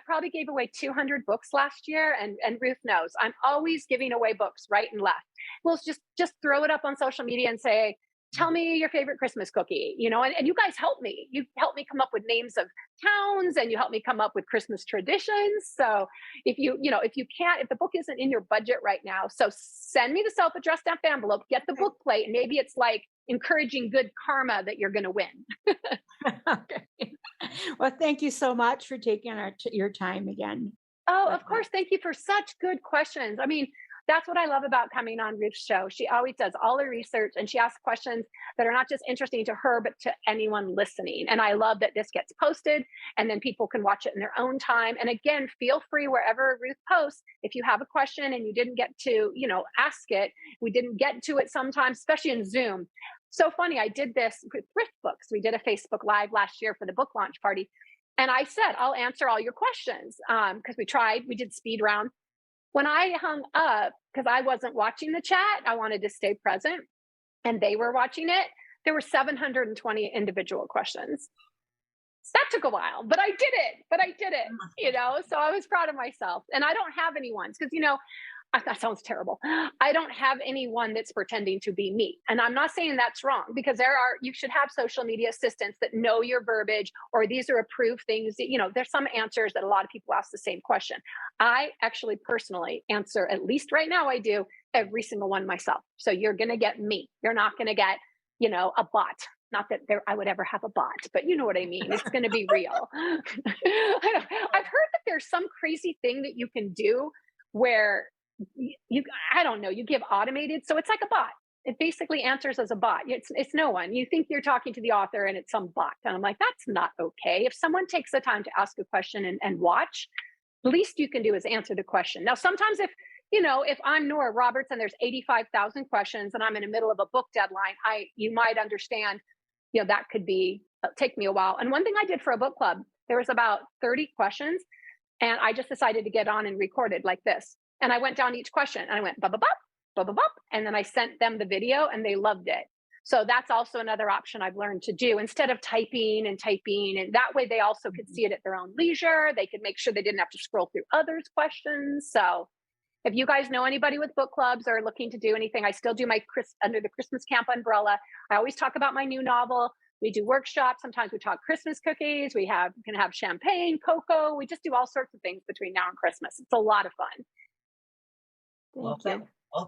probably gave away 200 books last year. And Ruth knows, I'm always giving away books right and left. Well, just throw it up on social media and say, tell me your favorite Christmas cookie, and you guys help me. You help me come up with names of towns, and you help me come up with Christmas traditions. So if if the book isn't in your budget right now, so send me the self-addressed stamped envelope, get the book plate, and maybe it's like encouraging good karma that you're going to win. Okay. Well, thank you so much for taking your time again. Oh, with of us. course. Thank you for such good questions. I mean, that's what I love about coming on Ruth's show. She always does all her research and she asks questions that are not just interesting to her, but to anyone listening. And I love that this gets posted and then people can watch it in their own time. And again, feel free wherever Ruth posts. If you have a question and you didn't get to, ask it, we didn't get to it sometimes, especially in Zoom. So funny. I did this with Thrift Books. We did a Facebook Live last year for the book launch party. And I said, I'll answer all your questions because we did speed round. When I hung up, because I wasn't watching the chat, I wanted to stay present and they were watching it, there were 720 individual questions. That took a while, but I did it, so I was proud of myself. And I don't have any ones because, that sounds terrible. I don't have anyone that's pretending to be me. And I'm not saying that's wrong because you should have social media assistants that know your verbiage or these are approved things. There's some answers that a lot of people ask the same question. I actually personally answer, at least right now I do, every single one myself. So you're going to get me. You're not going to get, a bot. Not that I would ever have a bot, but you know what I mean? It's going to be real. I've heard that there's some crazy thing that you can do where I don't know, you give automated, so it's like a bot. It basically answers as a bot. It's no one. You think you're talking to the author and it's some bot. And I'm like, that's not okay. If someone takes the time to ask a question and watch, the least you can do is answer the question. Now, sometimes if I'm Nora Roberts and there's 85,000 questions and I'm in the middle of a book deadline, you might understand, that could take me a while. And one thing I did for a book club, there was about 30 questions and I just decided to get on and record it like this. And I went down each question and I went, bop, bop, bop, bop, bop, bop. And then I sent them the video and they loved it. So that's also another option I've learned to do instead of typing. And that way they also could see it at their own leisure. They could make sure they didn't have to scroll through others' questions. So if you guys know anybody with book clubs or looking to do anything, I still do my under the Christmas Camp umbrella. I always talk about my new novel. We do workshops. Sometimes we talk Christmas cookies. We can have champagne, cocoa. We just do all sorts of things between now and Christmas. It's a lot of fun.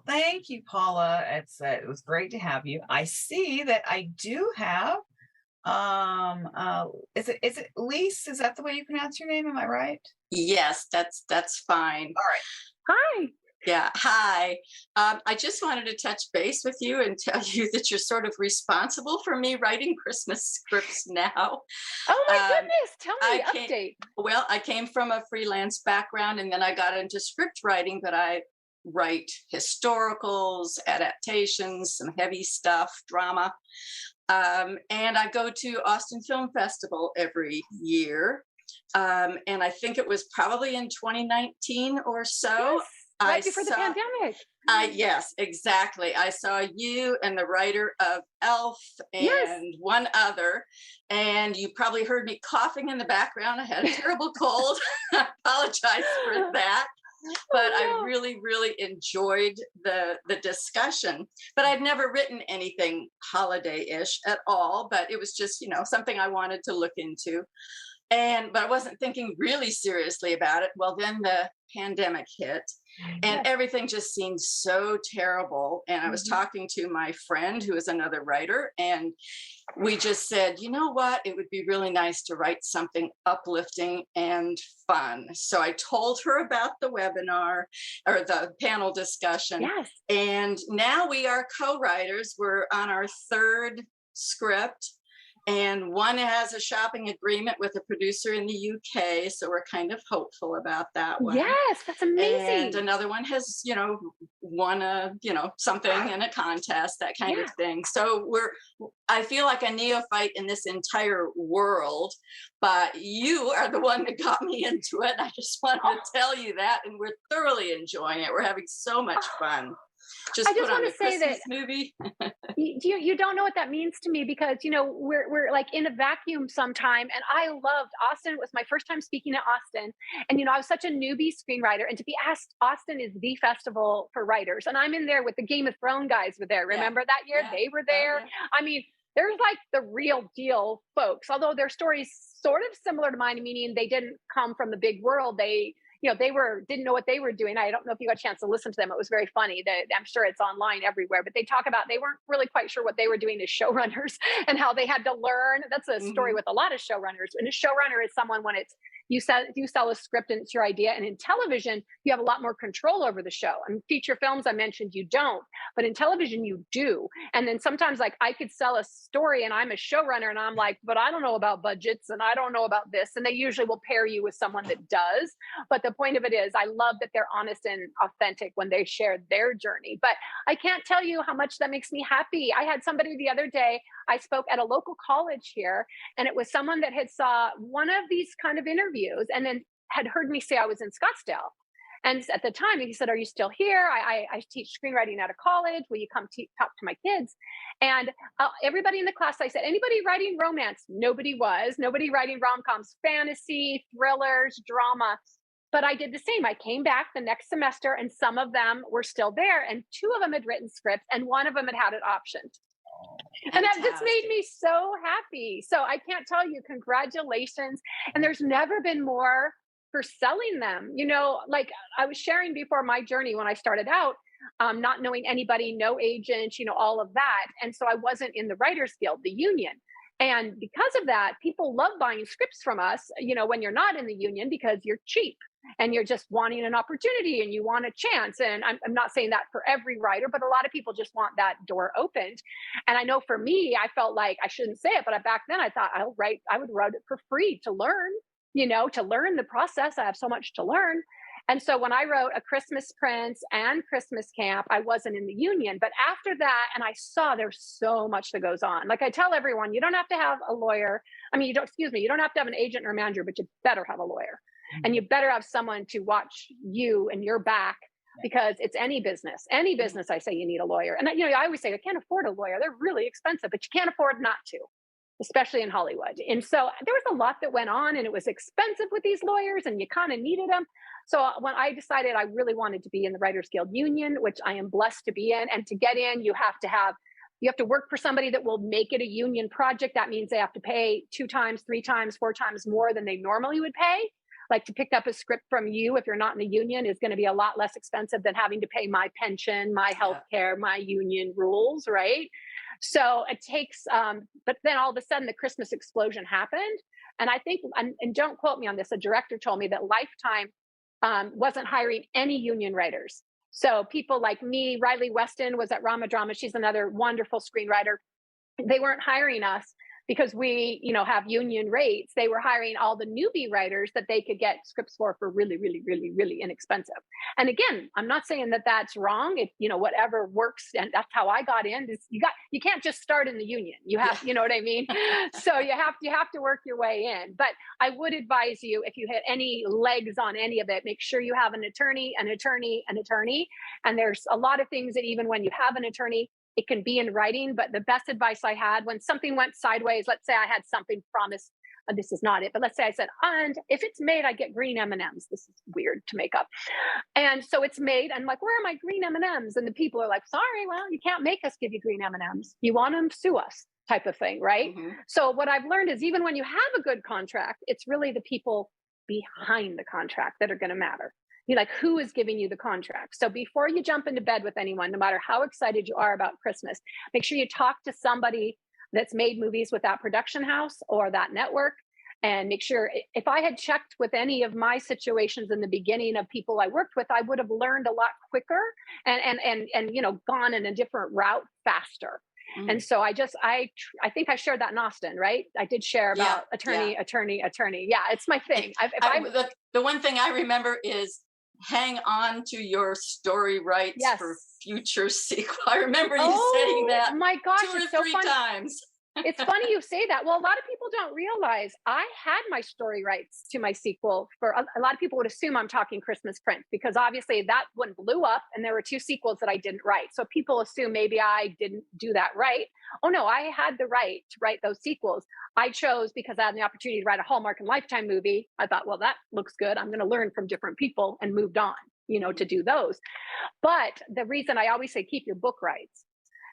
Thank you, Paula. It was great to have you. I see that I do have, is it Lise? Is that the way you pronounce your name? Am I right? Yes, that's fine. All right. Hi. Yeah. Hi. I just wanted to touch base with you and tell you that you're sort of responsible for me writing Christmas scripts now. Oh my goodness. Tell me, update. Well, I came from a freelance background and then I got into script writing, but I write historicals, adaptations, some heavy stuff, drama. And I go to Austin Film Festival every year. And I think it was probably in 2019 or so. Yes, right before the pandemic. Yes, exactly. I saw you and the writer of Elf and one other, and you probably heard me coughing in the background. I had a terrible cold. I apologize for that. But I really, really enjoyed the discussion. But I'd never written anything holiday-ish at all, but it was just, something I wanted to look into. But I wasn't thinking really seriously about it. Well, then the pandemic hit and everything just seemed so terrible. And I was talking to my friend who is another writer, and we just said, you know what, it would be really nice to write something uplifting and fun. So I told her about the webinar or the panel discussion. Yes. And now we are co-writers. We're on our third script. And one has a shopping agreement with a producer in the UK. So we're kind of hopeful about that one. Yes, that's amazing. And another one has, won something in a contest, that kind of thing. So I feel like a neophyte in this entire world, but you are the one that got me into it. I just wanted to tell you that. And we're thoroughly enjoying it. We're having so much fun. I just want to say that movie. you don't know what that means to me because we're like in a vacuum sometime, and I loved Austin. It was my first time speaking at Austin, and I was such a newbie screenwriter, and to be asked, Austin is the festival for writers, and I'm in there with the Game of Thrones guys were there. Remember that year? Yeah. They were there. Oh, yeah. I mean, there's like the real deal folks, although their stories sort of similar to mine, meaning they didn't come from the big world. They they didn't know what they were doing. I don't know if you got a chance to listen to them. It was very funny. I'm sure it's online everywhere, but they talk about they weren't really quite sure what they were doing as showrunners and how they had to learn. That's a story with a lot of showrunners. And a showrunner is someone when you sell a script and it's your idea. And in television, you have a lot more control over the show. And feature films, I mentioned, you don't, but in television, you do. And then sometimes like I could sell a story and I'm a showrunner and I'm like, but I don't know about budgets and I don't know about this. And they usually will pair you with someone that does. But the point of it is I love that they're honest and authentic when they share their journey. But I can't tell you how much that makes me happy. I had somebody the other day, I spoke at a local college here, and it was someone that had saw one of these kind of interviews and then had heard me say I was in Scottsdale. And at the time, he said, "Are you still here? I teach screenwriting at a college. Will you come talk to my kids?" And everybody in the class, I said, "Anybody writing romance?" Nobody was. Nobody writing rom-coms, fantasy, thrillers, drama. But I did the same. I came back the next semester, and some of them were still there, and two of them had written scripts, and one of them had it optioned. And that just made me so happy. So I can't tell you, congratulations. And there's never been more for selling them. Like I was sharing before my journey when I started out, not knowing anybody, no agent, all of that. And so I wasn't in the Writers Guild, the union. And because of that, people love buying scripts from us, when you're not in the union because you're cheap and you're just wanting an opportunity and you want a chance. And I'm not saying that for every writer, but a lot of people just want that door opened. And I know for me, I felt like I shouldn't say it, but back then I thought I would write it for free to learn, to learn the process. I have so much to learn. And so when I wrote A Christmas Prince and Christmas Camp, I wasn't in the union. But after that, and I saw there's so much that goes on. Like I tell everyone, you don't have to have a lawyer. I mean, you don't have to have an agent or a manager, but you better have a lawyer. And you better have someone to watch you and your back, because it's any business. Any business, I say you need a lawyer. And I always say I can't afford a lawyer. They're really expensive, but you can't afford not to, especially in Hollywood. And so there was a lot that went on, and it was expensive with these lawyers, and you kind of needed them. So when I decided I really wanted to be in the Writers Guild Union, which I am blessed to be in, and to get in, you have to work for somebody that will make it a union project. That means they have to pay 2 times, 3 times, 4 times more than they normally would pay. Like to pick up a script from you, if you're not in the union, is going to be a lot less expensive than having to pay my pension, my health care, my union rules, right? So it takes, but then all of a sudden the Christmas explosion happened. And I think, and don't quote me on this, a director told me that Lifetime wasn't hiring any union writers. So people like me, Riley Weston was at Rama Drama. She's another wonderful screenwriter. They weren't hiring us because we, have union rates. They were hiring all the newbie writers that they could get scripts for really, really, really, really inexpensive. And again, I'm not saying that that's wrong. If, whatever works, and that's how I got in. You can't just start in the union. You have, you know what I mean? So you have to work your way in. But I would advise you, if you hit any legs on any of it, make sure you have an attorney. And there's a lot of things that even when you have an attorney, it can be in writing. But the best advice I had when something went sideways, let's say I had something promised, this is not it, but let's say I said, and if it's made, I get green M&Ms. This is weird to make up. And so it's made, and like, where are my green M&Ms? And the people are like, sorry, well, you can't make us give you green M&Ms. You want them, sue us, type of thing, right? Mm-hmm. So what I've learned is even when you have a good contract, it's really the people behind the contract that are going to matter. Like, who is giving you the contract? So before you jump into bed with anyone, no matter how excited you are about Christmas, make sure you talk to somebody that's made movies with that production house or that network. And make sure, if I had checked with any of my situations in the beginning of people I worked with, I would have learned a lot quicker and gone in a different route faster. Mm. And so I think I shared that in Austin, right? I did share about attorney. Yeah, it's my thing. The one thing I remember is hang on to your story rights for future sequel. I remember you saying that. My gosh, 2 or 3 times. It's funny you say that. Well, a lot of people don't realize I had my story rights to my sequel. For a lot of people would assume I'm talking Christmas Prince, because obviously that one blew up and there were 2 sequels that I didn't write. So people assume maybe I didn't do that right. Oh no, I had the right to write those sequels. I chose because I had the opportunity to write a Hallmark and Lifetime movie. I thought, well, that looks good. I'm going to learn from different people, and moved on, to do those. But the reason I always say keep your book rights,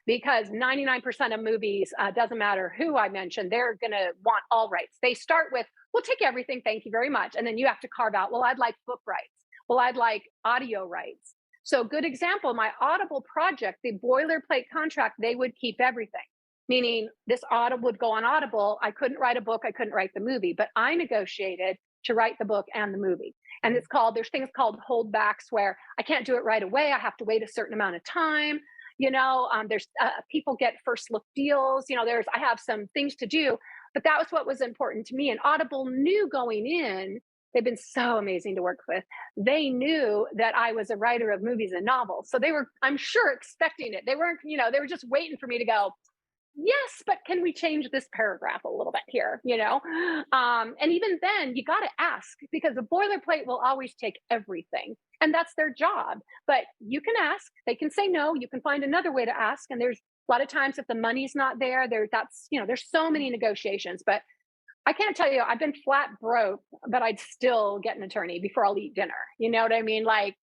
because 99% of movies, doesn't matter who I mention, they're going to want all rights. They start with, we'll take everything, thank you very much. And then you have to carve out, well, I'd like book rights. Well, I'd like audio rights. So good example, my Audible project, the boilerplate contract, they would keep everything. Meaning this Audible would go on Audible. I couldn't write a book. I couldn't write the movie, but I negotiated to write the book and the movie. And there's things called holdbacks where I can't do it right away. I have to wait a certain amount of time. There's people get first look deals. I have some things to do, but that was what was important to me. And Audible knew going in, they've been so amazing to work with. They knew that I was a writer of movies and novels. So they were, I'm sure, expecting it. They weren't, they were just waiting for me to go, yes, but can we change this paragraph a little bit here? And even then you got to ask, because the boilerplate will always take everything, and that's their job. But you can ask, they can say no, you can find another way to ask. And there's a lot of times if the money's not there, there's so many negotiations. But I can't tell you, I've been flat broke, but I'd still get an attorney before I'll eat dinner. You know what I mean? Like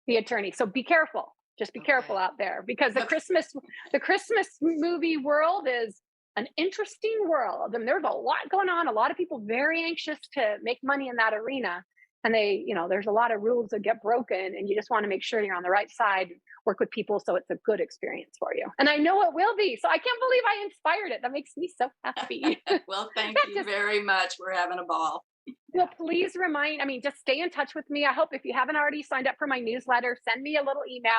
the attorney. So be careful. Just be careful out there, because the Christmas movie world is an interesting world, and there's a lot going on. A lot of people very anxious to make money in that arena, and there's a lot of rules that get broken, and you just want to make sure you're on the right side, work with people so it's a good experience for you. And I know it will be. So I can't believe I inspired it. That makes me so happy. Well, thank you very much. We're having a ball. Well, please just stay in touch with me. I hope if you haven't already signed up for my newsletter, send me a little email.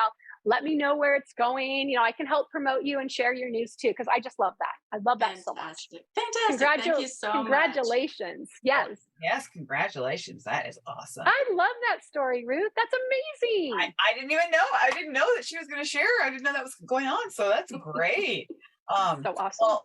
Let me know where it's going. I can help promote you and share your news too, because I just love that. I love that so much. Fantastic. Thank you so much. Congratulations. Yes. Yes, congratulations. That is awesome. I love that story, Ruth. That's amazing. I didn't even know. I didn't know that she was going to share. I didn't know that was going on. So that's great. So awesome.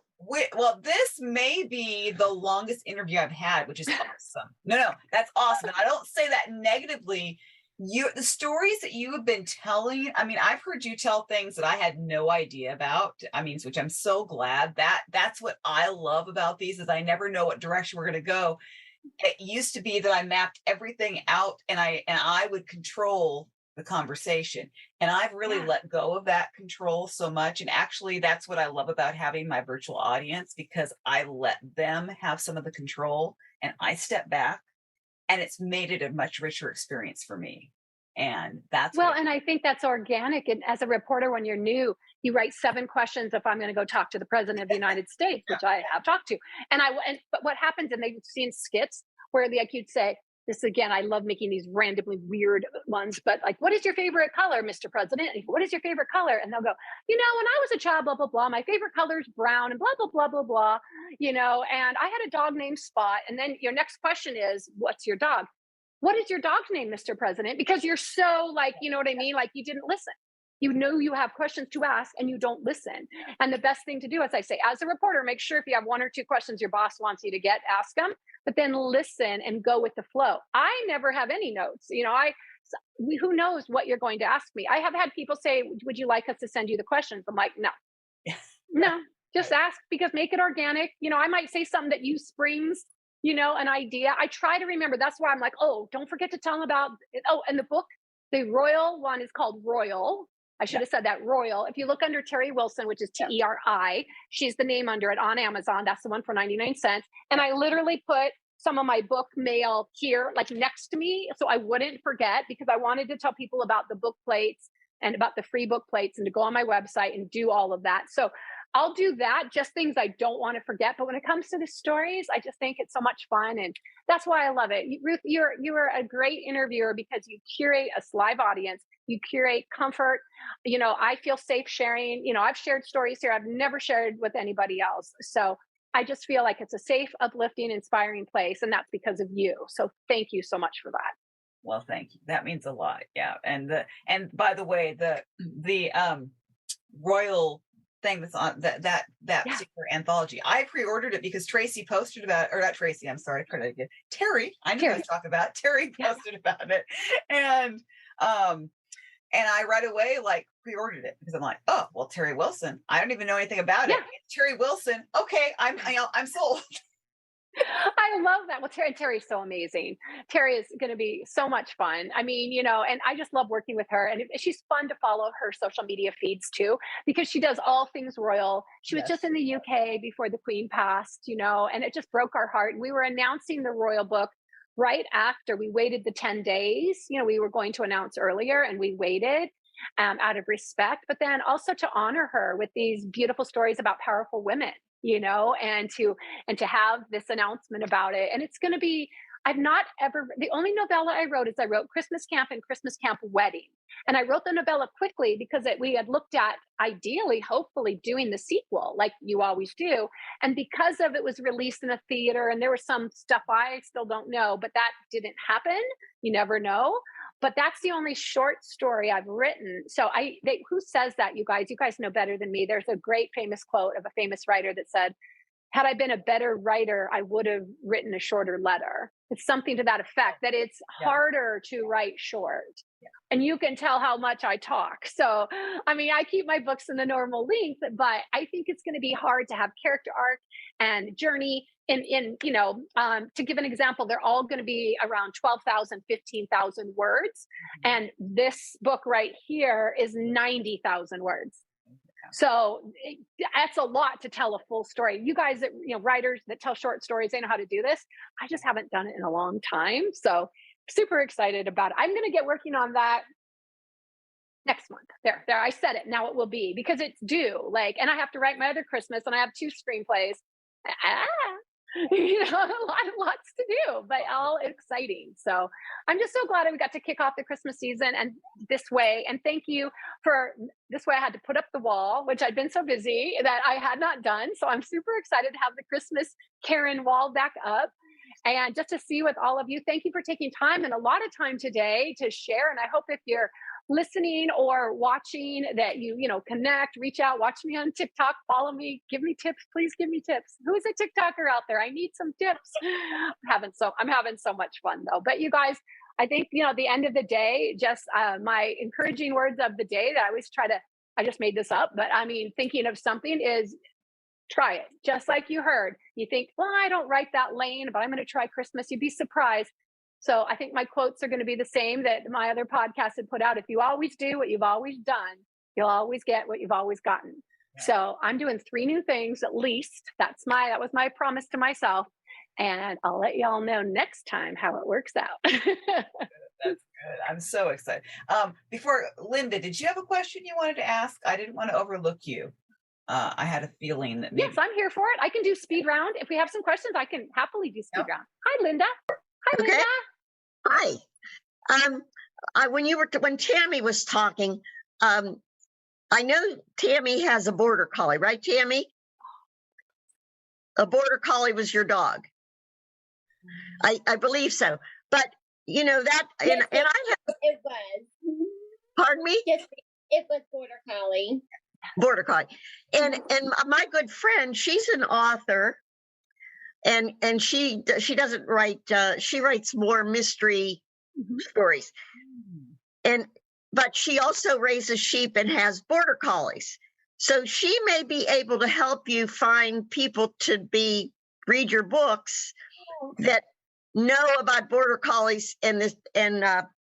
Well, this may be the longest interview I've had, which is awesome. No, that's awesome. And I don't say that negatively. The stories that you have been telling, I've heard you tell things that I had no idea about. Which I'm so glad. That's what I love about these, is I never know what direction we're going to go. It used to be that I mapped everything out and I would control the conversation. And I've really let go of that control so much. And actually, that's what I love about having my virtual audience, because I let them have some of the control and I step back, and it's made it a much richer experience for me. And that's and I think that's organic. And as a reporter, when you're new, you write 7 questions if I'm going to go talk to the president of the United States, which I have talked to. But what happens, and they've seen skits where you'd say, this again, I love making these randomly weird ones, but like, what is your favorite color, Mr. President? And what is your favorite color? And they'll go, when I was a child, blah, blah, blah, my favorite color is brown, and blah, blah, blah, blah, blah, and I had a dog named Spot. And then your next question is, what's your dog? What is your dog's name, Mr. President? Because you're so like, you know what I mean? Like, you didn't listen. You know you have questions to ask and you don't listen. And the best thing to do, as I say, as a reporter, make sure if you have 1 or 2 questions your boss wants you to ask them, but then listen and go with the flow. I never have any notes. Who knows what you're going to ask me? I have had people say, would you like us to send you the questions? I'm like, no, just ask, because make it organic. I might say something that you springs, an idea. I try to remember. That's why I'm like, oh, don't forget to tell them about it. Oh, and the book, the Royal one is called Royal. I should have said that, Royal. If you look under Terry Wilson, which is Teri, she's the name under it on Amazon. That's the one for 99 cents. And I literally put some of my book mail here, like next to me, so I wouldn't forget, because I wanted to tell people about the book plates and about the free book plates, and to go on my website and do all of that. So I'll do that, just things I don't want to forget. But when it comes to the stories, I just think it's so much fun. And that's why I love it. Ruth, you're a great interviewer, because you curate a live audience. You curate comfort. I feel safe sharing. I've shared stories here I've never shared with anybody else. So I just feel like it's a safe, uplifting, inspiring place. And that's because of you. So thank you so much for that. Well, thank you. That means a lot. Yeah. And by the way, the Royal thing that's on that particular anthology, I pre-ordered it because Tracy posted about, or not Tracy, I'm sorry, Terry, I knew I was talking about, Terry posted about it. And I right away pre-ordered it, because I'm like, oh, well, Terry Wilson, I don't even know anything about it. It's Terry Wilson. Okay. I'm sold. I love that. Well, Terry's so amazing. Terry is going to be so much fun. And I just love working with her. And she's fun to follow her social media feeds too, because she does all things royal. She was just in the UK before the Queen passed, and it just broke our heart. We were announcing the royal book right after we waited the 10 days, we were going to announce earlier and we waited out of respect, but then also to honor her with these beautiful stories about powerful women, and to have this announcement about it. And it's going to be, I've not ever, the only novella I wrote is I wrote Christmas Camp and Christmas Camp Wedding. And I wrote the novella quickly because we had looked at ideally, hopefully doing the sequel like you always do. And because of it was released in a theater and there was some stuff I still don't know, but that didn't happen. You never know. But that's the only short story I've written. So who says that, you guys? You guys know better than me. There's a great famous quote of a famous writer that said, had I been a better writer, I would have written a shorter letter. It's something to that effect, that it's harder to write short. Yeah. And you can tell how much I talk. So, I keep my books in the normal length, but I think it's going to be hard to have character arc and journey to give an example, they're all going to be around 12,000, 15,000 words. And this book right here is 90,000 words. So that's a lot to tell a full story. You guys that, writers that tell short stories, they know how to do this. I just haven't done it in a long time. So super excited about it. I'm going to get working on that next month. There, I said it. Now it will be, because it's due. And I have to write my other Christmas, and I have 2 screenplays. Lots to do, but all exciting. So I'm just so glad we got to kick off the Christmas season and this way. And thank you for this way. I had to put up the wall, which I'd been so busy that I had not done. So I'm super excited to have the Christmas Karen wall back up. And just to see with all of you, thank you for taking time and a lot of time today to share. And I hope if you're listening or watching that you connect, reach out, watch me on TikTok, follow me, give me tips, please give me tips. Who's a TikToker out there? I need some tips. I'm having so much fun though. But you guys, I think, at the end of the day, just my encouraging words of the day that I always I just made this up, but thinking of something is try it. Just like you heard, you think, well, I don't write that lane, but I'm going to try Christmas. You'd be surprised. So I think my quotes are going to be the same that my other podcast had put out. If you always do what you've always done, you'll always get what you've always gotten. Yeah. So I'm doing 3 new things at least. That was my promise to myself. And I'll let y'all know next time how it works out. That's good. I'm so excited. Before, Linda, did you have a question you wanted to ask? I didn't want to overlook you. I had a feeling that maybe... Yes, I'm here for it. I can do speed round. If we have some questions, I can happily do speed round. Hi, Linda. Hi, okay. Linda. Hi. When Tammy was talking, I know Tammy has a border collie, right, Tammy? A border collie was your dog. I believe so. But that, yes, and I have. It was. Pardon me? Yes, it was border collie. Border collie, and my good friend, she's an author. And she doesn't write. She writes more mystery stories, but she also raises sheep and has border collies. So she may be able to help you find people to read your books that know about border collies and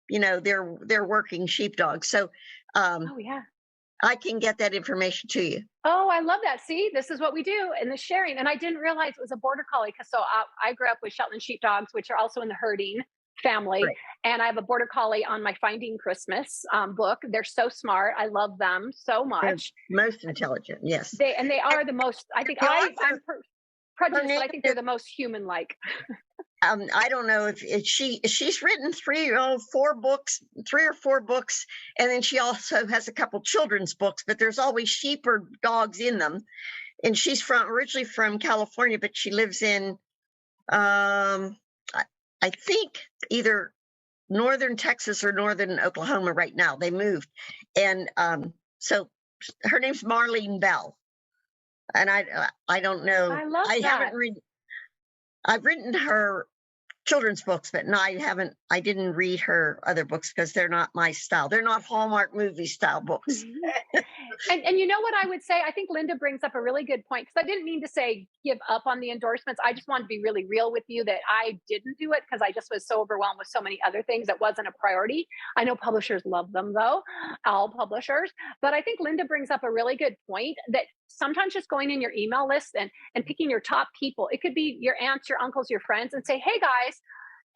they're working sheepdogs. So I can get that information to you. Oh, I love that. See, this is what we do in the sharing. And I didn't realize it was a border collie because I grew up with Shetland sheepdogs, which are also in the herding family. Right. And I have a border collie on my Finding Christmas book. They're so smart. I love them so much. They're most intelligent. Yes. They are the most, I think I'm prejudiced, but I think they're the most human-like. I don't know if she's written 3 or 4 books, and then she also has a couple children's books, but there's always sheep or dogs in them. And she's originally from California, but she lives in, I think either northern Texas or northern Oklahoma right now. They moved. And so her name's Marlene Bell. And I don't know. I love that. I've written her children's books, but no, I didn't read her other books because they're not my style. They're not Hallmark movie style books. And you know what I would say? I think Linda brings up a really good point, because I didn't mean to say give up on the endorsements. I just wanted to be really real with you that I didn't do it because I just was so overwhelmed with so many other things that wasn't a priority. I know publishers love them though, all publishers. But I think Linda brings up a really good point that sometimes just going in your email list and picking your top people, it could be your aunts, your uncles, your friends, and say, hey guys,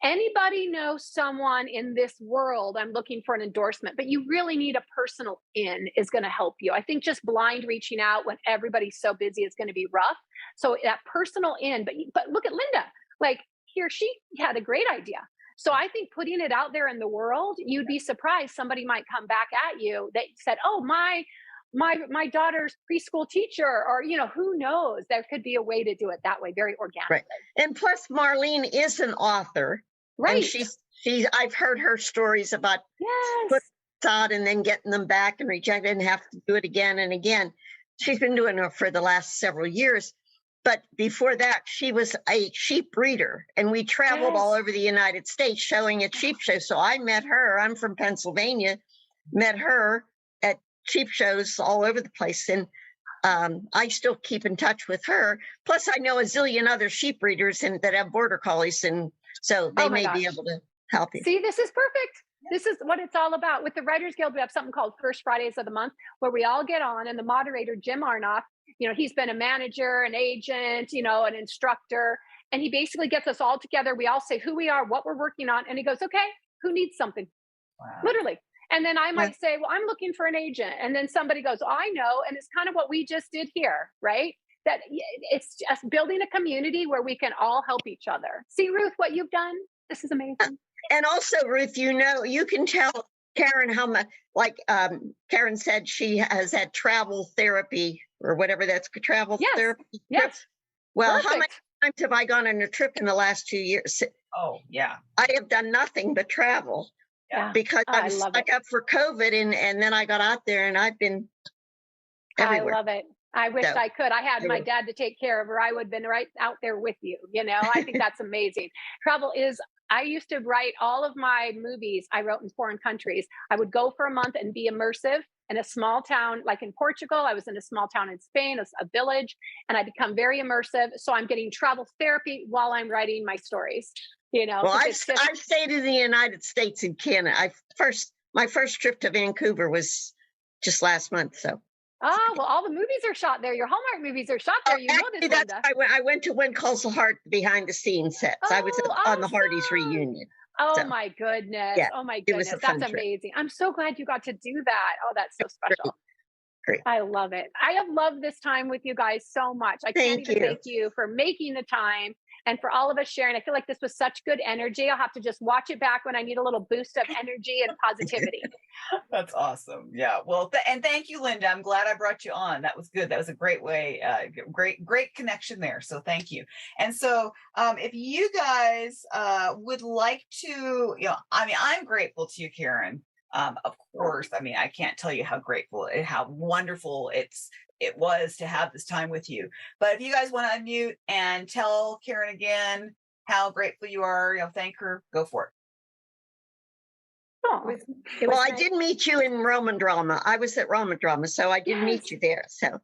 anybody know someone in this world? I'm looking for an endorsement, but you really need a personal in is going to help you. I think just blind reaching out when everybody's so busy is going to be rough. So that personal in, but look at Linda, like she had a great idea. So I think putting it out there in the world, you'd be surprised. Somebody might come back at you that said, oh, my daughter's preschool teacher, or, who knows, there could be a way to do it that way, very organically. Right. And plus Marlene is an author. Right. And I've heard her stories about putting out and then getting them back and rejected and have to do it again and again. She's been doing it for the last several years. But before that, she was a sheep breeder, and we traveled all over the United States showing at sheep shows. So I met her. I'm from Pennsylvania, met her at sheep shows all over the place. And I still keep in touch with her. Plus, I know a zillion other sheep breeders that have border collies, and so they may be able to help you. See, this is perfect. This is what it's all about. With the Writers Guild, we have something called First Fridays of the Month, where we all get on, and the moderator, Jim Arnoff, he's been a manager, an agent, an instructor, and he basically gets us all together. We all say who we are, what we're working on, and he goes, okay, who needs something? Wow. Literally. And then I might say, well, I'm looking for an agent. And then somebody goes, oh, I know. And it's kind of what we just did here, right? That it's just building a community where we can all help each other. See, Ruth, what you've done? This is amazing. And also, Ruth, you can tell Karen how much, like Karen said, she has had travel therapy or whatever that's travel therapy. Yes. Well, how many times have I gone on a trip in the last 2 years? Oh, yeah. I have done nothing but travel. Yeah. Because I was stuck up for COVID and then I got out there and I've been everywhere. I love it. I wish I could. I had my dad to take care of her. I would have been right out there with you. I think that's amazing. Travel I used to write all of my movies I wrote in foreign countries. I would go for a month and be immersive in a small town, like in Portugal. I was in a small town in Spain, a village, and I become very immersive. So I'm getting travel therapy while I'm writing my stories. Well, I've stayed in the United States and Canada. My first trip to Vancouver was just last month. So. Oh, well, all the movies are shot there. Your Hallmark movies are shot there. Know this, Linda. I went to When Calls the Heart behind the scenes sets. I was on the Hardys reunion. Oh, my goodness. Yeah, oh, my goodness. That's amazing. I'm so glad you got to do that. Oh, that's so special. Great. I love it. I have loved this time with you guys so much. I can't even thank you for making the time and for all of us sharing. I feel like this was such good energy. I'll have to just watch it back when I need a little boost of energy and positivity. That's awesome. Yeah. Well, and thank you, Linda. I'm glad I brought you on. That was good. That was a great way, great connection there. So thank you. And so if you guys would like to, I'm grateful to you, Karen. Of course, I can't tell you how grateful and how wonderful it was to have this time with you. But if you guys want to unmute and tell Karen again how grateful you are, thank her, go for it. Oh, well, I did meet you in Roman drama. I was at Roman drama, so I did meet you there. So.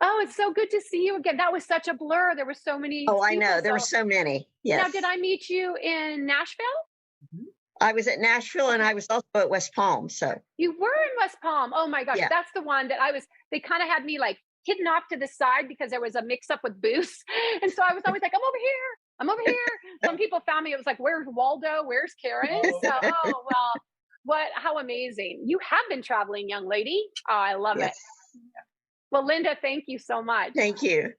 Oh, it's so good to see you again. That was such a blur. There were so many. Oh, I know. There were so many. Yes. Now, did I meet you in Nashville? Mm-hmm. I was at Nashville and I was also at West Palm. So you were in West Palm. Oh my gosh. Yeah. That's the one that they kind of had me like hidden off to the side because there was a mix up with booths. And so I was always like, I'm over here. Some people found me. It was like, where's Waldo? Where's Karen? So, how amazing. You have been traveling, young lady. Oh, I love it. Well, Linda, thank you so much. Thank you.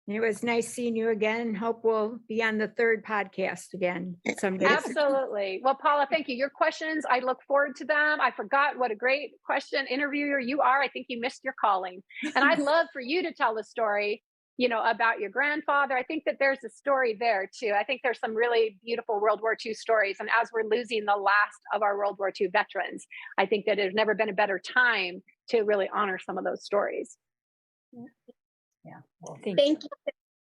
It was nice seeing you again. Hope we'll be on the third podcast again someday. Absolutely. Well, Paula, thank you. Your questions, I look forward to them. I forgot what a great interviewer you are. I think you missed your calling. And I'd love for you to tell the story, about your grandfather. I think that there's a story there too. I think there's some really beautiful World War II stories. And as we're losing the last of our World War II veterans, I think that there's never been a better time to really honor some of those stories. Yeah. Well, thank you,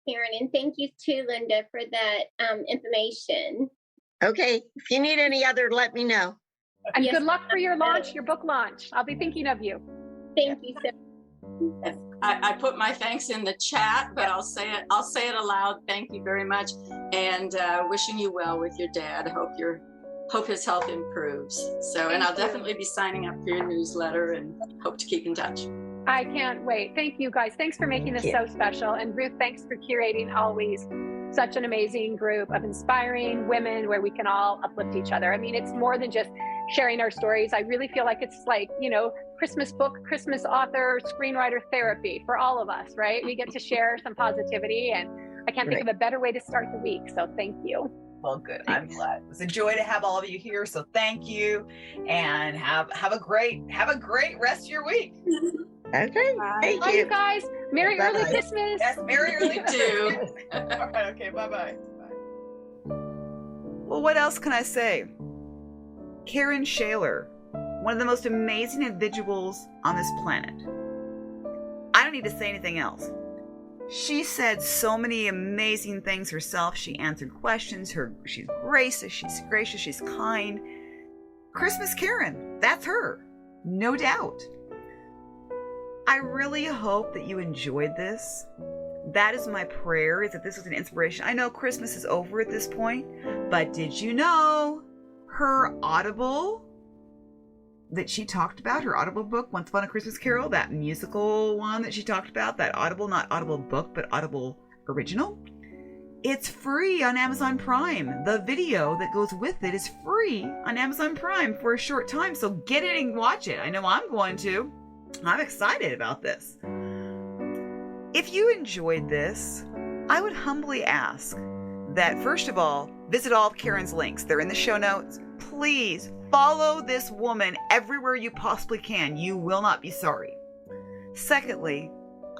Karen, and thank you to Linda for that information. Okay. If you need any other, let me know. And good luck for your launch, your book launch. I'll be thinking of you. Thank you so much. I put my thanks in the chat, but I'll say it aloud. Thank you very much, and wishing you well with your dad. Hope his health improves. So, and I'll definitely be signing up for your newsletter and hope to keep in touch. I can't wait. Thank you guys. Thanks for making this so special. And Ruth, thanks for curating always. such an amazing group of inspiring women where we can all uplift each other. I mean, it's more than just sharing our stories. I really feel like it's like, Christmas book, Christmas author, screenwriter therapy for all of us, right? We get to share some positivity, and I can't think of a better way to start the week. So thank you. Well, good. I'm glad. It was a joy to have all of you here. So thank you, and have a great rest of your week. Okay. Thank Love you. you guys. Merry early Christmas. Yes, Merry early too. All right. Okay. Bye-bye. Well, what else can I say? KAREN SCHALER, one of the most amazing individuals on this planet. I don't need to say anything else. She said so many amazing things herself. She answered questions. She's gracious. She's kind. Christmas Karen, that's her. No doubt. I really hope that you enjoyed this. That is my prayer, is that this was an inspiration. I know Christmas is over at this point, but did you know her Audible that she talked about, her Audible book, Once Upon a Christmas Carol, that musical one that she talked about, that Audible, not Audible book, but Audible original, it's free on Amazon Prime. The video that goes with it is free on Amazon Prime for a short time, so get it and watch it. I know I'm going to. I'm excited about this. If you enjoyed this, I would humbly ask that, first of all, visit all of Karen's links. They're in the show notes. Please follow this woman everywhere you possibly can. You will not be sorry. Secondly,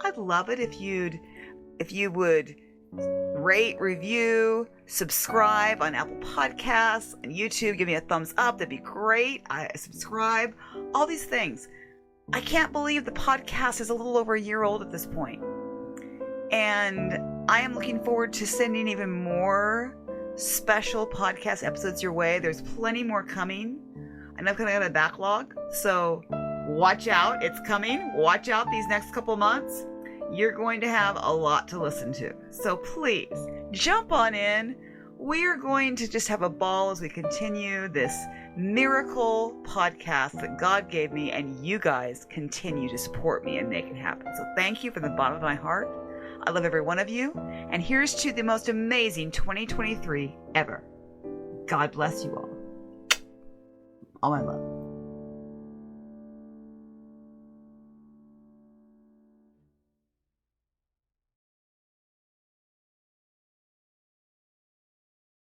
I'd love it if you would rate, review, subscribe on Apple Podcasts and YouTube. Give me a thumbs up. That'd be great. Subscribe. All these things. I can't believe the podcast is a little over a year old at this point. And I am looking forward to sending even more special podcast episodes your way. There's plenty more coming. I know I've got a backlog, so watch out. It's coming. Watch out these next couple months. You're going to have a lot to listen to. So please jump on in. We are going to just have a ball as we continue this miracle podcast that God gave me, and you guys continue to support me and make it happen. So thank you from the bottom of my heart. I love every one of you. And here's to the most amazing 2023 ever. God bless you all. All my love.